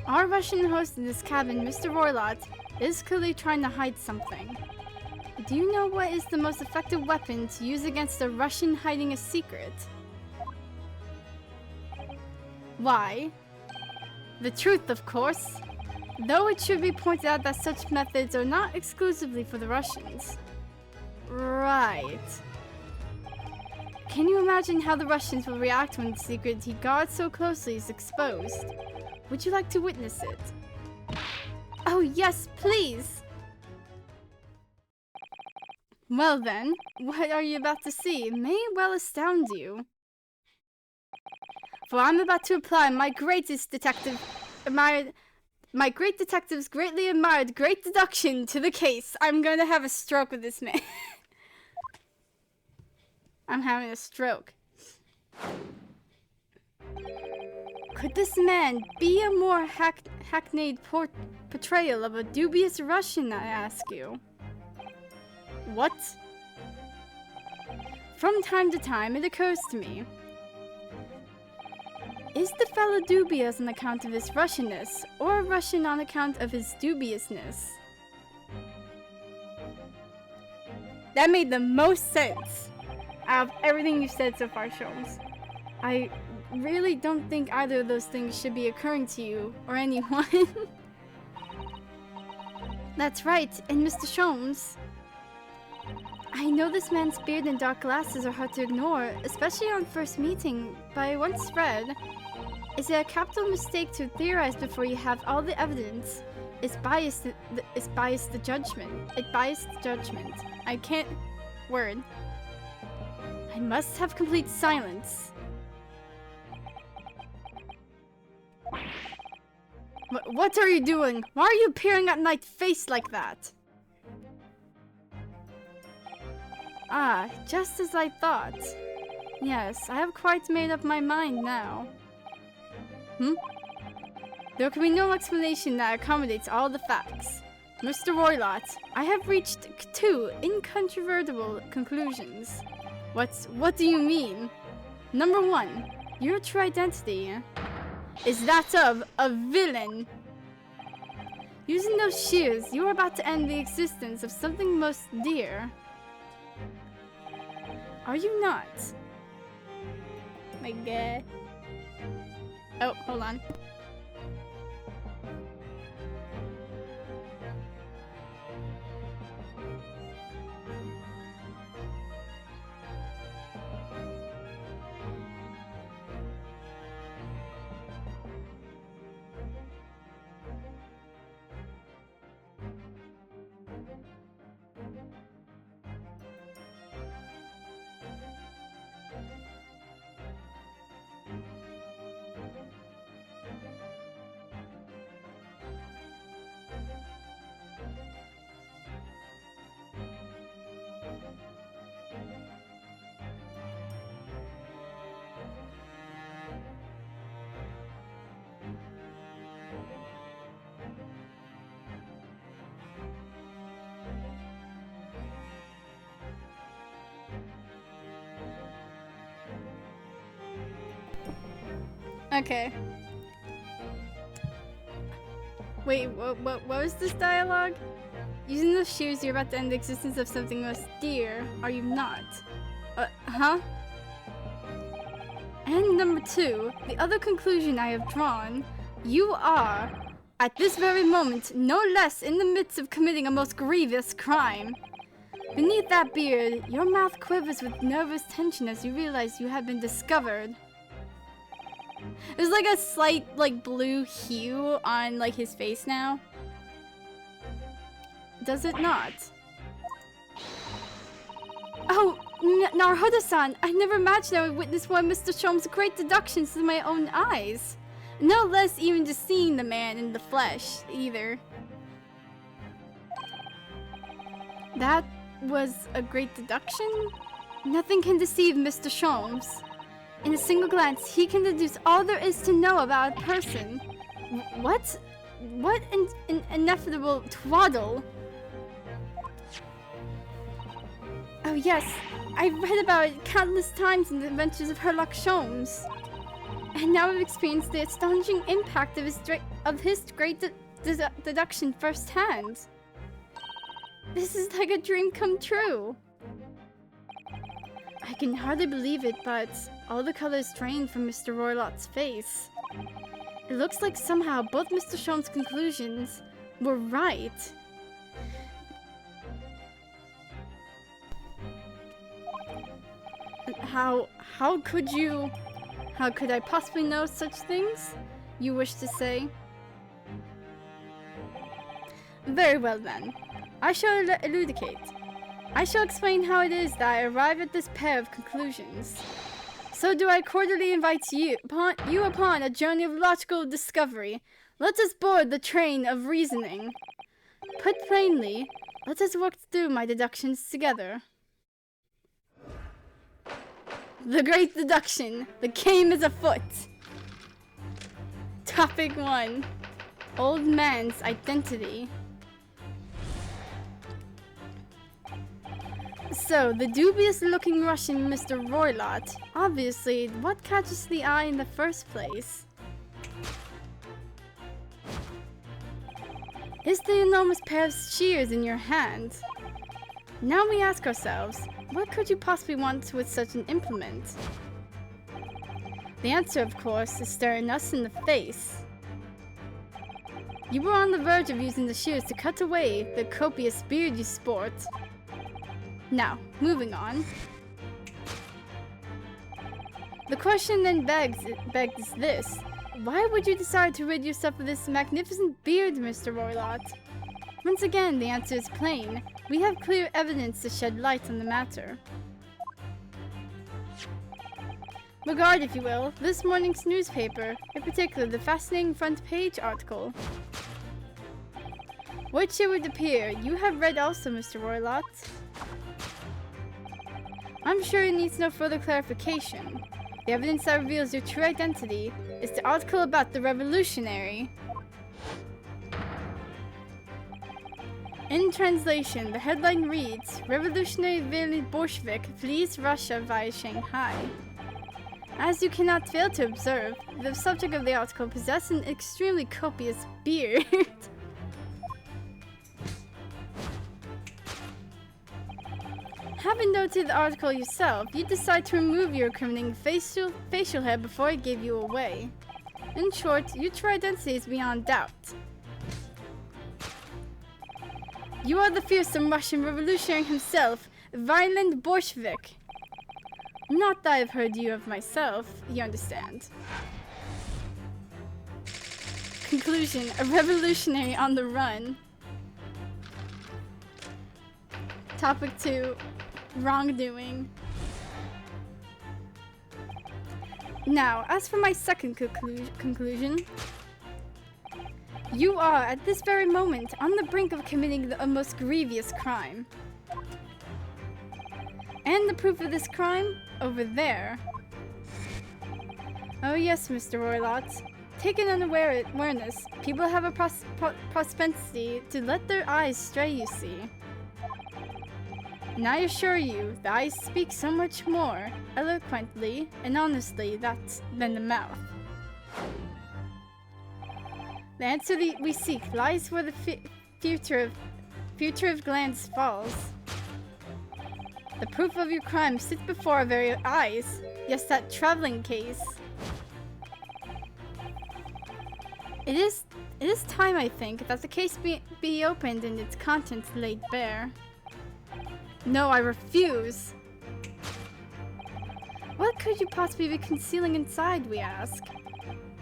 Our Russian host in this cabin, Mr. Roylott, is clearly trying to hide something. Do you know what is the most effective weapon to use against a Russian hiding a secret? Why? The truth, of course. Though it should be pointed out that such methods are not exclusively for the Russians. Right. Can you imagine how the Russians will react when the secret he guards so closely is exposed? Would you like to witness it? Oh yes, please! Well then, what are you about to see? It may well astound you. For I'm about to apply my great detective's greatly admired great deduction to the case. I'm going to have a stroke with this man. I'm having a stroke. Could this man be a more hackneyed portrayal of a dubious Russian, I ask you? What? From time to time, it occurs to me. Is the fellow dubious on account of his Russianness, or Russian on account of his dubiousness? That made the most sense out of everything you've said so far, Sholmes. I really don't think either of those things should be occurring to you or anyone. That's right, and Mr. Sholmes, I know this man's beard and dark glasses are hard to ignore, especially on first meeting, but I once read, is it a capital mistake to theorize before you have all the evidence? It's biased the judgment. It biased the judgment. I can't... word. I must have complete silence. What are you doing? Why are you peering at my face like that? Ah, just as I thought. Yes, I have quite made up my mind now. There can be no explanation that accommodates all the facts. Mr. Roylott, I have reached two incontrovertible conclusions. What do you mean? Number one, your true identity is that of a villain. Using those shears, you are about to end the existence of something most dear. Are you not? My god. Oh, hold on. Okay. Wait, what was this dialogue? Using those shears, you're about to end the existence of something most dear. Are you not? Huh? And number two, the other conclusion I have drawn, you are, at this very moment, no less in the midst of committing a most grievous crime. Beneath that beard, your mouth quivers with nervous tension as you realize you have been discovered. There's like a slight, like, blue hue on, like, his face now. Does it not? Oh, Naruhodo-san, I never imagined I would witness one of Mr. Sholmes' great deductions with my own eyes. No less even just seeing the man in the flesh, either. That was a great deduction? Nothing can deceive Mr. Sholmes. In a single glance, he can deduce all there is to know about a person. What? What an ineffable twaddle. Oh yes, I've read about it countless times in the adventures of Herlock Sholmes. And now I've experienced the astonishing impact of his great deduction firsthand. This is like a dream come true. I can hardly believe it, but all the colors drained from Mr. Roylott's face. It looks like somehow both Mr. Sholmes' conclusions were right. How could I possibly know such things? You wish to say? Very well then. I shall elucidate. I shall explain how it is that I arrive at this pair of conclusions. So do I cordially invite you upon a journey of logical discovery. Let us board the train of reasoning. Put plainly, let us work through my deductions together. The Great Deduction. The game is afoot. Topic 1. Old man's identity. So, the dubious-looking Russian Mr. Roylott. Obviously, what catches the eye in the first place? Is the enormous pair of shears in your hand? Now we ask ourselves, what could you possibly want with such an implement? The answer, of course, is staring us in the face. You were on the verge of using the shears to cut away the copious beard you sport. Now, moving on. The question then begs this. Why would you decide to rid yourself of this magnificent beard, Mr. Roylott? Once again, the answer is plain. We have clear evidence to shed light on the matter. Regard, if you will, this morning's newspaper, in particular the fascinating front page article. Which it would appear you have read also, Mr. Roylott. I'm sure it needs no further clarification. The evidence that reveals your true identity is the article about the revolutionary. In translation, the headline reads, Revolutionary Violent Bolshevik flees Russia via Shanghai. As you cannot fail to observe, the subject of the article possessed an extremely copious beard. Having noted the article yourself, you decide to remove your incriminating facial hair before it gave you away. In short, your true identity is beyond doubt. You are the fearsome Russian revolutionary himself, Violent Bolshevik. Not that I've heard you of myself, you understand. Conclusion, a revolutionary on the run. Topic 2, wrongdoing. Now, as for my second conclusion, you are, at this very moment, on the brink of committing a most grievous crime. And the proof of this crime? Over there. Oh yes, Mr. Roylott. Taken unawareness, people have a propensity to let their eyes stray, you see. And I assure you, the eyes speak so much more eloquently and honestly than the mouth. The answer we seek lies where the future of glance falls. The proof of your crime sits before our very eyes. Yes, that traveling case. It is time, I think, that the case be opened and its contents laid bare. No, I refuse. What could you possibly be concealing inside, we ask?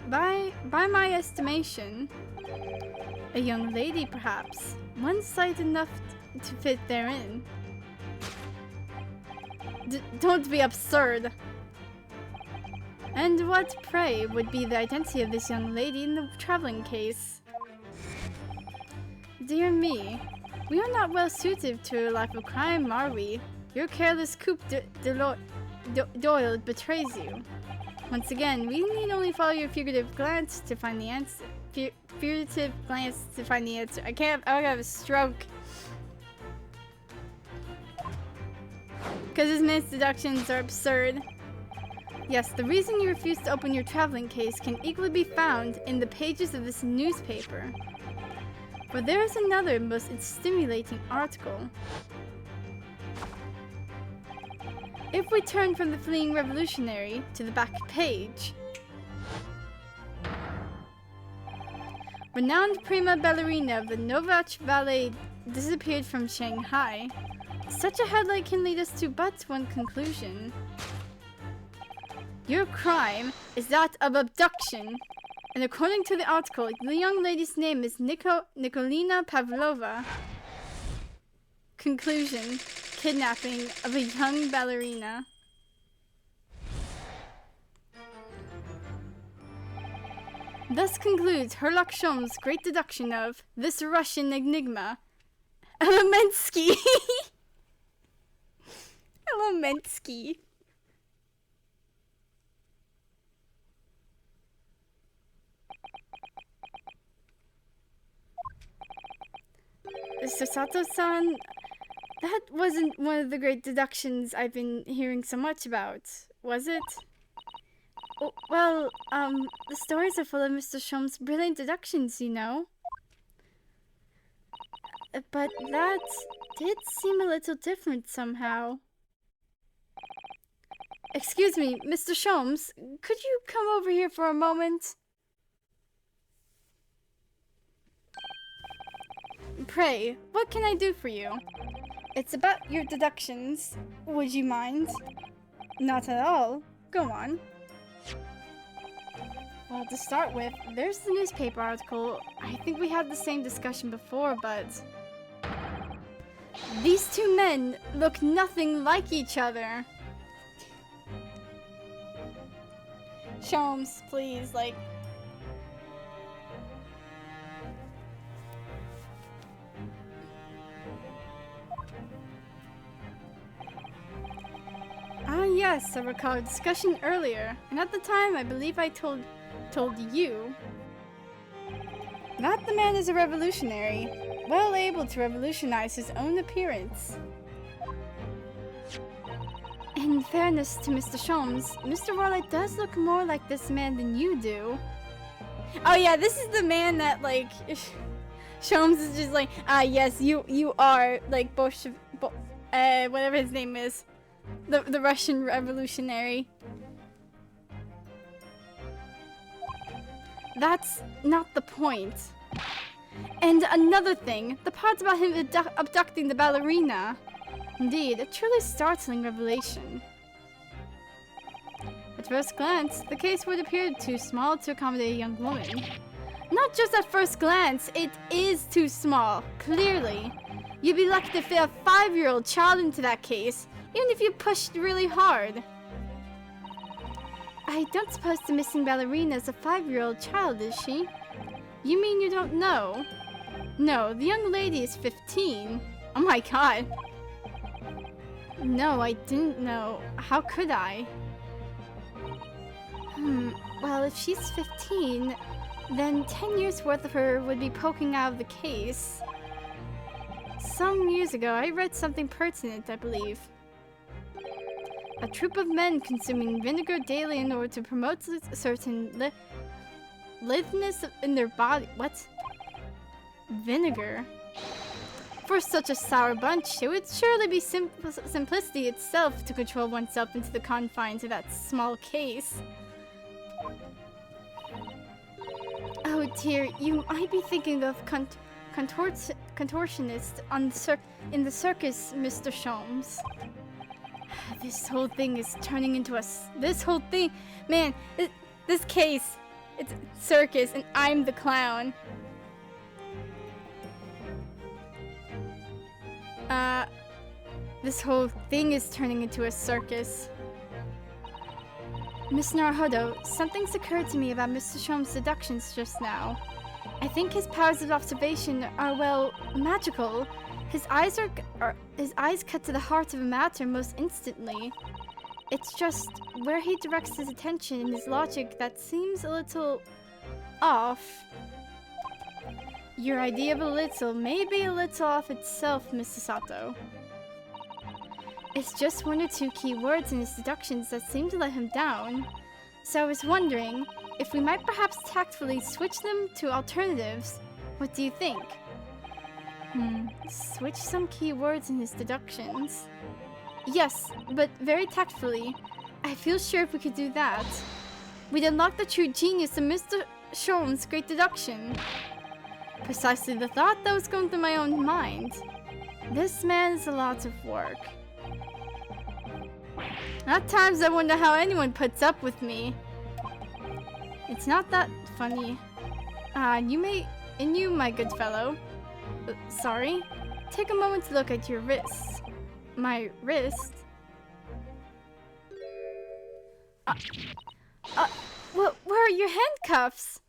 By my estimation, a young lady, perhaps. One sight enough to fit therein. Don't be absurd. And what, pray, would be the identity of this young lady in the traveling case? Dear me, we are not well suited to a life of crime, are we? Your careless coup d'oeil betrays you. Once again, we need only follow your fugitive glance to find the answer. Fugitive glance to find the answer. I'll have a stroke. Because his man's deductions are absurd. Yes, the reason you refuse to open your traveling case can equally be found in the pages of this newspaper. But there is another most stimulating article. If we turn from the fleeing revolutionary to the back page. Renowned prima ballerina of the Novak Ballet disappeared from Shanghai. Such a headline can lead us to but one conclusion. Your crime is that of abduction. And according to the article, the young lady's name is Nikolina Pavlova. Conclusion. Kidnapping of a young ballerina. Thus concludes Herlock Sholmes' great deduction of this Russian enigma. Elemensky. Elemensky. Sato-san, that wasn't one of the great deductions I've been hearing so much about, was it? Oh, well, the stories are full of Mr. Shom's brilliant deductions, you know. But that did seem a little different somehow. Excuse me, Mr. Shomes, could you come over here for a moment? Pray, what can I do for you? It's about your deductions. Would you mind? Not at all. Go on. Well, to start with, there's the newspaper article. I think we had the same discussion before, but... these two men look nothing like each other. Shomes, please, like... Ah yes, I recall a discussion earlier, and at the time I believe I told you that the man is a revolutionary, well able to revolutionize his own appearance. In fairness to Mr. Shomes, Mr. Warlight does look more like this man than you do. Oh yeah, this is the man that, like, Shomes is just like, ah yes, you are, like, whatever his name is. The Russian revolutionary. That's not the point. And another thing, the part about him abducting the ballerina. Indeed, a truly startling revelation. At first glance, the case would appear too small to accommodate a young woman. Not just at first glance, it is too small, clearly. You'd be lucky to fit a 5-year-old child into that case, even if you pushed really hard. I don't suppose the missing ballerina is a 5-year-old child, is she? You mean you don't know? No, the young lady is 15. Oh my god. No, I didn't know. How could I? Well, if she's 15, then 10 years worth of her would be poking out of the case. Some years ago, I read something pertinent, I believe. A troop of men consuming vinegar daily in order to promote a certain litheness in their body. What? Vinegar? For such a sour bunch, it would surely be simplicity itself to control oneself into the confines of that small case. Oh dear, you might be thinking of contortionist in the circus, Mr. Shomes. This whole thing is turning into this whole thing, man, this case, it's circus and I'm the clown. This whole thing is turning into a circus. Miss Naruhodo, something's occurred to me about Mr. Shome's deductions just now. I think his powers of observation are, well, magical. His eyes cut to the heart of a matter most instantly. It's just where he directs his attention and his logic that seems a little off. Your idea of a little may be a little off itself, Mr. Sato. It's just one or two key words in his deductions that seem to let him down. So I was wondering if we might perhaps tactfully switch them to alternatives. What do you think? Switch some key words in his deductions. Yes, but very tactfully. I feel sure if we could do that, we'd unlock the true genius of Mr. Shome's great deduction. Precisely the thought that was going through my own mind. This man is a lot of work. At times I wonder how anyone puts up with me. It's not that funny. You, my good fellow. Sorry? Take a moment to look at your wrist. My wrist? Where are your handcuffs?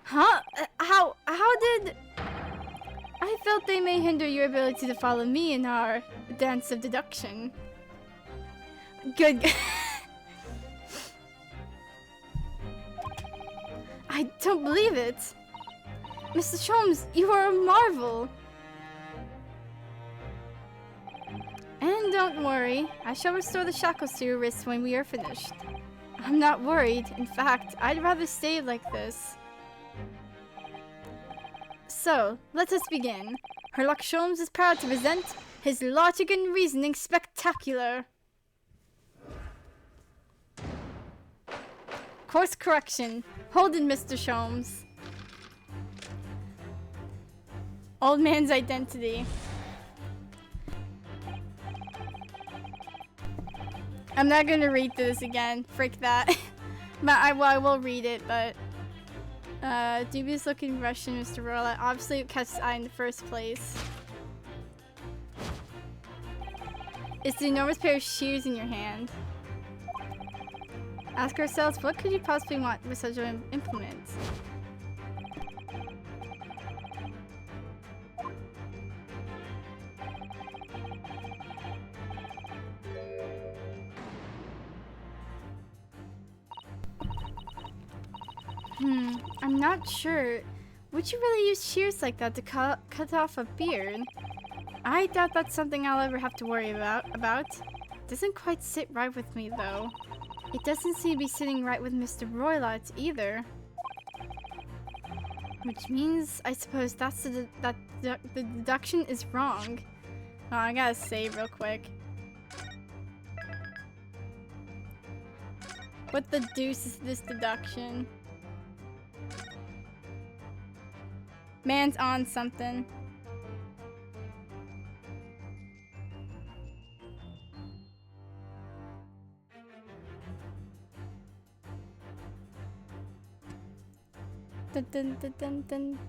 Huh? How did... I felt they may hinder your ability to follow me in our dance of deduction. Good. I don't believe it. Mr. Shomes, you are a marvel. don't worry. I shall restore the shackles to your wrists when we are finished. I'm not worried. In fact, I'd rather stay like this. So, let us begin. Herlock Sholmes is proud to present his logic and reasoning spectacular. Course correction. Hold it, Mr. Sholmes. Old man's identity. I'm not gonna read through this again. Frick that. But I will read it, but... dubious looking Russian, Mr. Rolla. Obviously it catches eye in the first place. It's the enormous pair of shears in your hand. Ask ourselves, what could you possibly want with such an implement? I'm not sure. Would you really use shears like that to cut off a beard? I doubt that's something I'll ever have to worry about. Doesn't quite sit right with me, though. It doesn't seem to be sitting right with Mr. Roylott either. Which means, I suppose that's the deduction is wrong. Oh, I gotta save real quick. What the deuce is this deduction? Man's on something. Dun, dun, dun, dun, dun.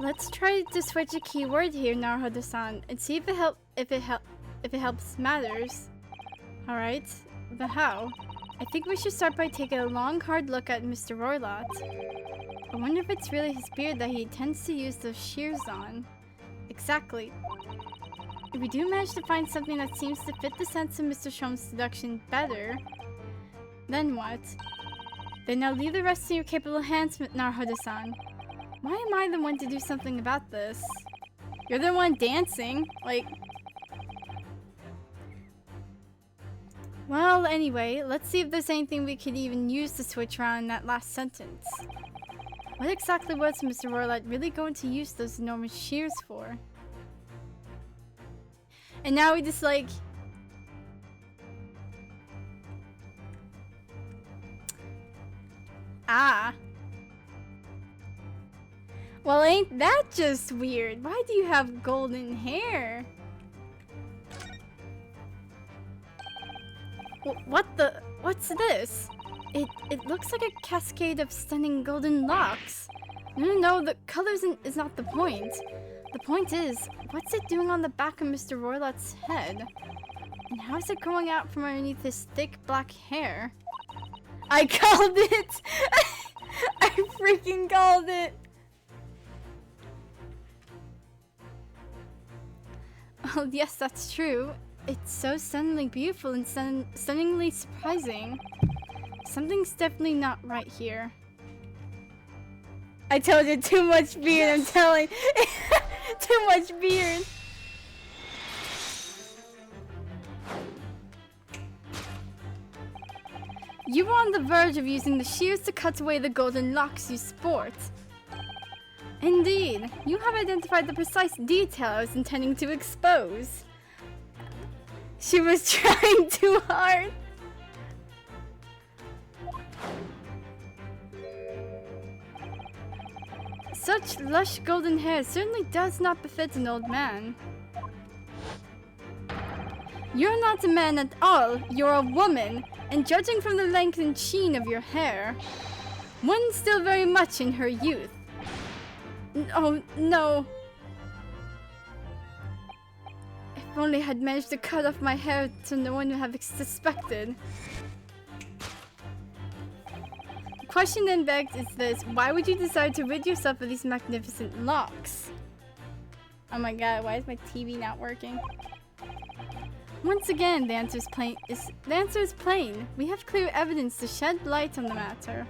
Let's try to switch a keyword here, Naruhodo-san, and see if it helps matters. Alright, but how? I think we should start by taking a long, hard look at Mr. Roylott. I wonder if it's really his beard that he tends to use those shears on. Exactly. If we do manage to find something that seems to fit the sense of Mr. Sholmes' deduction better, then what? Then I'll leave the rest in your capable hands, Naruhodo-san. Why am I the one to do something about this? You're the one dancing, like... Well, anyway, let's see if there's anything we could even use to switch around in that last sentence. What exactly was Mr. Roylott really going to use those enormous shears for? And now we just like... Ah. Well, ain't that just weird? Why do you have golden hair? What the? What's this? It looks like a cascade of stunning golden locks. No, the colors is not the point. The point is, what's it doing on the back of Mr. Roylott's head? And how is it growing out from underneath his thick black hair? I called it! I freaking called it! Well, yes, that's true. It's so stunningly beautiful and stunningly surprising. Something's definitely not right here. I told you, too much beard, I'm telling. Too much beard. You were on the verge of using the shears to cut away the golden locks you sport. Indeed, you have identified the precise detail I was intending to expose. She was trying too hard. Such lush golden hair certainly does not befit an old man. You're not a man at all, you're a woman, and judging from the length and sheen of your hair, one still very much in her youth. Oh, no. If only I had managed to cut off my hair so no one would have suspected. The question then begged is this: why would you decide to rid yourself of these magnificent locks? Oh my god, why is my TV not working? Once again, the answer is plain. We have clear evidence to shed light on the matter.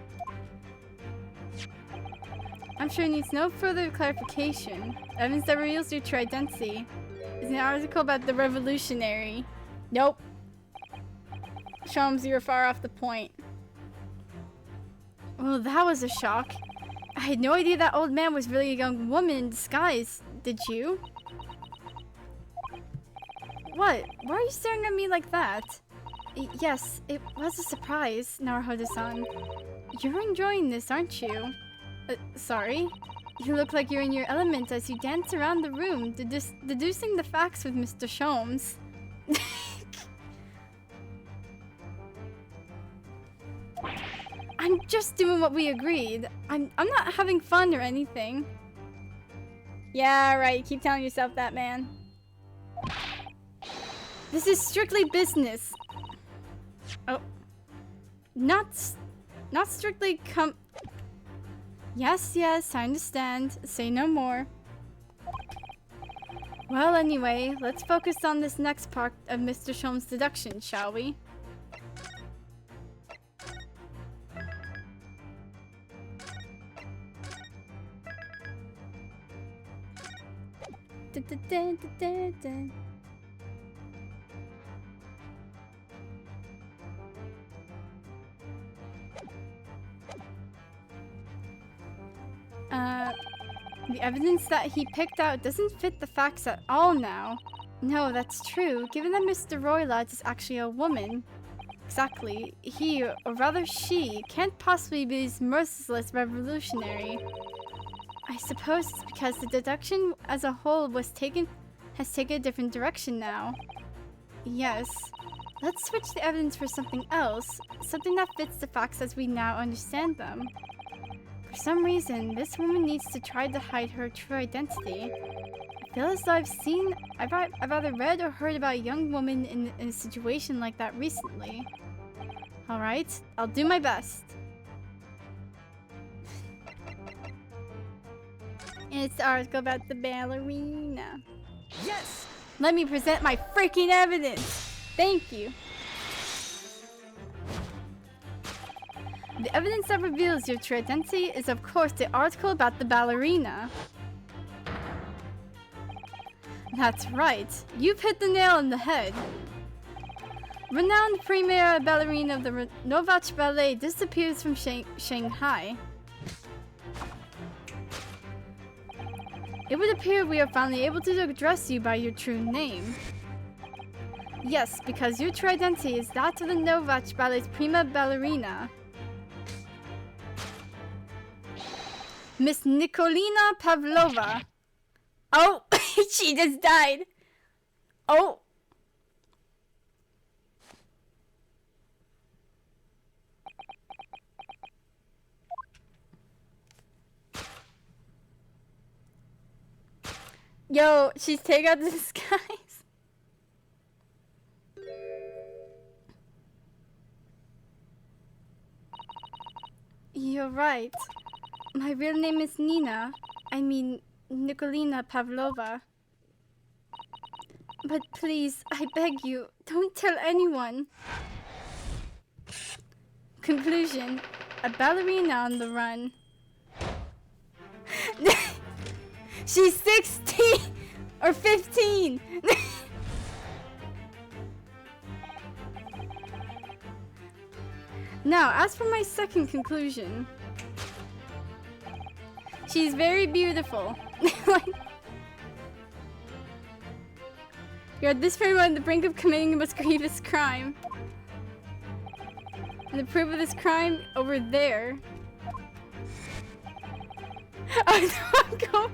I'm sure it needs no further clarification. Evidence that reveals your true identity is an article about the revolutionary. Nope. Sholmes, you're far off the point. Well, that was a shock. I had no idea that old man was really a young woman in disguise. Did you? What? Why are you staring at me like that? Yes, it was a surprise, Naruhodo-san. You're enjoying this, aren't you? Sorry? You look like you're in your element as you dance around the room, deducing the facts with Mr. Sholmes. I'm just doing what we agreed. I'm not having fun or anything. Yeah, right. Keep telling yourself that, man. This is strictly business. Oh. Not strictly Yes, I understand. Say no more. Well, anyway, let's focus on this next part of Mr. Sholmes' deduction, shall we? The evidence that he picked out doesn't fit the facts at all now. No, that's true, given that Mr. Roylott is actually a woman. Exactly. He, or rather she, can't possibly be this merciless revolutionary. I suppose it's because the deduction as a whole has taken a different direction now. Yes. Let's switch the evidence for something else. Something that fits the facts as we now understand them. For some reason, this woman needs to try to hide her true identity. I feel as though I've either read or heard about a young woman in a situation like that recently. Alright, I'll do my best. And it's the article about the ballerina. Yes! Let me present my freaking evidence! Thank you. The evidence that reveals your true identity is of course the article about the ballerina. That's right, you've hit the nail on the head. Renowned premier ballerina of the Novach Ballet disappears from Shanghai. It would appear we are finally able to address you by your true name. Yes, because your true identity is that of the Novach Ballet's prima ballerina. Miss Nikolina Pavlova. Oh, she just died. Oh. Yo, she's taking out the disguise. You're right. My real name is Nina. I mean, Nikolina Pavlova. But please, I beg you, don't tell anyone. Conclusion. A ballerina on the run. She's 16 or 15. Now, as for my second conclusion. She's very beautiful. You're at this point on the brink of committing the most grievous crime. And the proof of this crime over there. Oh,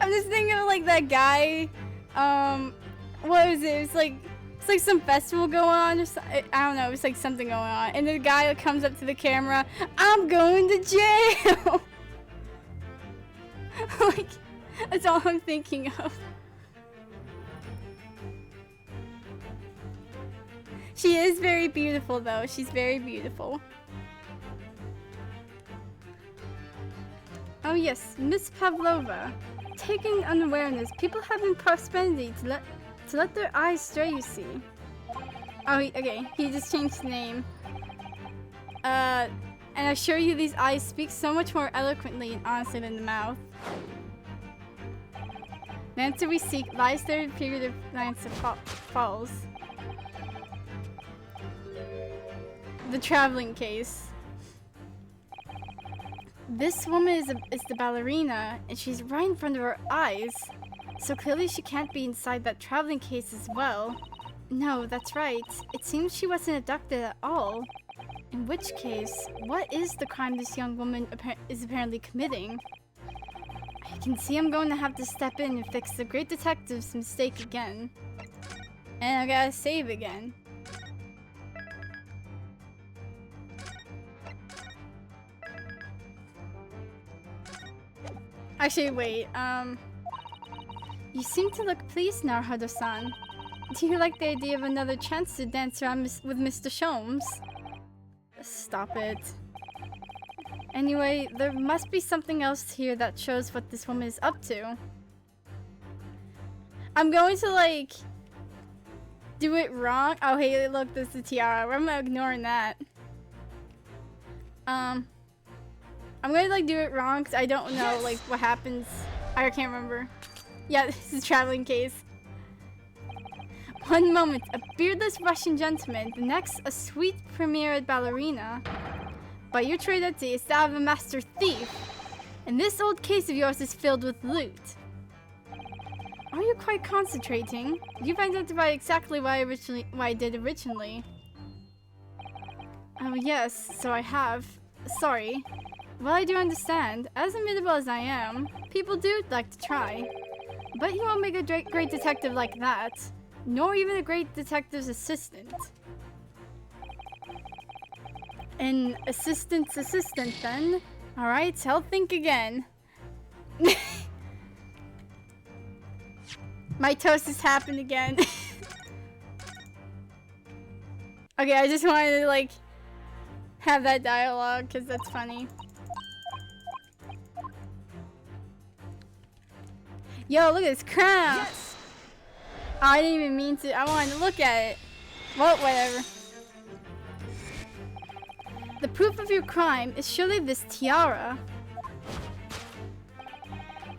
I'm just thinking of like that guy. What was it? It's like some festival going on or something. I don't know. It was like something going on. And the guy that comes up to the camera, I'm going to jail. Like, that's all I'm thinking of. She is very beautiful though. She's very beautiful. Oh yes, Miss Pavlova. Taking unawareness, people have in prosperity to let their eyes stray, you see. Oh, okay, he just changed the name. And And I assure you these eyes speak so much more eloquently and honestly than the mouth. The answer we seek lies there in figurative glance of falls. The traveling case. This woman is the ballerina, and she's right in front of our eyes. So clearly she can't be inside that traveling case as well. No, that's right. It seems she wasn't abducted at all. In which case, what is the crime this young woman is apparently committing? I can see I'm going to have to step in and fix the great detective's mistake again. And I gotta save again. Actually, wait, you seem to look pleased now, Haruto-san. Do you like the idea of another chance to dance around with Mr. Sholmes? Stop it. Anyway, there must be something else here that shows what this woman is up to. I'm going to, like, do it wrong. Oh, hey, look, this is the tiara. I'm ignoring that. I'm gonna, like, do it wrong because I don't know, like, what happens. I can't remember. Yeah, this is a traveling case. One moment, a beardless Russian gentleman. The next, a sweet premiere ballerina. By your trade it's that of a master thief. And this old case of yours is filled with loot. Are you quite concentrating? You've identified exactly what I did originally. Oh yes, so I have. Sorry. Well, I do understand. As imitable as I am, people do like to try. But you won't make a great detective like that. Nor even a great detective's assistant. An assistant's assistant, then. Alright, so I'll think again. My toast has happened again. Okay, I just wanted to, like, have that dialogue, because that's funny. Yo, look at this crown! Yes! Oh, I didn't even mean to. I wanted to look at it. Well, whatever. The proof of your crime is surely this tiara.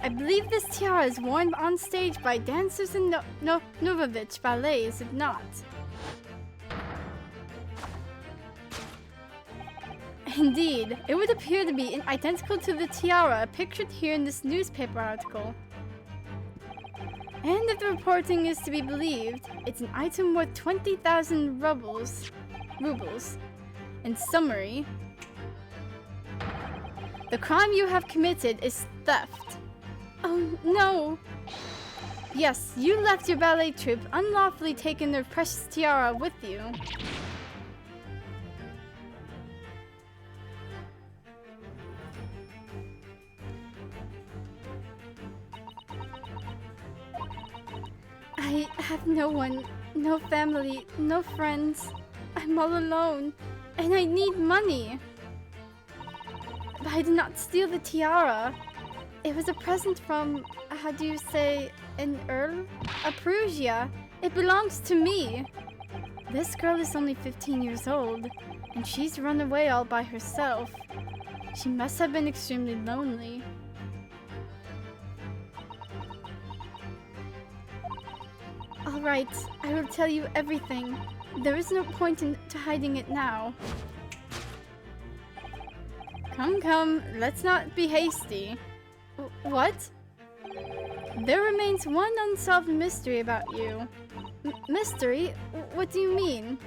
I believe this tiara is worn on stage by dancers in Novovich Ballet, is it not? Indeed, it would appear to be identical to the tiara pictured here in this newspaper article. And if the reporting is to be believed, it's an item worth 20,000 rubles. In summary, the crime you have committed is theft. Oh no! Yes, you left your ballet troupe unlawfully taking their precious tiara with you. I have no one, no family, no friends. I'm all alone, and I need money. But I did not steal the tiara. It was a present from, how do you say, an Earl? A Perugia. It belongs to me. This girl is only 15 years old, and she's run away all by herself. She must have been extremely lonely. Alright, I will tell you everything. There is no point to hiding it now. Come, let's not be hasty. What? There remains one unsolved mystery about you. Mystery? What do you mean?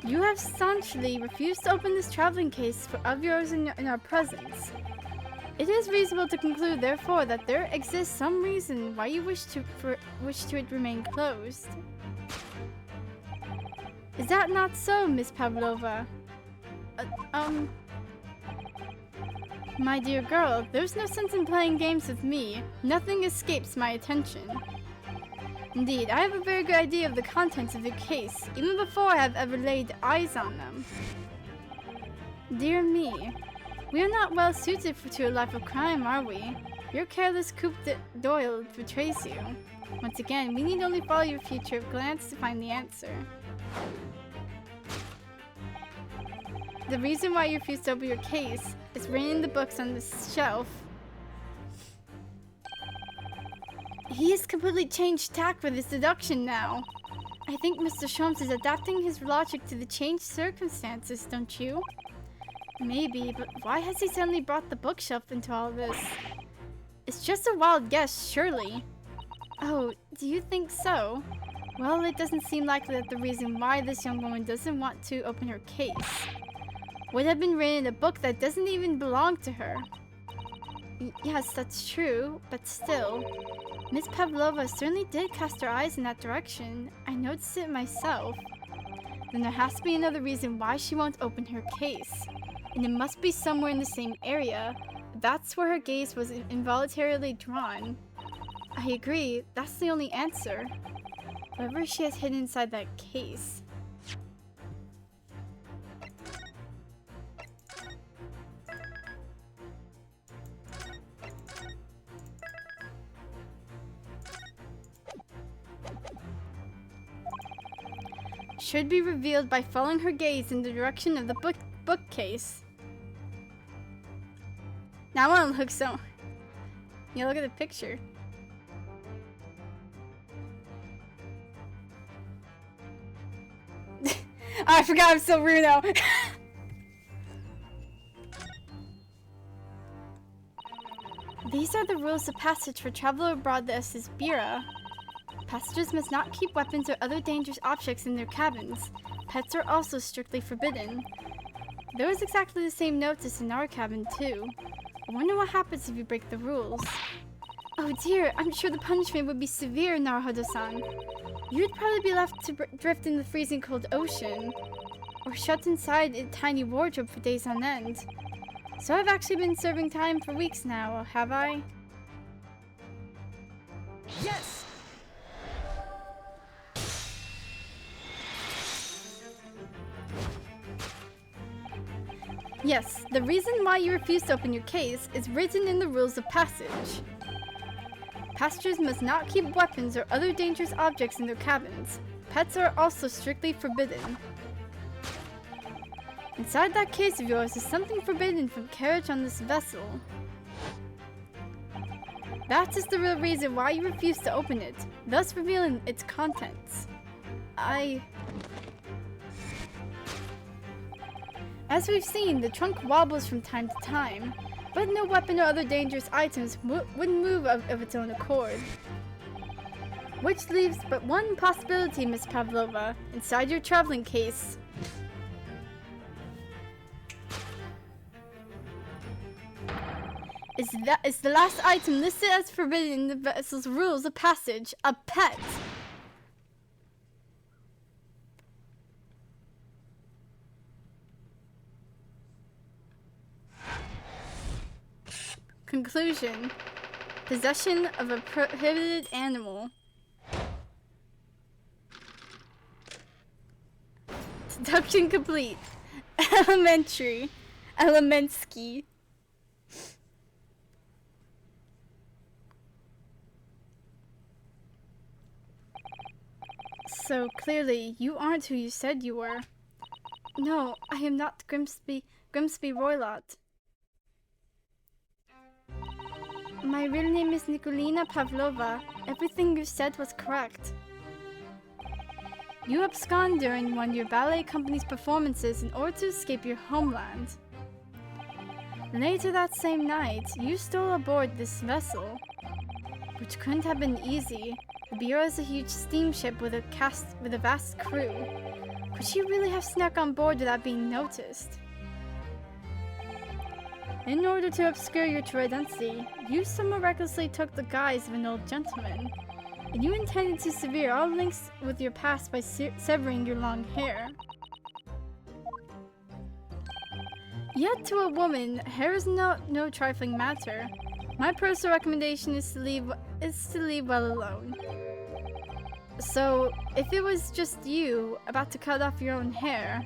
You have staunchly refused to open this traveling case of yours in our presence. It is reasonable to conclude, therefore, that there exists some reason why you wish it remain closed. Is that not so, Miss Pavlova? My dear girl, there's no sense in playing games with me. Nothing escapes my attention. Indeed, I have a very good idea of the contents of your case, even before I have ever laid eyes on them. Dear me. We are not well suited to a life of crime, are we? Your careless coup d'oeil betrays you. Once again, we need only follow your future glance to find the answer. the reason why you refuse to open your case is written in the books on this shelf. He has completely changed tack with his deduction now. I think Mr. Sholmes is adapting his logic to the changed circumstances, don't you? Maybe, but why has he suddenly brought the bookshelf into all this? It's just a wild guess, surely. Oh, do you think so? Well, it doesn't seem likely that the reason why this young woman doesn't want to open her case would have been written in a book that doesn't even belong to her. Yes, that's true, but still. Miss Pavlova certainly did cast her eyes in that direction. I noticed it myself. Then there has to be another reason why she won't open her case. And it must be somewhere in the same area. That's where her gaze was involuntarily drawn. I agree, that's the only answer. Whatever she has hidden inside that case. Should be revealed by following her gaze in the direction of the bookcase. Now I don't look so... You look at the picture. I forgot I'm still Bruno. These are the rules of passage for travel abroad the SS Bira. Passengers must not keep weapons or other dangerous objects in their cabins. Pets are also strictly forbidden. There was exactly the same notice in our cabin too. I wonder what happens if you break the rules. Oh dear, I'm sure the punishment would be severe, Naruhodo-san. You'd probably be left to drift in the freezing cold ocean, or shut inside a tiny wardrobe for days on end. So I've actually been serving time for weeks now, have I? Yes! Yes, the reason why you refuse to open your case is written in the rules of passage. Passengers must not keep weapons or other dangerous objects in their cabins. Pets are also strictly forbidden. Inside that case of yours is something forbidden from carriage on this vessel. That is the real reason why you refuse to open it, thus revealing its contents. As we've seen, the trunk wobbles from time to time, but no weapon or other dangerous items would move of its own accord. Which leaves but one possibility, Miss Pavlova, inside your traveling case. Is the last item listed as forbidden in the vessel's rules of passage a pet? Conclusion. Possession of a prohibited animal. Deduction complete. Elementary. Elementsky. So clearly, you aren't who you said you were. No, I am not Grimsby Roylott. My real name is Nikolina Pavlova. Everything you said was correct. You absconded during one of your ballet company's performances in order to escape your homeland. Later that same night, you stole aboard this vessel, which couldn't have been easy. The Bureau is a huge steamship with a vast crew. Could you really have snuck on board without being noticed? In order to obscure your true identity, you somewhat recklessly took the guise of an old gentleman, and you intended to sever all links with your past by severing your long hair. Yet to a woman, hair is no trifling matter. My personal recommendation is to leave well alone. So, if it was just you about to cut off your own hair,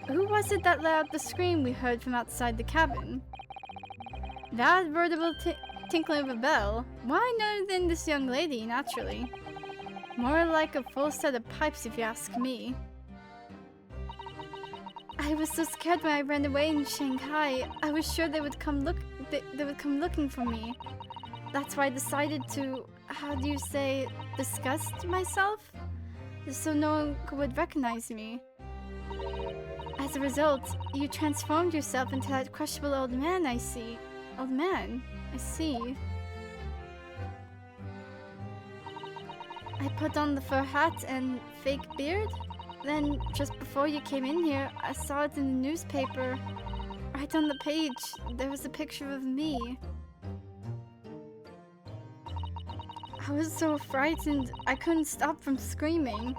who was it that let out the scream we heard from outside the cabin? That veritable tinkling of a bell? Why none other than this young lady, naturally. More like a full set of pipes if you ask me. I was so scared when I ran away in Shanghai. I was sure they would come looking for me. That's why I decided to, how do you say, disgust myself? So no one would recognize me. As a result, you transformed yourself into that crushable old man I see. Old man? I see. I put on the fur hat and fake beard. Then, just before you came in here, I saw it in the newspaper. Right on the page, there was a picture of me. I was so frightened, I couldn't stop from screaming.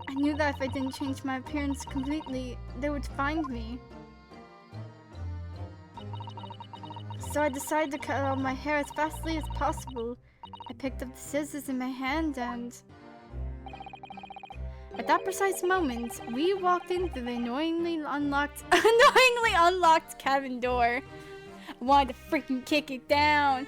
I knew that if I didn't change my appearance completely, they would find me. So I decided to cut all my hair as fastly as possible. I picked up the scissors in my hand and... At that precise moment, we walked in through the annoyingly unlocked cabin door. I wanted to freaking kick it down.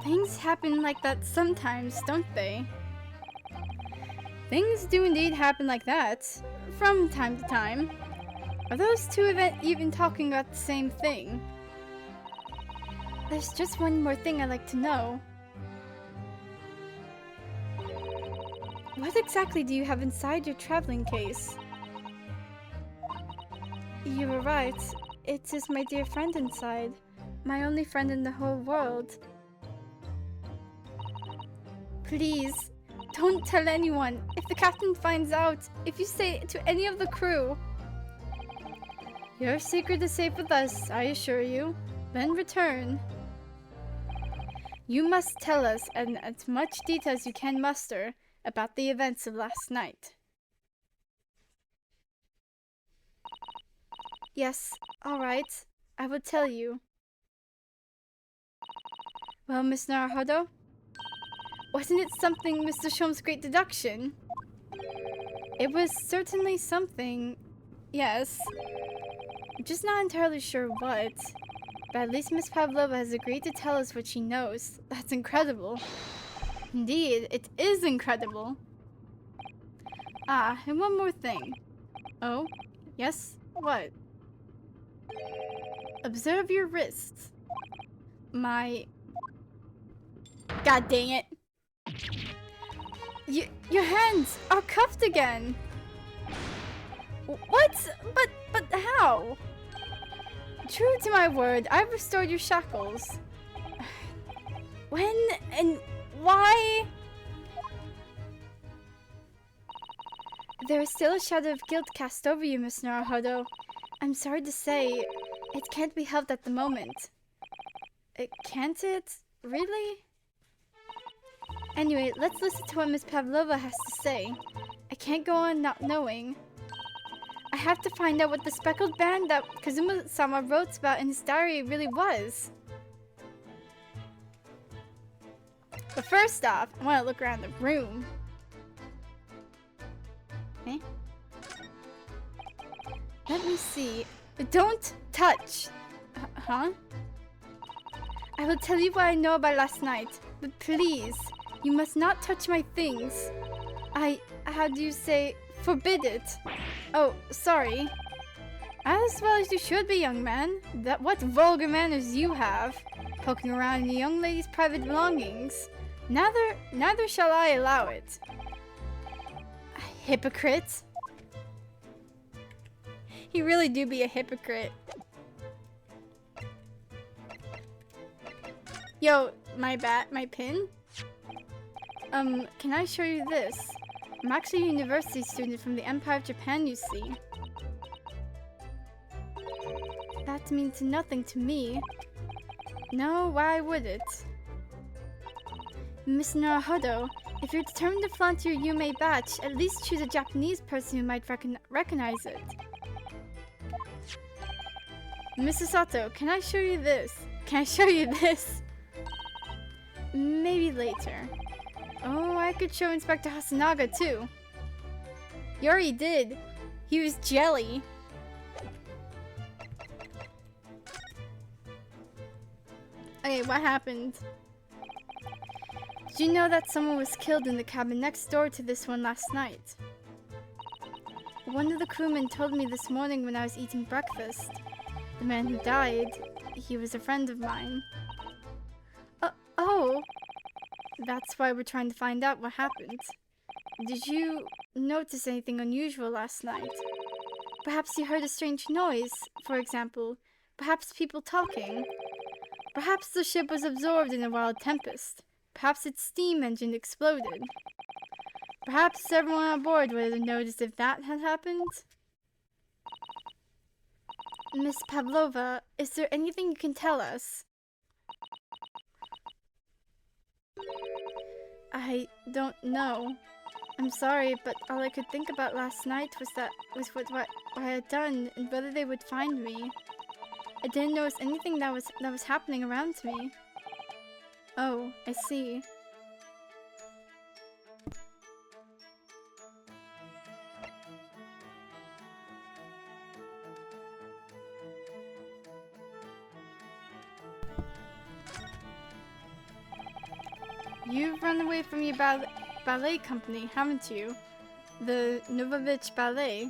Things happen like that sometimes, don't they? Things do indeed happen like that, from time to time. Are those two even talking about the same thing? There's just one more thing I'd like to know. What exactly do you have inside your traveling case? You were right. It is my dear friend inside. My only friend in the whole world. Please, don't tell anyone. If the captain finds out, if you say it to any of the crew. Your secret is safe with us, I assure you. Then return. You must tell us in as much detail as you can muster about the events of last night. Yes, alright. I will tell you. Well, Miss Naruhodo? Wasn't it something Mr. Shom's great deduction? It was certainly something, yes. I'm just not entirely sure what. But at least Miss Pavlova has agreed to tell us what she knows. That's incredible. Indeed, it is incredible. Ah, and one more thing. Oh? Yes? What? Observe your wrists. My... God dang it. Your hands are cuffed again. What? But how? True to my word, I've restored your shackles. When and why? There is still a shadow of guilt cast over you, Miss Naruhodo. I'm sorry to say, it can't be helped at the moment. Can't it? Really? Anyway, let's listen to what Miss Pavlova has to say. I can't go on not knowing. I have to find out what the speckled band that Kazuma-sama wrote about in his diary really was. But first off, I want to look around the room. Eh? Let me see. Don't touch! Huh? I will tell you what I know about last night, but please, you must not touch my things. How do you say, forbid it. Oh, sorry. As well as you should be, young man. What vulgar manners you have, poking around in a young lady's private belongings. Neither shall I allow it. Hypocrite. He really do be a hypocrite. Yo, my pin? Can I show you this? I'm actually a university student from the Empire of Japan, you see. That means nothing to me. No, why would it? Miss Naruhodo, if you're determined to flaunt your Yume badge, at least choose a Japanese person who might recognize it. Mrs. Sato, can I show you this? Can I show you this? Maybe later. Oh, I could show Inspector Hasanaga too. You already did. He was jelly. Okay, what happened? Did you know that someone was killed in the cabin next door to this one last night? One of the crewmen told me this morning when I was eating breakfast. The man who died, he was a friend of mine. Oh! That's why we're trying to find out what happened. Did you notice anything unusual last night? Perhaps you heard a strange noise, for example. Perhaps people talking. Perhaps the ship was absorbed in a wild tempest. Perhaps its steam engine exploded. Perhaps everyone on board would have noticed if that had happened. Miss Pavlova, is there anything you can tell us? I don't know. I'm sorry, but all I could think about last night was what I had done and whether they would find me. I didn't notice anything that was happening around me. Oh, I see. You've run away from your ballet company, haven't you? The Novovich Ballet?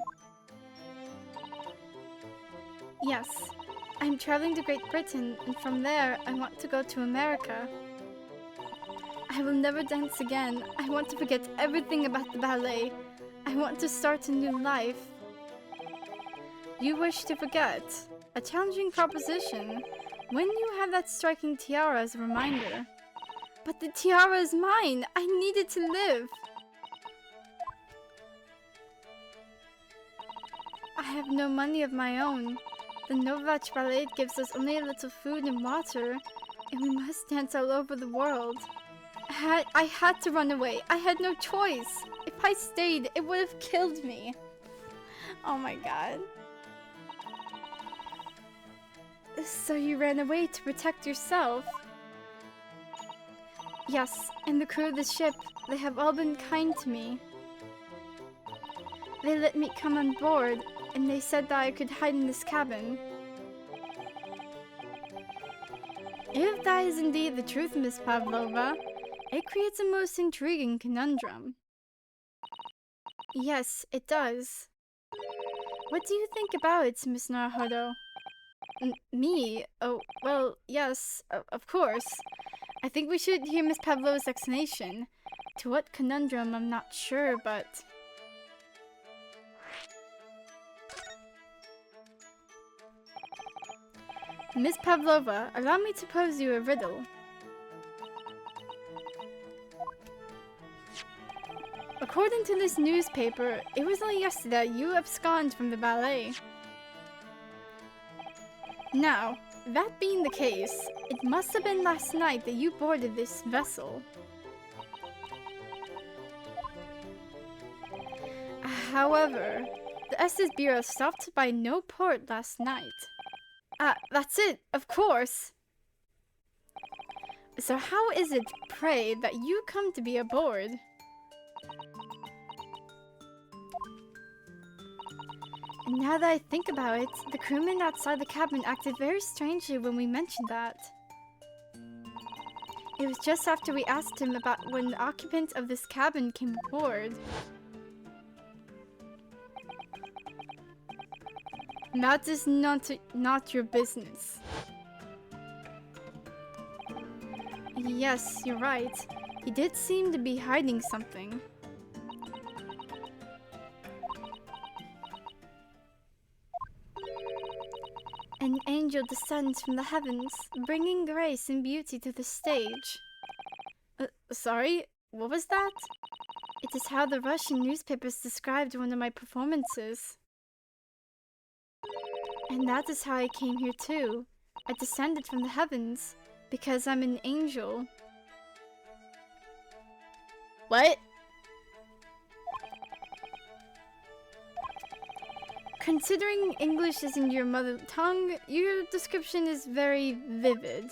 Yes. I'm traveling to Great Britain, and from there, I want to go to America. I will never dance again. I want to forget everything about the ballet. I want to start a new life. You wish to forget? A challenging proposition. When you have that striking tiara as a reminder. But the tiara is mine! I need it to live! I have no money of my own. The Novovich Ballet gives us only a little food and water, and we must dance all over the world. I had to run away. I had no choice. If I stayed, it would have killed me. Oh my god. So you ran away to protect yourself? Yes, and the crew of the ship, they have all been kind to me. They let me come on board, and they said that I could hide in this cabin. If that is indeed the truth, Miss Pavlova, it creates a most intriguing conundrum. Yes, it does. What do you think about it, Miss Naruhodo? Me? Oh, well, yes, of course. I think we should hear Miss Pavlova's explanation. To what conundrum, I'm not sure, but... Miss Pavlova, allow me to pose you a riddle. According to this newspaper, it was only yesterday you absconded from the ballet. Now, that being the case, it must have been last night that you boarded this vessel. However, the SS Bureau stopped by no port last night. That's it, of course! So how is it, pray, that you come to be aboard? And now that I think about it, the crewman outside the cabin acted very strangely when we mentioned that. It was just after we asked him about when the occupant of this cabin came aboard. That is not your business. Yes, you're right. He did seem to be hiding something. An angel descends from the heavens, bringing grace and beauty to the stage. Sorry? What was that? It is how the Russian newspapers described one of my performances. And that is how I came here too. I descended from the heavens, because I'm an angel. What? Considering English isn't your mother tongue, your description is very vivid.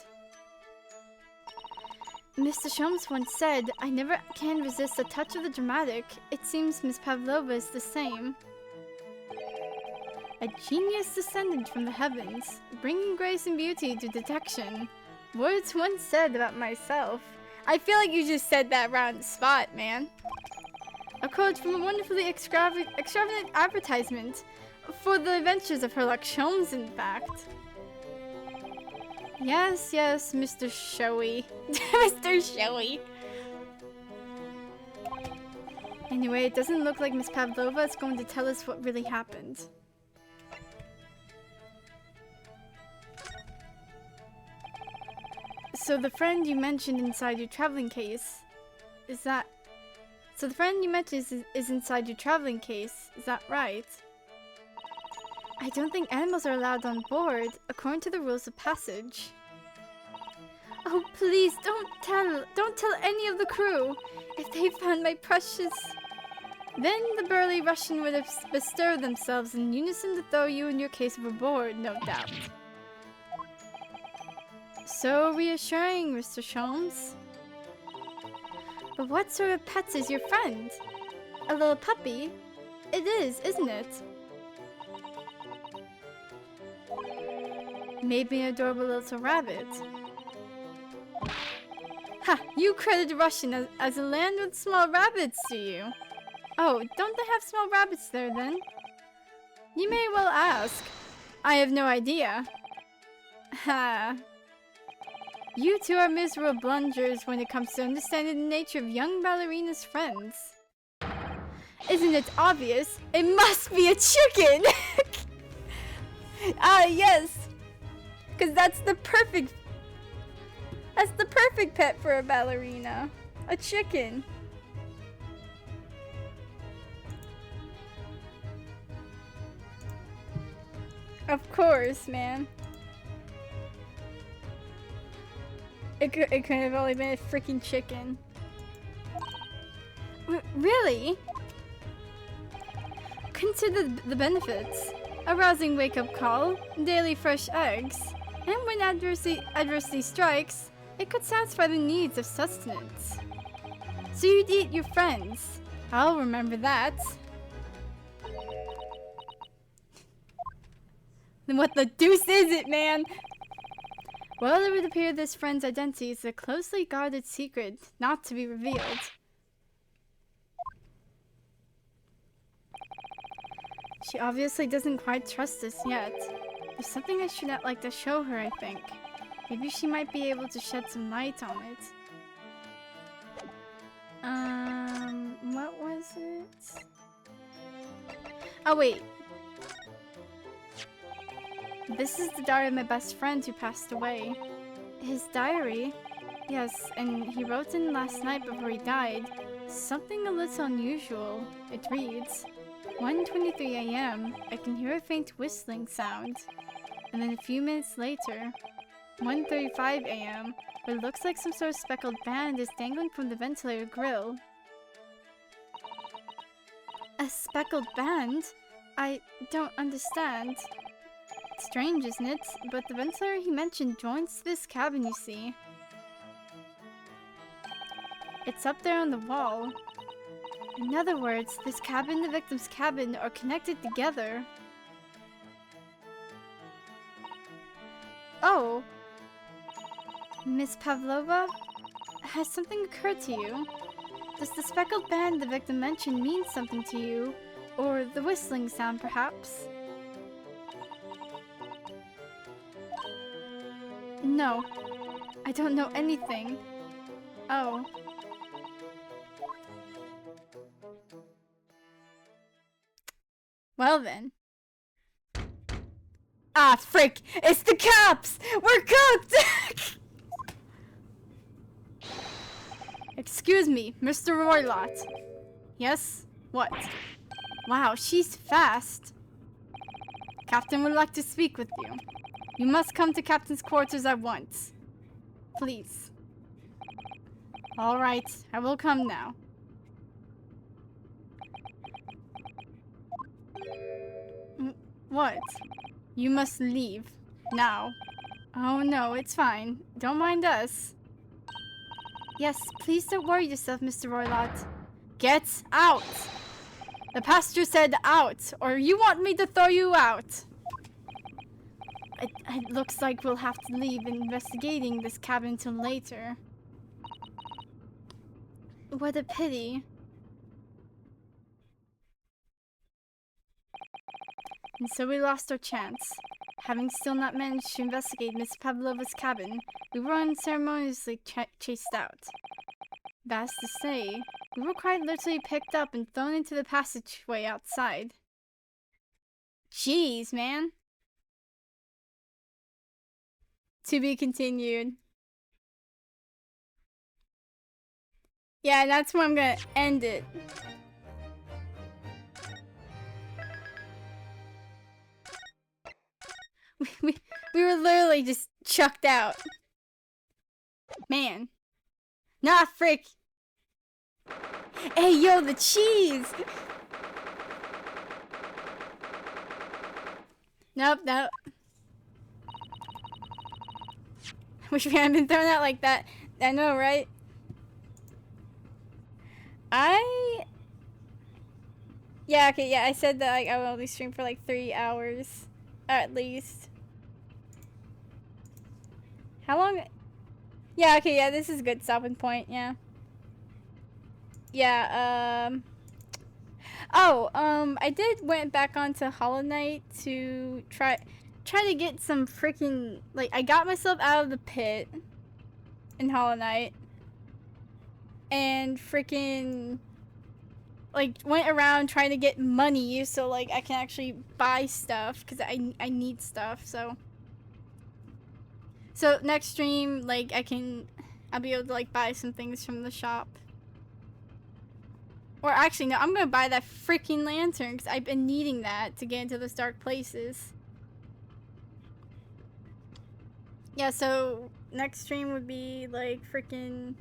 Mr. Sholmes once said, I never can resist a touch of the dramatic. It seems Miss Pavlova is the same. A genius descended from the heavens, bringing grace and beauty to detection. Words once said about myself. I feel like you just said that right on the spot, man. A quote from a wonderfully extravagant advertisement for the adventures of Sherlock Holmes, in fact. Yes, yes, Mr. Showy. Mr. Showy. Anyway, it doesn't look like Miss Pavlova is going to tell us what really happened. So the friend you mentioned inside your traveling case, is that... So the friend you mentioned is inside your traveling case, is that right? I don't think animals are allowed on board, according to the rules of passage. Oh, please, don't tell any of the crew. If they found my precious... Then the burly Russian would have bestirred themselves in unison to throw you and your case overboard, no doubt. So reassuring, Mr. Sholmes. But what sort of pet is your friend? A little puppy? It is, isn't it? Maybe an adorable little rabbit. Ha! You credit Russian as a land with small rabbits, do you? Oh, don't they have small rabbits there then? You may well ask. I have no idea. Ha! You two are miserable blunders when it comes to understanding the nature of young ballerina's friends. Isn't it obvious? It must be a chicken! Ah, yes! Because that's the perfect pet for a ballerina. A chicken. Of course, man. It could have only been a freaking chicken. Really? Consider the benefits. A rousing wake-up call, daily fresh eggs, and when adversity strikes, it could satisfy the needs of sustenance. So you'd eat your friends. I'll remember that. Then what the deuce is it, man? Well, it would appear this friend's identity is a closely guarded secret, not to be revealed. She obviously doesn't quite trust us yet. There's something I should like to show her, I think. Maybe she might be able to shed some light on it. What was it? Oh, wait. This is the diary of my best friend who passed away. His diary? Yes, and he wrote in last night before he died. Something a little unusual. It reads, 1:23 a.m. I can hear a faint whistling sound. And then a few minutes later, 1:35 a.m. What looks like some sort of speckled band is dangling from the ventilator grill. A speckled band? I don't understand. Strange, isn't it? But the ventilator he mentioned joins this cabin, you see. It's up there on the wall. In other words, this cabin and the victim's cabin are connected together. Oh! Miss Pavlova? Has something occurred to you? Does the speckled band the victim mentioned mean something to you? Or the whistling sound, perhaps? No. I don't know anything. Oh. Well then. Ah, frick! It's the cops! We're cooked! Excuse me, Mr. Roylott. Yes? What? Wow, she's fast. Captain would like to speak with you. You must come to Captain's quarters at once. Please. Alright, I will come now. What? You must leave. Now. Oh no, it's fine. Don't mind us. Yes, please don't worry yourself, Mr. Roylott. Get out! The pastor said out, or you want me to throw you out. It looks like we'll have to leave investigating this cabin till later. What a pity. And so we lost our chance. Having still not managed to investigate Miss Pavlova's cabin, we were unceremoniously chased out. That's to say, we were quite literally picked up and thrown into the passageway outside. Jeez, man. To be continued. Yeah, that's where I'm gonna end it. We were literally just chucked out. Man. Nah, frick. Hey, yo, the cheese! Nope, nope. Wish we hadn't been thrown out like that. I know, right? Yeah, okay, yeah, I said that like, I will only stream for like 3 hours. At least. How long? Yeah, okay, yeah, this is a good stopping point, yeah. Yeah, I did went back onto Hollow Knight to try to get some freaking, like, I got myself out of the pit in Hollow Knight. And freaking, like, went around trying to get money so, like, I can actually buy stuff, because I need stuff, so. So, next stream, like, I'll be able to, like, buy some things from the shop. Or actually, no, I'm gonna buy that freaking lantern, because I've been needing that to get into those dark places. Yeah, so, next stream would be, like, freaking,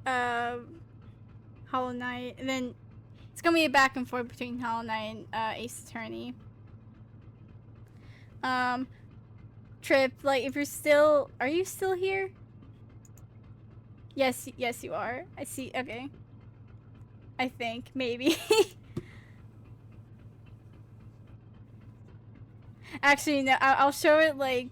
Hollow Knight, and then it's gonna be a back and forth between Hollow Knight and, Ace Attorney. Trip, like, if you're still, are you still here? Yes, yes you are. I see, okay. I think, maybe. Actually, no, I'll show it, like...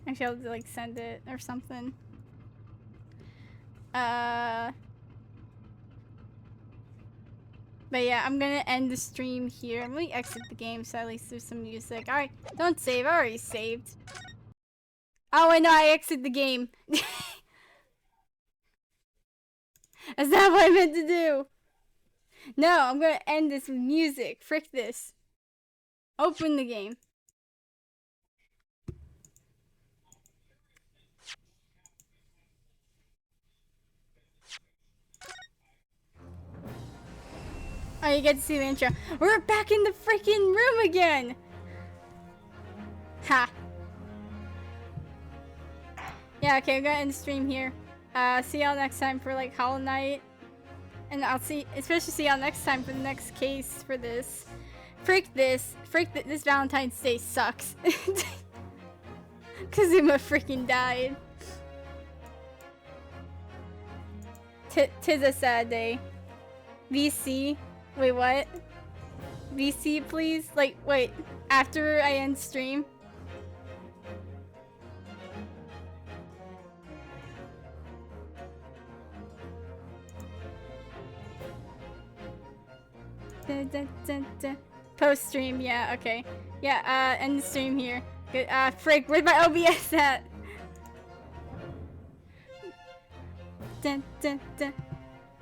Actually, I'll, like, send it or something. But yeah, I'm gonna end the stream here. I'm gonna exit the game so at least there's some music. Alright, don't save. I already saved. Oh, wait, no, I exit the game. That's not what I meant to do. No, I'm gonna end this with music. Frick this. Open the game. Oh, you get to see the intro. We're back in the freaking room again! Ha. Yeah, okay, I'm gonna end the stream here. See y'all next time for, like, Hollow Knight. And I'll especially see y'all next time for the next case for this. Frick this. This Valentine's Day sucks. Kazuma freaking died. Tis a sad day. VC? Wait, what? VC, please? Like, wait. After I end stream? Post stream, yeah, okay. Yeah, end the stream here. Good, frick, where's my OBS at? Yeah, I'm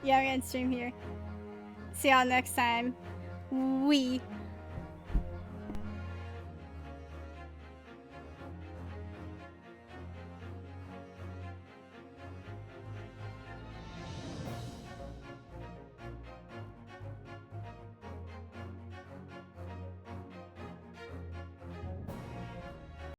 gonna end stream here. See y'all next time.